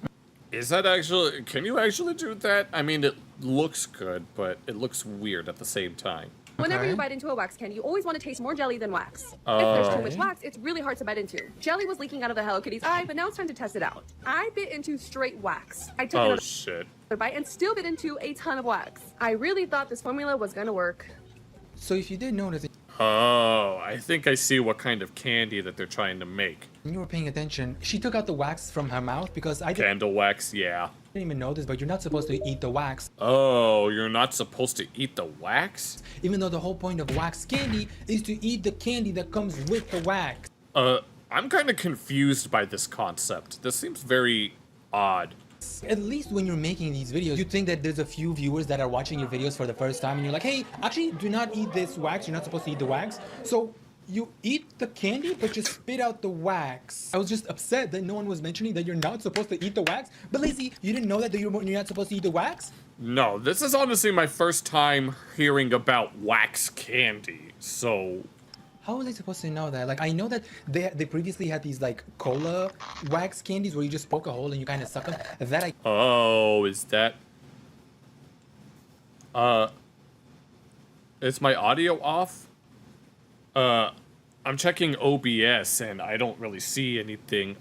Is that actually, can you actually do that? I mean, it looks good, but it looks weird at the same time. Whenever you bite into a wax candy, you always want to taste more jelly than wax. If there's too much wax, it's really hard to bite into. Jelly was leaking out of the Hello Kitty's eye, but now it's time to test it out. I bit into straight wax. I took another bite and still bit into a ton of wax. I really thought this formula was gonna work. So if you did notice, Oh, I think I see what kind of candy that they're trying to make. when you were paying attention, she took out the wax from her mouth because I Candle wax, yeah. didn't even know this, but you're not supposed to eat the wax. Oh, you're not supposed to eat the wax? Even though the whole point of wax candy is to eat the candy that comes with the wax. I'm kind of confused by this concept. This seems very odd. At least when you're making these videos, you think that there's a few viewers that are watching your videos for the first time and you're like, hey, actually do not eat this wax. You're not supposed to eat the wax. So you eat the candy, but you spit out the wax. I was just upset that no one was mentioning that you're not supposed to eat the wax. But Lacey, you didn't know that you're not supposed to eat the wax? No, this is honestly my first time hearing about wax candy, so... How was I supposed to know that? Like, I know that they previously had these, like, cola wax candies where you just poke a hole and you kind of suck them. That I... Oh, is that... Is my audio off? I'm checking OBS and I don't really see anything.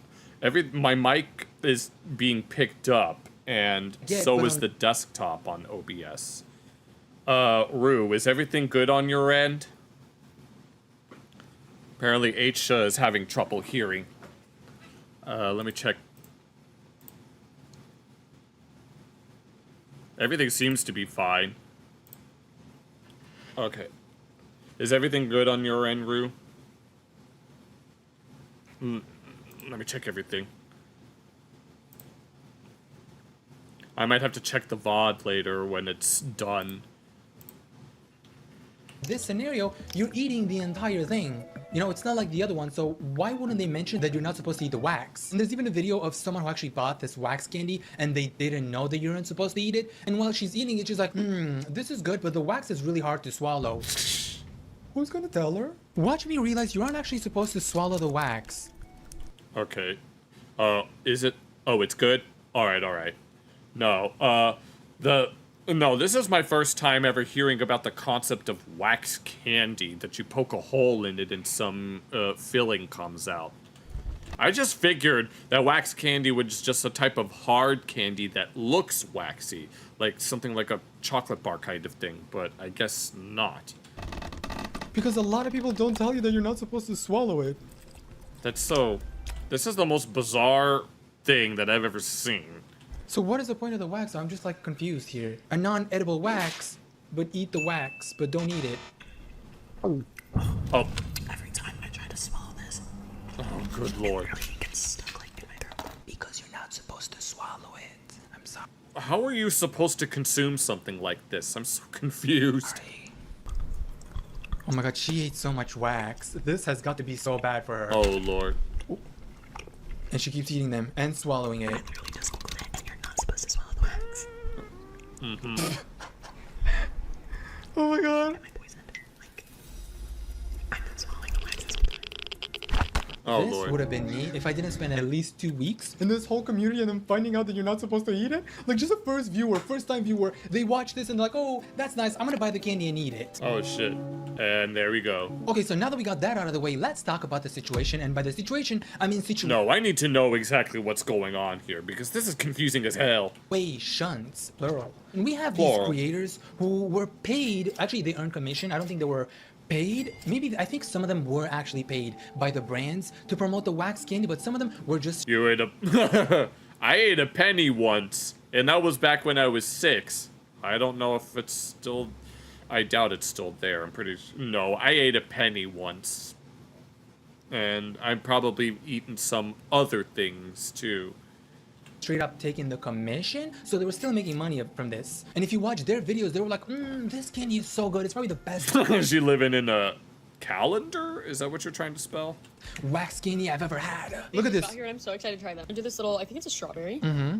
My mic is being picked up and so is the desktop on OBS. Rue, is everything good on your end? Apparently Aisha is having trouble hearing. Let me check. Everything seems to be fine. Okay. Is everything good on your end, Rue? Let me check everything. I might have to check the VOD later when it's done. This scenario, you're eating the entire thing. You know, it's not like the other one, so why wouldn't they mention that you're not supposed to eat the wax? And there's even a video of someone who actually bought this wax candy and they didn't know that you weren't supposed to eat it. And while she's eating it, she's like, this is good, but the wax is really hard to swallow. Who's gonna tell her? Watch me realize you aren't actually supposed to swallow the wax. Okay. Is it? Oh, it's good? Alright. No, No, this is my first time ever hearing about the concept of wax candy, that you poke a hole in it and some filling comes out. I just figured that wax candy was just a type of hard candy that looks waxy, like something like a chocolate bar kind of thing, but I guess not. Because a lot of people don't tell you that you're not supposed to swallow it. That's so... This is the most bizarre thing that I've ever seen. So what is the point of the wax? I'm just like confused here. A non-edible wax, but eat the wax, but don't eat it. Oh. Every time I try to swallow this, Oh, good lord. it gets stuck like in my throat. Because you're not supposed to swallow it. I'm sorry. How are you supposed to consume something like this? I'm so confused. Oh my god, she ate so much wax. This has got to be so bad for her. Oh lord. And she keeps eating them and swallowing it. It really does look like and you're not supposed to swallow the wax. Mm-hmm. Oh my god. Oh This lord. would have been me if I didn't spend at least 2 weeks in this whole community and then finding out that you're not supposed to eat it. Like just a first time viewer, they watch this and they're like, oh, that's nice. I'm gonna buy the candy and eat it. Oh shit. And there we go. Okay, so now that we got that out of the way, let's talk about the situation. And by the situation, I mean situation. No, I need to know exactly what's going on here because this is confusing as hell. Situations, plural. And we have Plural. these creators who were paid. Actually, they earned commission. I don't think they were paid. Maybe I think some of them were actually paid by the brands to promote the wax candy, but some of them were just. You ate a... I ate a penny once, and that was back when I was 6. I don't know if it's still... I doubt it's still there. I'm pretty... No, I ate a penny once. And I'm probably eaten some other things, too. Straight up taking the commission, so they were still making money from this. And if you watch their videos, they were like, this candy is so good. It's probably the best. Is she living in a calendar? Is that what you're trying to spell? Wax candy I've ever had. Look at this. Got here and I'm so excited to try them. I do this little, I think it's a strawberry. Mm-hmm.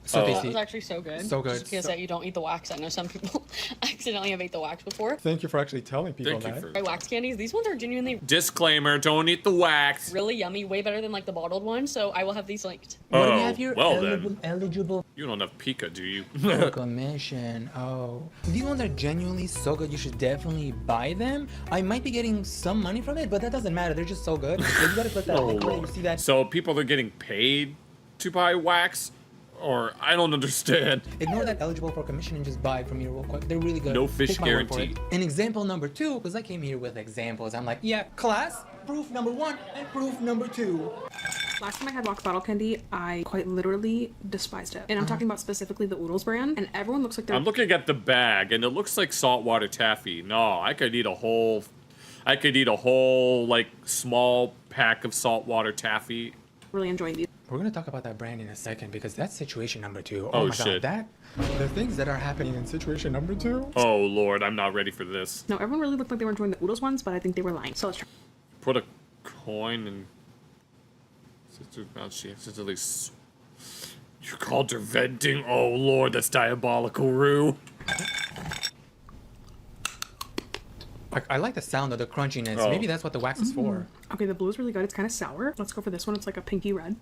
So That tasty. was actually so good. So good. Just PSA, you don't eat the wax. I know some people accidentally have ate the wax before. Thank you for actually telling people Thank you that. for... Wax candies, these ones are genuinely Disclaimer, don't eat the wax. really yummy, way better than like the bottled ones, so I will have these linked. What do we Oh, have here? well then. Eligible You don't have Pika, do you? for commission. Oh. These ones are genuinely so good. You should definitely buy them. I might be getting some money from it, but that doesn't matter. They're just so good. So you gotta click that link where you see that. So people are getting paid to buy wax? Or, I don't understand. Ignore that eligible for commission and just buy it from here real quick. They're really good. No fish Take my word for it. guarantee. And example number 2, because I came here with examples. I'm like, yeah, class, proof number 1 and proof number 2. Last time I had wax bottle candy, I quite literally despised it. And I'm talking about specifically the Oodles brand, and everyone looks like they're... I'm looking at the bag, and it looks like saltwater taffy. No, I could eat a whole, like, small pack of saltwater taffy. really enjoying these. We're gonna talk about that brand in a second because that's situation number 2. Oh, my shit. god, the things that are happening in situation number 2. Oh, Lord, I'm not ready for this. No, everyone really looked like they were enjoying the Oodles ones, but I think they were lying. So let's try. Put a coin in sister's mouth. She accidentally... You called her venting? Oh, Lord, that's diabolical, Rue. I like the sound of the crunchiness. Oh. Maybe that's what the wax is for. Okay, the blue is really good. It's kind of sour. Let's go for this one. It's like a pinky red.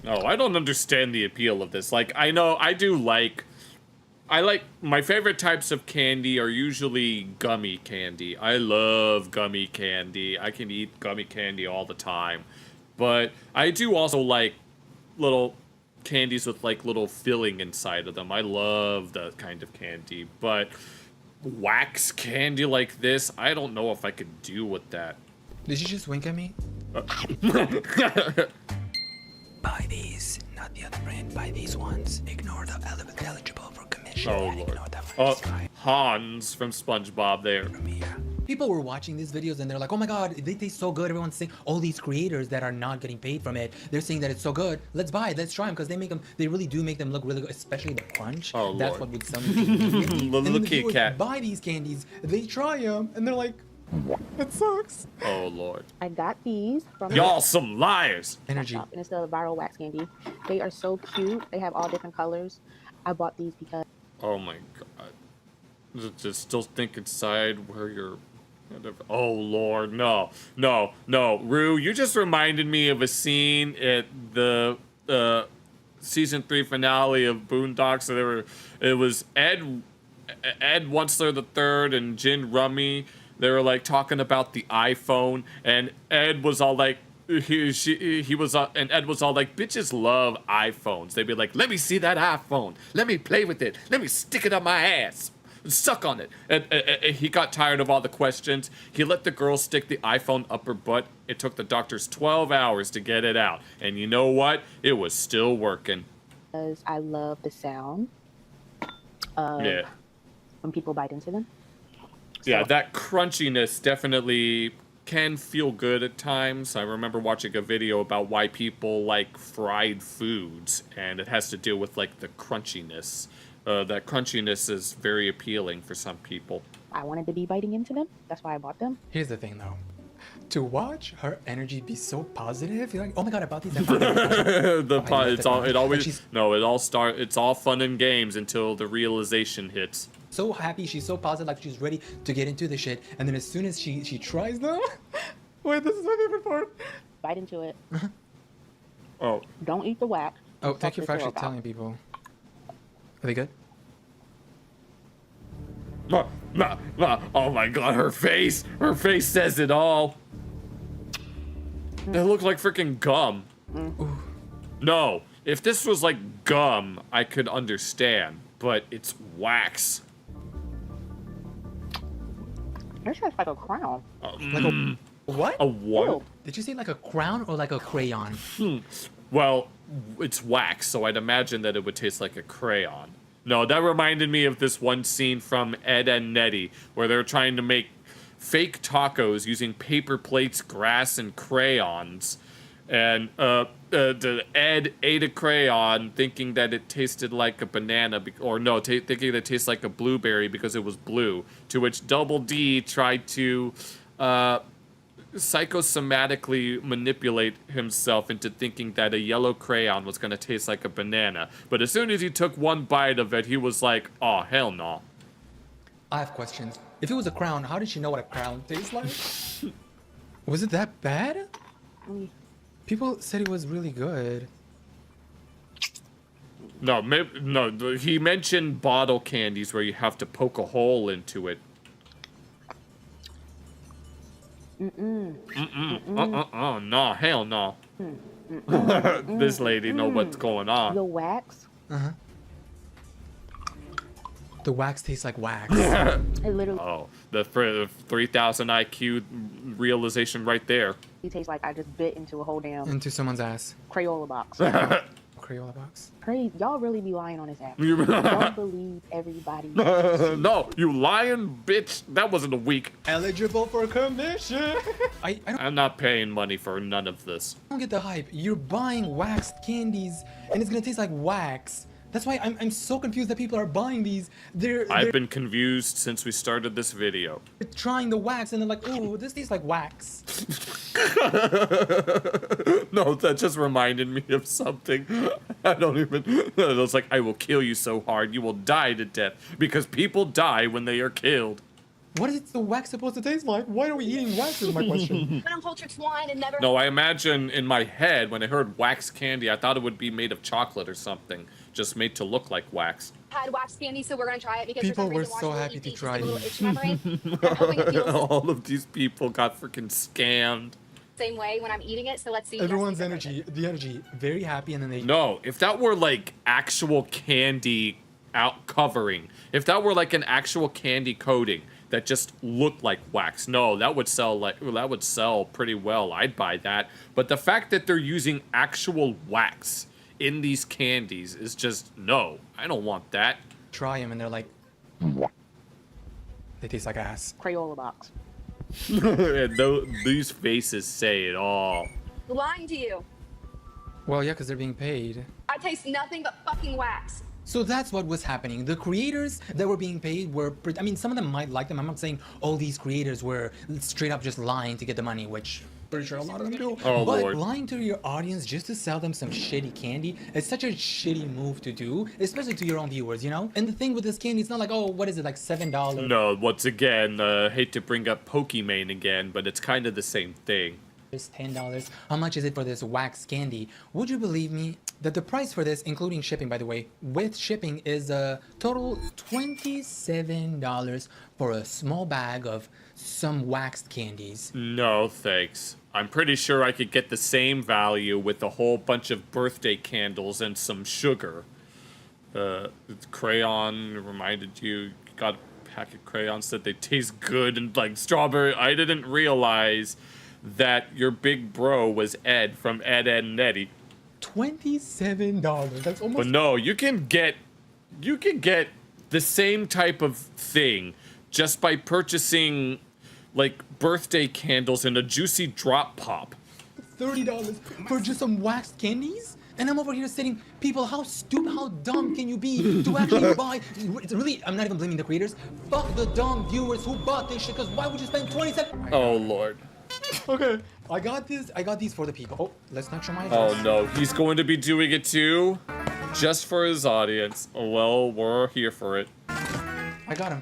No, I don't understand the appeal of this. Like, I know, I like, my favorite types of candy are usually gummy candy. I love gummy candy. I can eat gummy candy all the time. But I do also like little candies with, like, little filling inside of them. I love that kind of candy. But wax candy like this, I don't know if I could do with that. Did you just wink at me? Buy these, not the other brand. Buy these ones. Ignore the eligible for commission. Oh, Lord. Oh, Hans from SpongeBob there. People were watching these videos and they're like, oh my god, they taste so good. Everyone's saying, all these creators that are not getting paid from it, they're saying that it's so good. Let's buy it, let's try them, because they really do make them look really good, especially the crunch. Oh, That's Lord. what would sell me. And Little then the Kit viewers Kat. buy these candies, they try them, and they're like, it sucks. Oh, Lord. I got these from Y'all some liars. Energy. and it's the viral wax candy. They are so cute. They have all different colors. I bought these because Oh, my God. Just still think inside where you're... Oh, Lord, no. No, no. Rue, you just reminded me of a scene at the season 3 finale of Boondocks. So it was Ed Wunstler III and Jin Rummy They were like talking about the iPhone, and Ed was all like, and Ed was all like, bitches love iPhones. They'd be like, let me see that iPhone. Let me play with it. Let me stick it up my ass. Suck on it. And he got tired of all the questions. He let the girl stick the iPhone up her butt. It took the doctors 12 hours to get it out. And you know what? It was still working. Because I love the sound of when people bite into them. Yeah, that crunchiness definitely can feel good at times. I remember watching a video about why people like fried foods, and it has to do with like the crunchiness. That crunchiness is very appealing for some people. I wanted to be biting into them. That's why I bought them. Here's the thing, though. To watch her energy be so positive, you're like, oh my god, I bought these. It's all fun and games until the realization hits. So happy, she's so positive, like she's ready to get into the shit, and then as soon as she tries them, wait, this is my favorite part. Bite into it. Oh. Don't eat the wax. Oh, thank you for actually telling people. Are they good? Oh my god, her face! Her face says it all. They look like freaking gum. No, if this was like gum, I could understand, but it's wax. This looks like a crown. Like a what? A what? Ew. Did you say like a crown or like a crayon? Well, it's wax, so I'd imagine that it would taste like a crayon. No, that reminded me of this one scene from Ed and Nettie, where they're trying to make fake tacos using paper plates, grass, and crayons. And Ed ate a crayon thinking that it tasted like a banana, thinking that it tastes like a blueberry because it was blue. To which Double D tried to psychosomatically manipulate himself into thinking that a yellow crayon was going to taste like a banana. But as soon as he took one bite of it, he was like, oh, hell no. I have questions. If it was a crown, how did she know what a crown tastes like? Was it that bad? People said it was really good. No, he mentioned bottle candies where you have to poke a hole into it. No, hell no. This lady know what's going on. The wax. The wax tastes like wax. It literally. Oh, the 3,000 IQ realization right there. It tastes like I just bit into a whole damn. Into someone's ass. Crayola box. Crayola box. Crazy. Y'all really be lying on his app. Don't believe everybody. No, you lying bitch. That wasn't a week. Eligible for commission. I'm not paying money for none of this. I don't get the hype. You're buying waxed candies, and it's gonna taste like wax. That's why I'm so confused that people are buying these. I've been confused since we started this video. They're trying the wax, and they're like, ooh, this tastes like wax. No, that just reminded me of something. I don't even... It was like, I will kill you so hard, you will die to death. Because people die when they are killed. What is the wax supposed to taste like? Why are we eating wax is my question. Uncultured swine and never... No, I imagine in my head, when I heard wax candy, I thought it would be made of chocolate or something. Just made to look like wax. had wax candy, so we're gonna try it because people for some were reason so happy to try it. All of these people got freaking scammed. Same way when I'm eating it, so let's see. Everyone's energy, the energy, very happy, and then they... No, if that were like actual candy out covering, if that were like an actual candy coating that just looked like wax, no, that would sell pretty well. I'd buy that. But the fact that they're using actual wax in these candies is just, no, I don't want that. Try them and they're like, they taste like ass. Crayola box. And these faces say it all. Lying to you. Well, yeah, because they're being paid. I taste nothing but fucking wax. So that's what was happening. The creators that were being paid were, I mean, some of them might like them. I'm not saying all these creators were straight up just lying to get the money, which pretty sure a lot of them do. Oh, but Lord. Lying to your audience just to sell them some shitty candy is such a shitty move to do, especially to your own viewers, you know? And the thing with this candy, it's not like, oh, what is it, like $7? No, once again, hate to bring up Pokemon again, but it's kind of the same thing. It's $10. How much is it for this wax candy? Would you believe me that the price for this, including shipping, by the way, with shipping, is a total $27 for a small bag of some waxed candies? No, thanks. I'm pretty sure I could get the same value with a whole bunch of birthday candles and some sugar. Crayon reminded you got a pack of crayons that they taste good and like strawberry. I didn't realize that your big bro was Ed from Ed, Edd and Eddy. $27. That's almost. But no, you can get the same type of thing just by purchasing like birthday candles and a juicy drop pop. $30 for just some waxed candies? And I'm over here saying, people, how stupid, how dumb can you be to actually buy? It's really, I'm not even blaming the creators. Fuck the dumb viewers who bought this shit, because why would you spend 27? Oh Lord. Okay, I got these for the people. Oh, let's not show my Oh address. no, he's going to be doing it too? Just for his audience. Oh, well, we're here for it. I got him.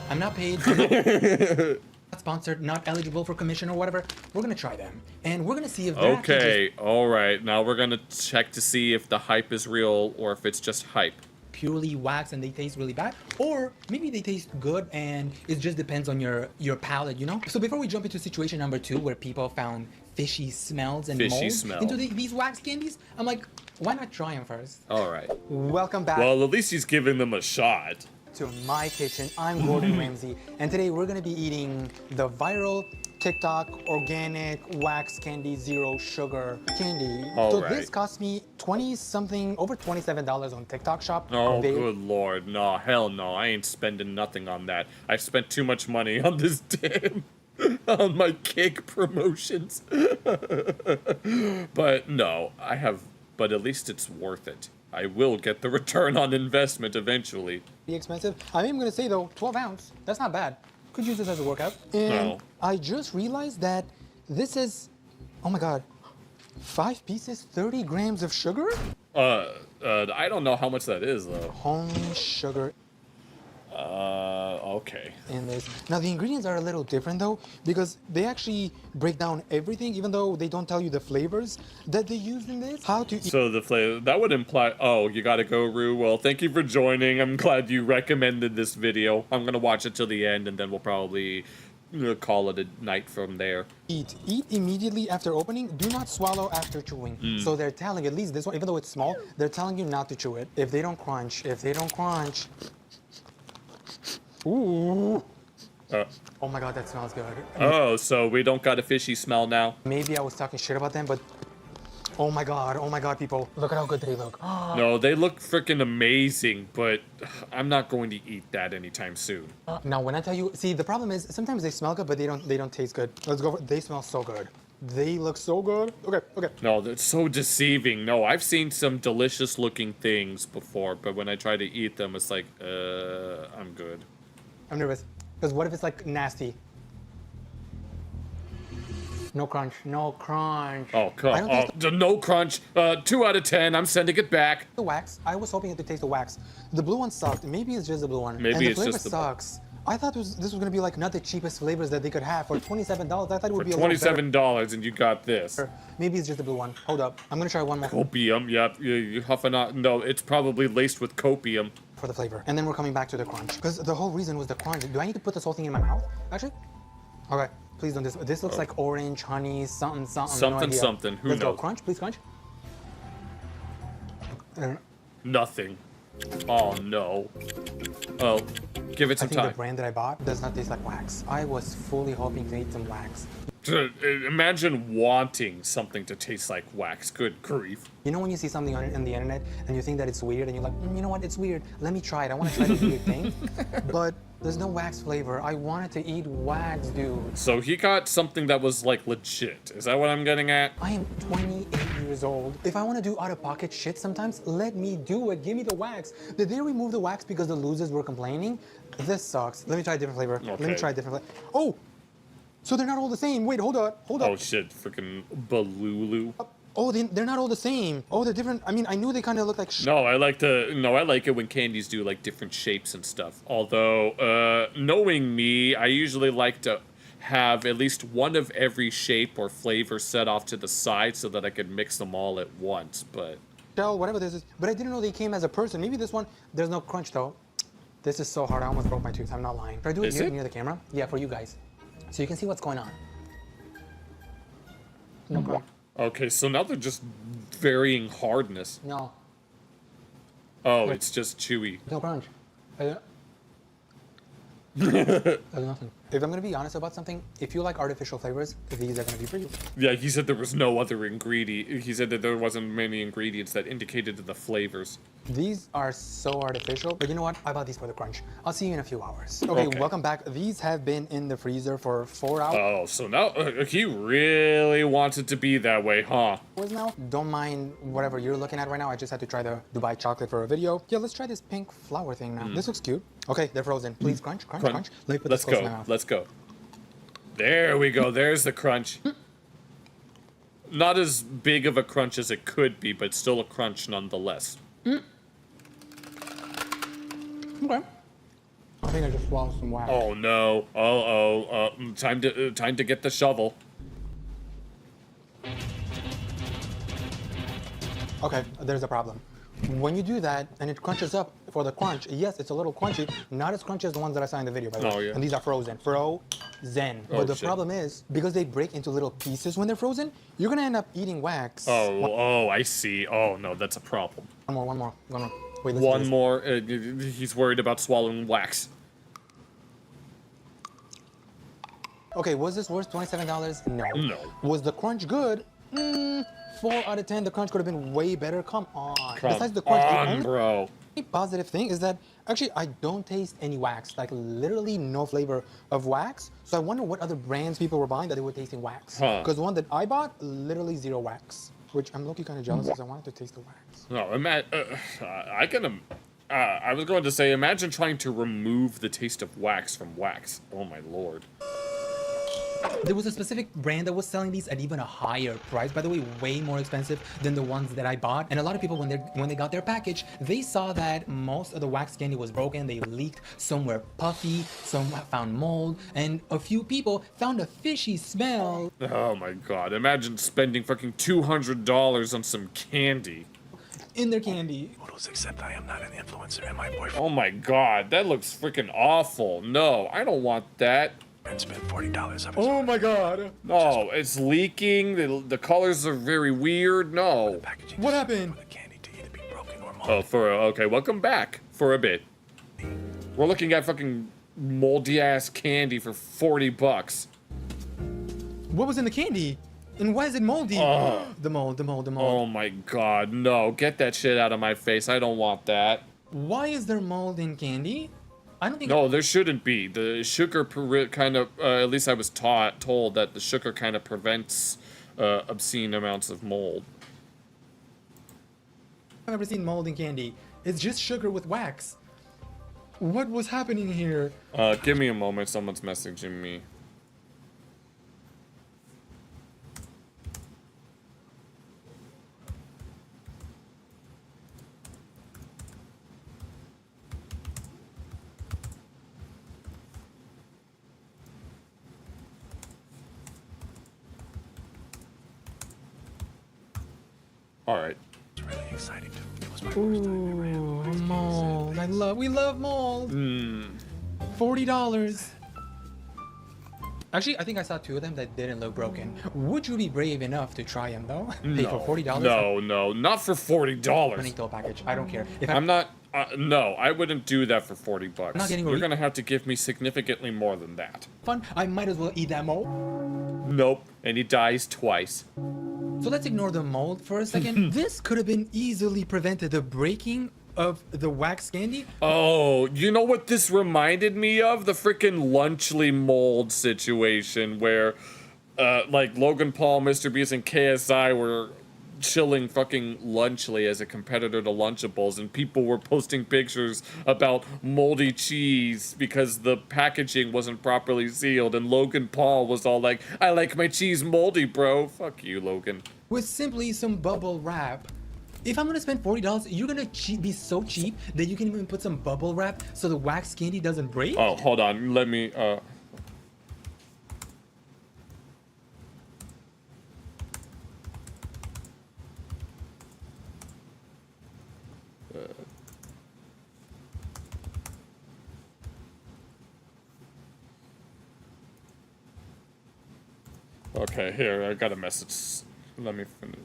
I'm not paid. Not sponsored, not eligible for commission or whatever. We're gonna try them. And we're gonna see if they're actually Okay, just alright. Now we're gonna check to see if the hype is real or if it's just hype. purely wax and they taste really bad, or maybe they taste good and it just depends on your palate, you know? So before we jump into situation number 2, where people found fishy smells and mold into these wax candies, I'm like, why not try them first? Alright. Welcome back. Well, at least he's giving them a shot. To my kitchen. I'm Gordon Ramsay, and today we're gonna be eating the viral TikTok organic wax candy zero sugar candy. So this cost me over $27 on TikTok shop. Oh, good lord. No, hell no. I ain't spending nothing on that. I've spent too much money on this damn on my cake promotions. But no, but at least it's worth it. I will get the return on investment eventually. Be expensive. I am gonna say though, 12 ounce. That's not bad. Could use this as a workout. And I just realized that this is, oh my god, 5 pieces, 30 grams of sugar? I don't know how much that is though. Homely sugar. Okay. In this. Now the ingredients are a little different though, because they actually break down everything, even though they don't tell you the flavors that they use in this. How to eat. So the flavor, that would imply, oh, you gotta go, Rue. Well, thank you for joining. I'm glad you recommended this video. I'm gonna watch it till the end and then we'll probably call it a night from there. Eat immediately after opening. Do not swallow after chewing. So they're telling, at least this one, even though it's small, they're telling you not to chew it. If they don't crunch. Ooh. Oh my god, that smells good. Oh, so we don't got a fishy smell now? Maybe I was talking shit about them, but oh my god, people. Look at how good they look. No, they look freaking amazing, but I'm not going to eat that anytime soon. Now, when I tell you, see, the problem is sometimes they smell good, but they don't taste good. Let's go. They smell so good. They look so good. Okay. No, that's so deceiving. No, I've seen some delicious looking things before, but when I try to eat them, it's like, I'm good. I'm nervous. Because what if it's like nasty? No crunch. Oh, come on. No crunch. 2 out of 10. I'm sending it back. The wax. I was hoping to taste the wax. The blue one sucked. Maybe it's just the blue one. Maybe it's just the flavor sucks. I thought this was going to be like not the cheapest flavors that they could have for $27. I thought it would be a little better. $27 and you got this. Maybe it's just the blue one. Hold up. I'm going to try one more. Copium. Yep. You huffing out. No, it's probably laced with copium. For the flavor. And then we're coming back to the crunch. Because the whole reason was the crunch. Do I need to put this whole thing in my mouth? Actually? Okay. Please don't. This looks like orange, honey, something. Something. Who knows? Let's go. Crunch. Please crunch. Nothing. Oh, no. Oh, give it some time. I think the brand that I bought does not taste like wax. I was fully hoping to eat some wax. Imagine wanting something to taste like wax. Good grief. You know when you see something on the internet and you think that it's weird and you're like, you know what, it's weird. Let me try it. I want to try this weird thing. But there's no wax flavor. I wanted to eat wax, dude. So he got something that was like legit. Is that what I'm getting at? I am 28 years old. If I want to do out-of-pocket shit sometimes, let me do it. Give me the wax. Did they remove the wax because the losers were complaining? This sucks. Let me try a different flavor. Okay. Let me try a different flavor. Oh! So they're not all the same. Wait, hold up. Oh shit, freaking Balulu. Oh, they're not all the same. Oh, they're different. I mean, I knew they kind of look like No, I like it when candies do like different shapes and stuff. Although, knowing me, I usually like to have at least one of every shape or flavor set off to the side so that I could mix them all at once, but... Shell, whatever this is. But I didn't know they came as a person. Maybe this one, there's no crunch though. This is so hard, I almost broke my tooth, I'm not lying. Should I do it here near the camera? Yeah, for you guys. So you can see what's going on. No crunch. Okay, so now they're just varying hardness. No. Oh, it's just chewy. No crunch. There's nothing. If I'm gonna be honest about something, if you like artificial flavors, these are gonna be for you. Yeah, he said there was no other ingredient. He said that there wasn't many ingredients that indicated the flavors. These are so artificial, but you know what? I bought these for the crunch. I'll see you in a few hours. Okay, welcome back. These have been in the freezer for 4 hours. Oh, so now he really wants it to be that way, huh? Now, don't mind whatever you're looking at right now. I just had to try the Dubai chocolate for a video. Yeah, let's try this pink flower thing now. This looks cute. Okay, they're frozen. Please crunch, crunch, crunch. Let me put this close to my mouth. Let's go. There we go. There's the crunch. Not as big of a crunch as it could be, but still a crunch nonetheless. Okay. I think I just swallowed some wax. Oh no. Time to get the shovel. Okay, there's a problem. When you do that and it crunches up for the crunch, yes, it's a little crunchy, not as crunchy as the ones that I saw in the video, by the way. Oh, yeah. And these are frozen. Frozen. But the problem is, because they break into little pieces when they're frozen, you're gonna end up eating wax. Oh, I see. Oh no, that's a problem. One more. Wait, one more. He's worried about swallowing wax. Okay, was this worth $27? No. No. Was the crunch good? 4 out of 10. The crunch could have been way better. Come on. Besides the crunch, the only positive thing is that actually I don't taste any wax. Like literally no flavor of wax. So I wonder what other brands people were buying that they were tasting wax. Because the one that I bought, literally 0 wax. Which I'm low-key kind of jealous because I wanted to taste the wax. No, I was going to say, imagine trying to remove the taste of wax from wax. Oh my lord. There was a specific brand that was selling these at even a higher price. By the way, way more expensive than the ones that I bought. And a lot of people, when they got their package, they saw that most of the wax candy was broken. They leaked. Some were puffy. Some found mold. And a few people found a fishy smell. Oh my god. Imagine spending fucking $200 on some candy. In their candy. Photos, except I am not an influencer and my boyfriend. Oh my god. That looks freaking awful. No, I don't want that. And spent $40 on Oh my god. No, it's leaking. The colors are very weird. No. What happened? Okay, welcome back for a bit. We're looking at fucking moldy ass candy for $40. What was in the candy? And why is it moldy? The mold. Oh my god, no. Get that shit out of my face. I don't want that. Why is there mold in candy? I don't think. No, there shouldn't be. The sugar kind of, at least I was told that the sugar kind of prevents obscene amounts of mold. I've never seen mold in candy. It's just sugar with wax. What was happening here? Give me a moment. Someone's messaging me. All right. It's really exciting. It was my first time. Mold. We love mold. $40. Actually, I think I saw 2 of them that didn't look broken. Would you be brave enough to try them though? Pay for $40? No, not for $40. Bonito package. I don't care. I'm not. No, I wouldn't do that for $40. I'm not getting You're gonna have to give me significantly more than that. Fun. I might as well eat that mold. Nope. And he dies twice. So let's ignore the mold for a second. This could have been easily prevented. The breaking of the wax candy. Oh, you know what this reminded me of? The freaking Lunchly mold situation where, like, Logan Paul, Mr. Beast, and KSI were chilling fucking Lunchly as a competitor to Lunchables, and people were posting pictures about moldy cheese because the packaging wasn't properly sealed, and Logan Paul was all like, I like my cheese moldy, bro. Fuck you, Logan. With simply some bubble wrap. If I'm gonna spend $40, you're gonna be so cheap that you can even put some bubble wrap so the wax candy doesn't break? Oh, hold on. Let me, Okay, here, I got a message. Let me finish.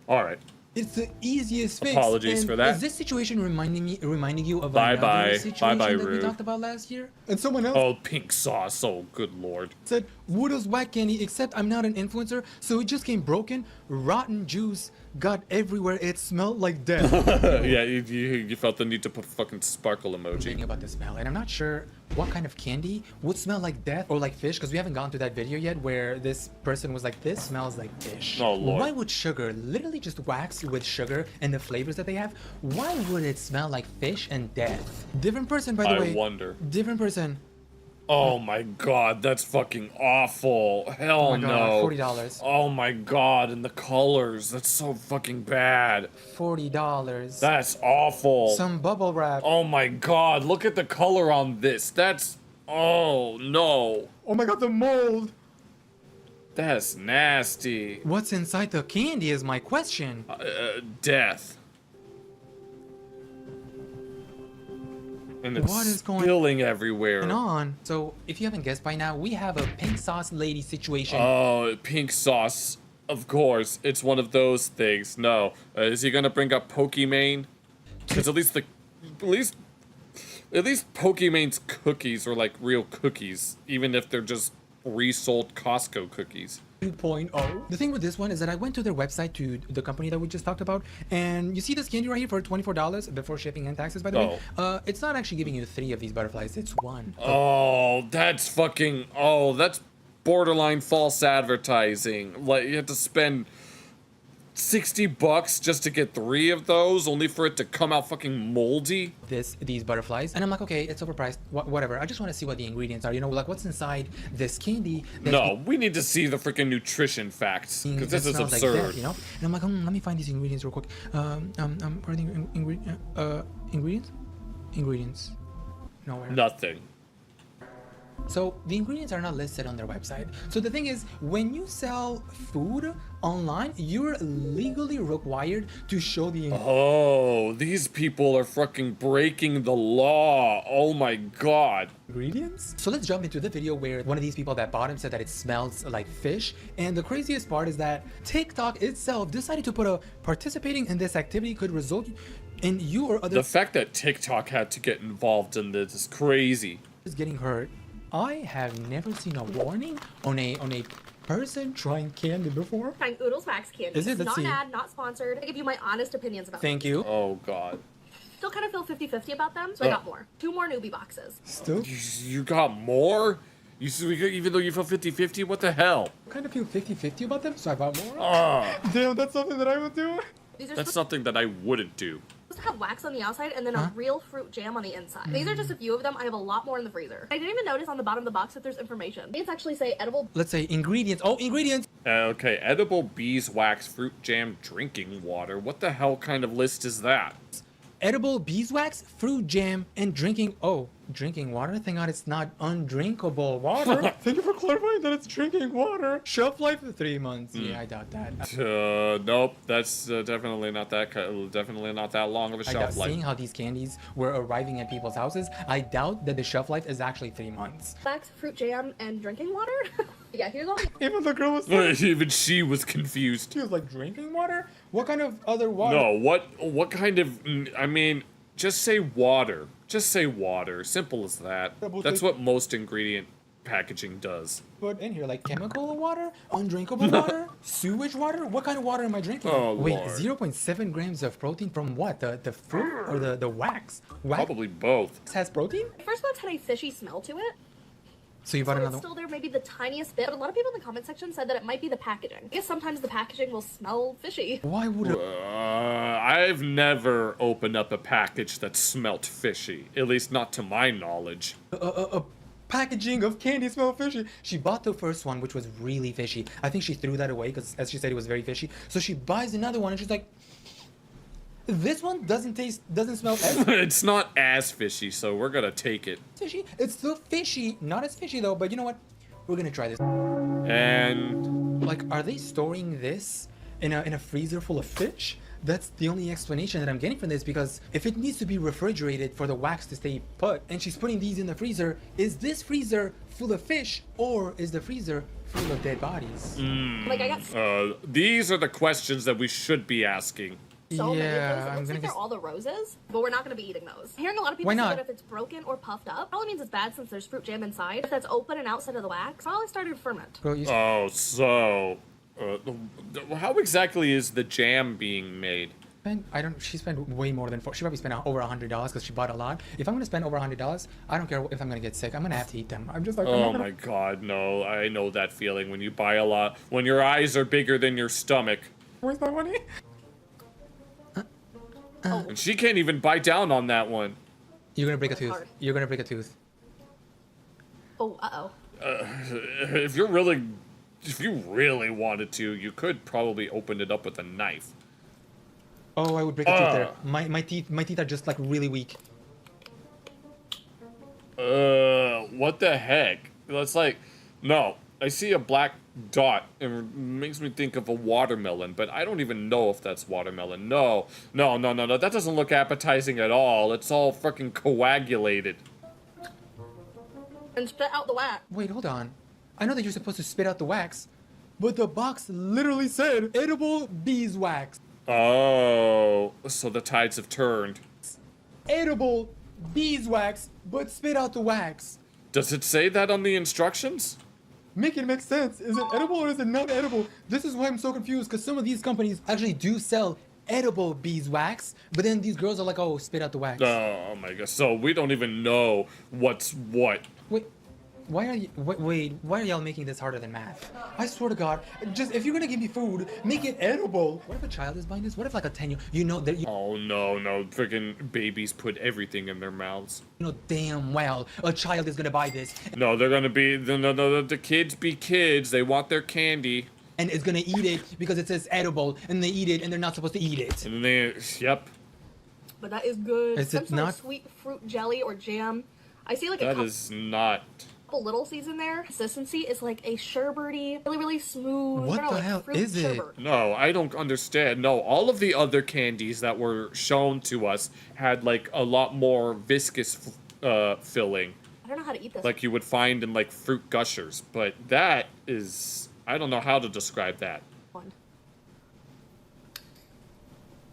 Alright. It's the easiest fix. Apologies and for that. Is this situation reminding you of Bye another bye. situation Bye bye, that we Rude. talked about last year? And someone else Oh, pink sauce. Oh, good lord. said, Woodow's whack candy, except I'm not an influencer, so it just came broken. Rotten juice got everywhere. It smelled like death. Yeah, you felt the need to put fucking sparkle emoji. Thinking about the smell, and I'm not sure what kind of candy would smell like death or like fish, because we haven't gone to that video yet where this person was like, this smells like fish. Oh, Lord. Why would sugar, literally just wax with sugar and the flavors that they have, why would it smell like fish and death? Different person, by the way. I wonder. Different person. Oh my god, that's fucking awful. Hell Oh my God, no. $40. Oh my god, and the colors. That's so fucking bad. $40. That's awful. Some bubble wrap. Oh my god, look at the color on this. That's... Oh, no. Oh my god, the mold. That's nasty. What's inside the candy is my question. Death. And it's What is going spilling everywhere. on? So, if you haven't guessed by now, we have a pink sauce lady situation. Oh, pink sauce. Of course. It's one of those things. No. Is he gonna bring up Pokimane? Because at least Pokimane's cookies are like real cookies, even if they're just resold Costco cookies. 2.0. The thing with this one is that I went to their website, to the company that we just talked about, and you see this candy right here for $24 before shipping and taxes, by the way. It's not actually giving you 3 of these butterflies, it's 1. Oh, that's fucking... Oh, that's borderline false advertising. Like, you have to spend $60 just to get 3 of those, only for it to come out fucking moldy. These butterflies, and I'm like, okay, it's overpriced, whatever. I just want to see what the ingredients are, you know, like what's inside this candy. No, we need to see the freaking nutrition facts, because this is smells like absurd. death, you know? And I'm like, let me find these ingredients real quick. Are the ingredients? Ingredients. Nowhere. Nothing. So the ingredients are not listed on their website. So the thing is, when you sell food online, you're legally required to show the Oh, these people are fucking breaking the law. Oh my god. ingredients. So let's jump into the video where one of these people that bought them said that it smells like fish. And the craziest part is that TikTok itself decided to put a participating in this activity could result in you or other... The fact that TikTok had to get involved in this is crazy. ...is getting hurt. I have never seen a warning on a person trying candy before. Trying Oodles Wax candy. Is it? Let's Not see. an ad, not sponsored. I give you my honest opinions about Thank them. you. Oh god. Still kind of feel 50-50 about them, so I got more. 2 more newbie boxes. Still? You got more? Even though you feel 50-50? What the hell? I kind of feel 50-50 about them, so I bought more. Damn, that's something that I would do. These are That's something that I wouldn't do. supposed to have wax on the outside and then a real fruit jam on the inside. These are just a few of them. I have a lot more in the freezer. I didn't even notice on the bottom of the box that there's information. It's actually say edible. Let's say ingredients. Oh, ingredients. Okay, edible beeswax, fruit jam, drinking water. What the hell kind of list is that? Edible beeswax, fruit jam, and drinking. Oh, drinking water? Thank God it's not undrinkable water. Thank you for clarifying that it's drinking water. Shelf life 3 months. Yeah, I doubt that. Nope. That's definitely not that. Definitely not that long of a shelf life. Seeing how these candies were arriving at people's houses, I doubt that the shelf life is actually 3 months. Wax, fruit jam, and drinking water? Yeah, here's all. Even the girl was like, even she was confused. She was like, drinking water? What kind of other water? No, what kind of, I mean, just say water. Just say water. Simple as that. That's what most ingredient packaging does. But in here, like chemical water, undrinkable water, sewage water? What kind of water am I drinking? Oh, wait, Lord. 0.7 grams of protein from what? The fruit or the wax? Probably both. Wax has protein? My first box had a fishy smell to it. So you bought It's another still there, maybe the tiniest bit. But a lot of people in the comment section said that it might be the packaging. I guess sometimes the packaging will smell fishy. Why would it? I've never opened up a package that smelt fishy. At least not to my knowledge. A packaging of candy smell fishy. She bought the first one, which was really fishy. I think she threw that away because, as she said, it was very fishy. So she buys another one, and she's like, this one doesn't smell as It's not as fishy, so we're gonna take it. fishy. It's still fishy. Not as fishy, though, but you know what? We're gonna try this. And... Like, are they storing this in a freezer full of fish? That's the only explanation that I'm getting from this, because if it needs to be refrigerated for the wax to stay put, and she's putting these in the freezer, is this freezer full of fish, or is the freezer full of dead bodies? Like, I got These are the questions that we should be asking. so many of those. Yeah, It I'm looks gonna like they're guess. all the roses, but we're not going to be eating those. I'm hearing a lot of people Why say not? that if it's broken or puffed up, probably means it's bad since there's fruit jam inside. If that's open and outside of the wax, probably started to ferment. Bro, you Oh, so how exactly is the jam being made? she spent way more than she probably spent over $100 because she bought a lot. If I'm gonna spend over $100, I don't care if I'm gonna get sick. I'm gonna have to eat them. I'm just like, Oh my god, no. I know that feeling when you buy a lot, when your eyes are bigger than your stomach. Where's my money? And she can't even bite down on that one. You're gonna break a tooth. Hard. You're gonna break a tooth. Oh, uh-oh. If you really wanted to, you could probably open it up with a knife. Oh, I would break a tooth there. My teeth are just like really weak. What the heck? That's like, no. I see a black dot and it makes me think of a watermelon, but I don't even know if that's watermelon. No. That doesn't look appetizing at all. It's all fucking coagulated. And spit out the wax. Wait, hold on. I know that you're supposed to spit out the wax, but the box literally said edible beeswax. Oh, so the tides have turned. Edible beeswax, but spit out the wax. Does it say that on the instructions? Make it make sense. Is it edible or is it not edible? This is why I'm so confused, because some of these companies actually do sell edible beeswax, but then these girls are like, oh, spit out the wax. Oh my god. So we don't even know what's what. Wait, why are y'all making this harder than math? I swear to God, just if you're gonna give me food, make it edible. What if a child is buying this? What if like a 10-year, Oh no, freaking babies put everything in their mouths. You know damn well a child is gonna buy this. No, they're gonna be, the kids be kids, they want their candy. And it's gonna eat it because it says edible, and they eat it and they're not supposed to eat it. And they, yep. But that is good. Is Some it sort not? of sweet fruit jelly or jam. I see like That is not. couple little seeds in there. Consistency is like a sherbety, really smooth. What I don't know, the like hell fruit is it? sherbet. No, I don't understand. No, all of the other candies that were shown to us had like a lot more viscous filling. I don't know how to eat this. Like you would find in like fruit gushers. But that is, I don't know how to describe that. One.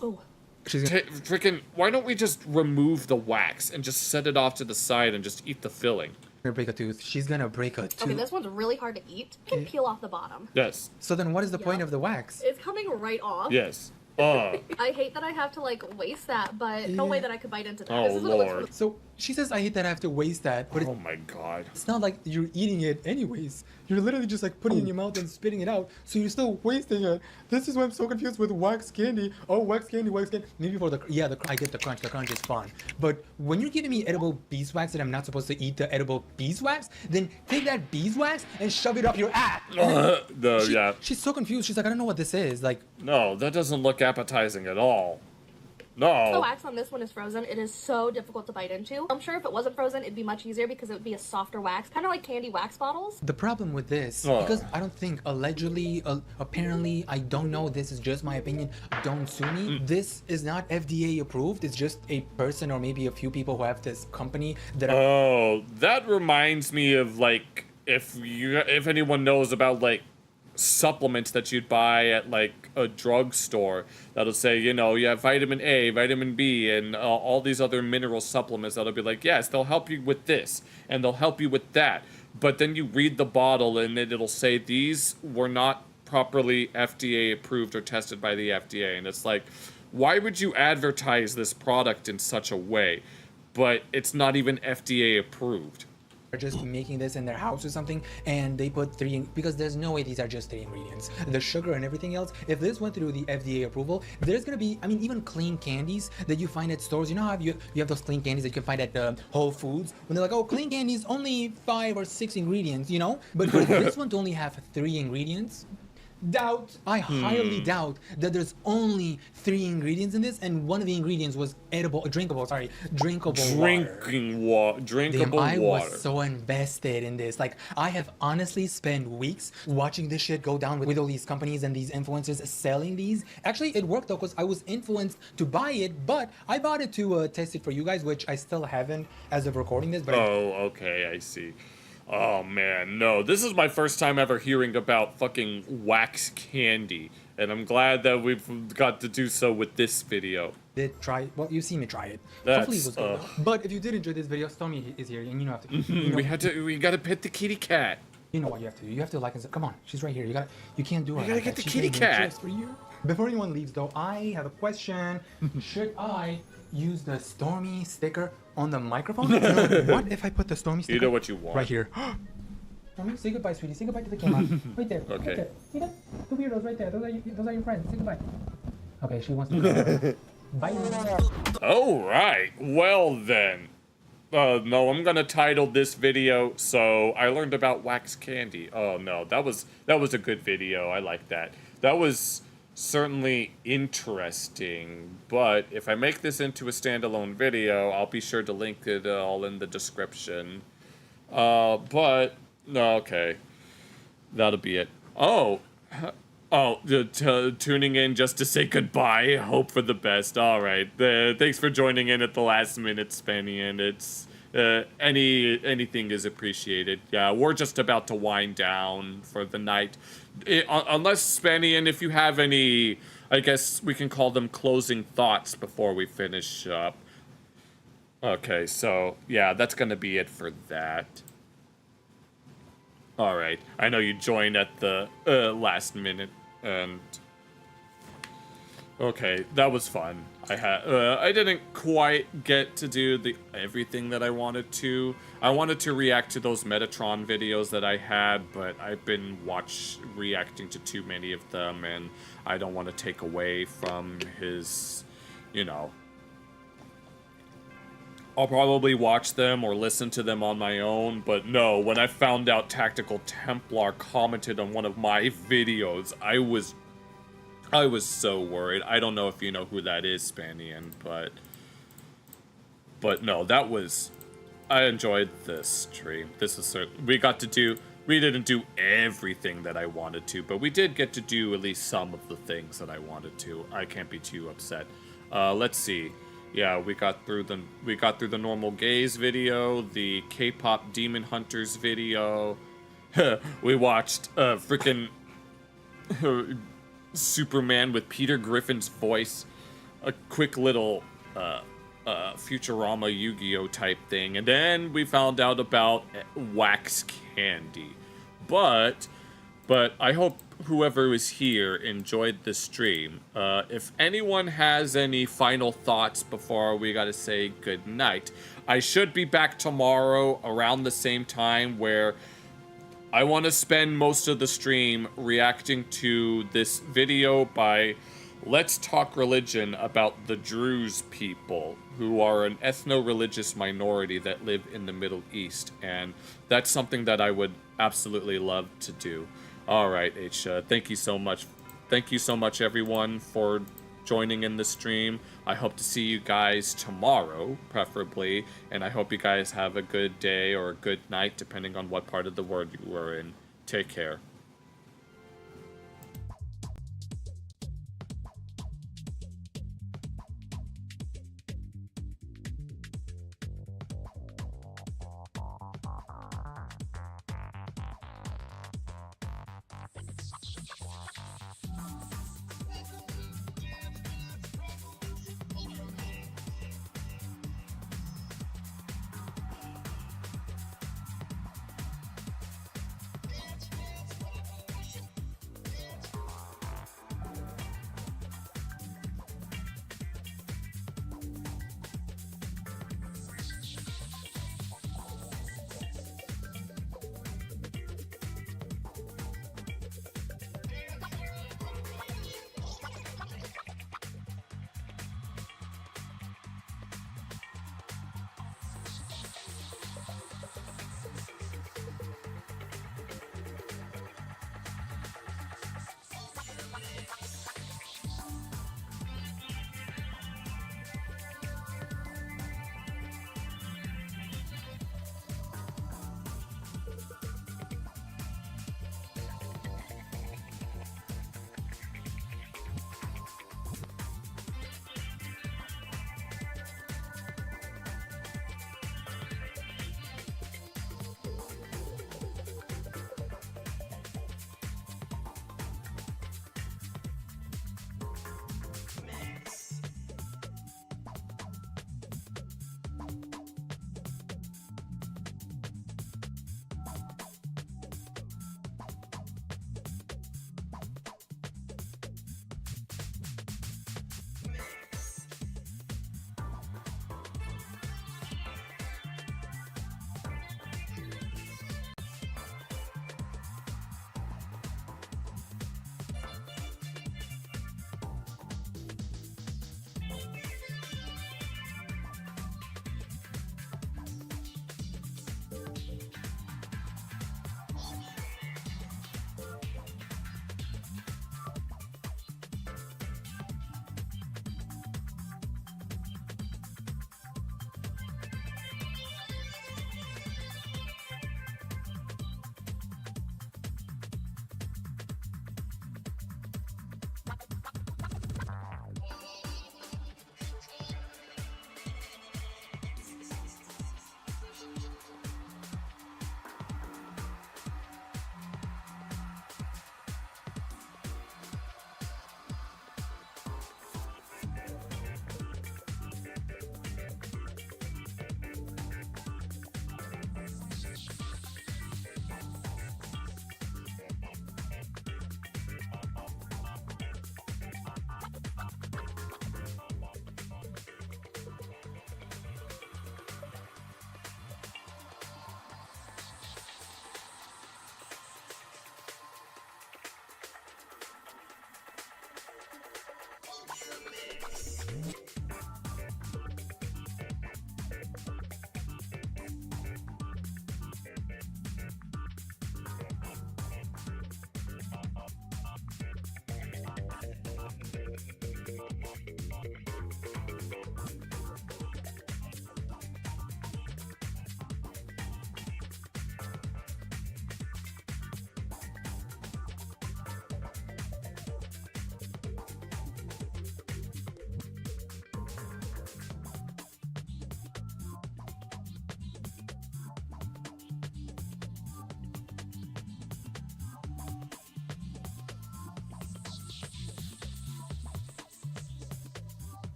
Oh. Freaking, why don't we just remove the wax and just set it off to the side and just eat the filling? Gonna break a tooth. She's gonna break a tooth. Okay, this one's really hard to eat. You can peel off the bottom. Yes. So then what is the point of the wax? It's coming right off. Yes. I hate that I have to like waste that, but no way that I could bite into that. Oh, This is what it looks Lord. So she says, I hate that I have to waste that, but Oh my god. it's not like you're eating it anyways. You're literally just like putting it in your mouth and spitting it out, so you're still wasting it. This is why I'm so confused with wax candy. Oh, wax candy. Maybe for the I get the crunch. The crunch is fun. But when you're giving me edible beeswax and I'm not supposed to eat the edible beeswax, then take that beeswax and shove it up your ass. Yeah. She's so confused. She's like, I don't know what this is. Like, No, that doesn't look appetizing at all. The No. wax on this one is frozen. It is so difficult to bite into. I'm sure if it wasn't frozen, it'd be much easier because it would be a softer wax, kind of like candy wax bottles. the problem with this, Oh. because I don't think allegedly, apparently, I don't know, this is just my opinion, don't sue me. This is not FDA approved. It's just a person or maybe a few people who have this company that are... Oh, that reminds me of like if anyone knows about like supplements that you'd buy at like a drugstore that'll say, you know, you have vitamin A, vitamin B, and all these other mineral supplements that'll be like, yes, they'll help you with this and they'll help you with that. But then you read the bottle and it'll say these were not properly FDA approved or tested by the FDA. And it's like, why would you advertise this product in such a way? But it's not even FDA approved. are just making this in their house or something, and they put because there's no way these are just 3 ingredients. The sugar and everything else, if this went through the FDA approval, there's gonna be, I mean, even clean candies that you find at stores. You know how you have those clean candies that you can find at Whole Foods, when they're like, oh, clean candy is only 5 or 6 ingredients, you know? But for this one to only have 3 ingredients, I highly doubt that there's only 3 ingredients in this, and one of the ingredients was drinkable water. Drinkable I water. was so invested in this. Like, I have honestly spent weeks watching this shit go down with all these companies and these influencers selling these. Actually, it worked though, because I was influenced to buy it, but I bought it to test it for you guys, which I still haven't as of recording this. But okay, I see. Oh man, no, this is my first time ever hearing about fucking wax candy, and I'm glad that we've got to do so with this video. Well, you've seen me try it. That's, hopefully it was good. But if you did enjoy this video, Stormy is here, and you know have to. We gotta pet the kitty cat. You know what you have to do. You have to like and come on, she's right here. You can't do it. You gotta get the kitty cat. For you. Before anyone leaves though, I have a question. Should I use the Stormy sticker on the microphone? What if I put the Stormy sticker? You know what you want. Right here. Stormy, say goodbye, sweetie. Say goodbye to the camera. Right there. Okay. Right there. See that? The weirdos right there. Those are your friends. Say goodbye. Okay, she wants to go. Bye. All right. Well then. No, I'm gonna title this video, so I learned about wax candy. Oh no, that was a good video. I like that. That was certainly interesting, but if I make this into a standalone video, I'll be sure to link it all in the description. But no, okay, that'll be it. Tuning in just to say goodbye. Hope for the best. All right. Thanks for joining in at the last minute, Spanian. It's anything is appreciated. Yeah, we're just about to wind down for the night. Unless, Spanian, if you have any, I guess we can call them closing thoughts before we finish up. Okay, so yeah, that's gonna be it for that. All right. I know you joined at the last minute, and okay, that was fun. I didn't quite get to do everything that I wanted to. I wanted to react to those Metatron videos that I had, but I've been reacting to too many of them, and I don't want to take away from his, I'll probably watch them or listen to them on my own, but no, when I found out Tactical Templar commented on one of my videos, I was so worried. I don't know if you know who that is, Spanian, but no, I enjoyed this stream. This is we didn't do everything that I wanted to, but we did get to do at least some of the things that I wanted to. I can't be too upset. Let's see. Yeah, we got through the normal gays video, the K-pop Demon Hunters video. We watched freaking Superman with Peter Griffin's voice, a quick little Futurama Yu-Gi-Oh type thing, and then we found out about wax candy. But I hope whoever is here enjoyed the stream. If anyone has any final thoughts before we gotta say good night, I should be back tomorrow around the same time, where I want to spend most of the stream reacting to this video by Let's Talk Religion about the Druze people, who are an ethno-religious minority that live in the Middle East, and that's something that I would absolutely love to do. All right, H, thank you so much. Thank you so much, everyone, for joining in the stream. I hope to see you guys tomorrow, preferably, and I hope you guys have a good day or a good night, depending on what part of the world you were in. Take care.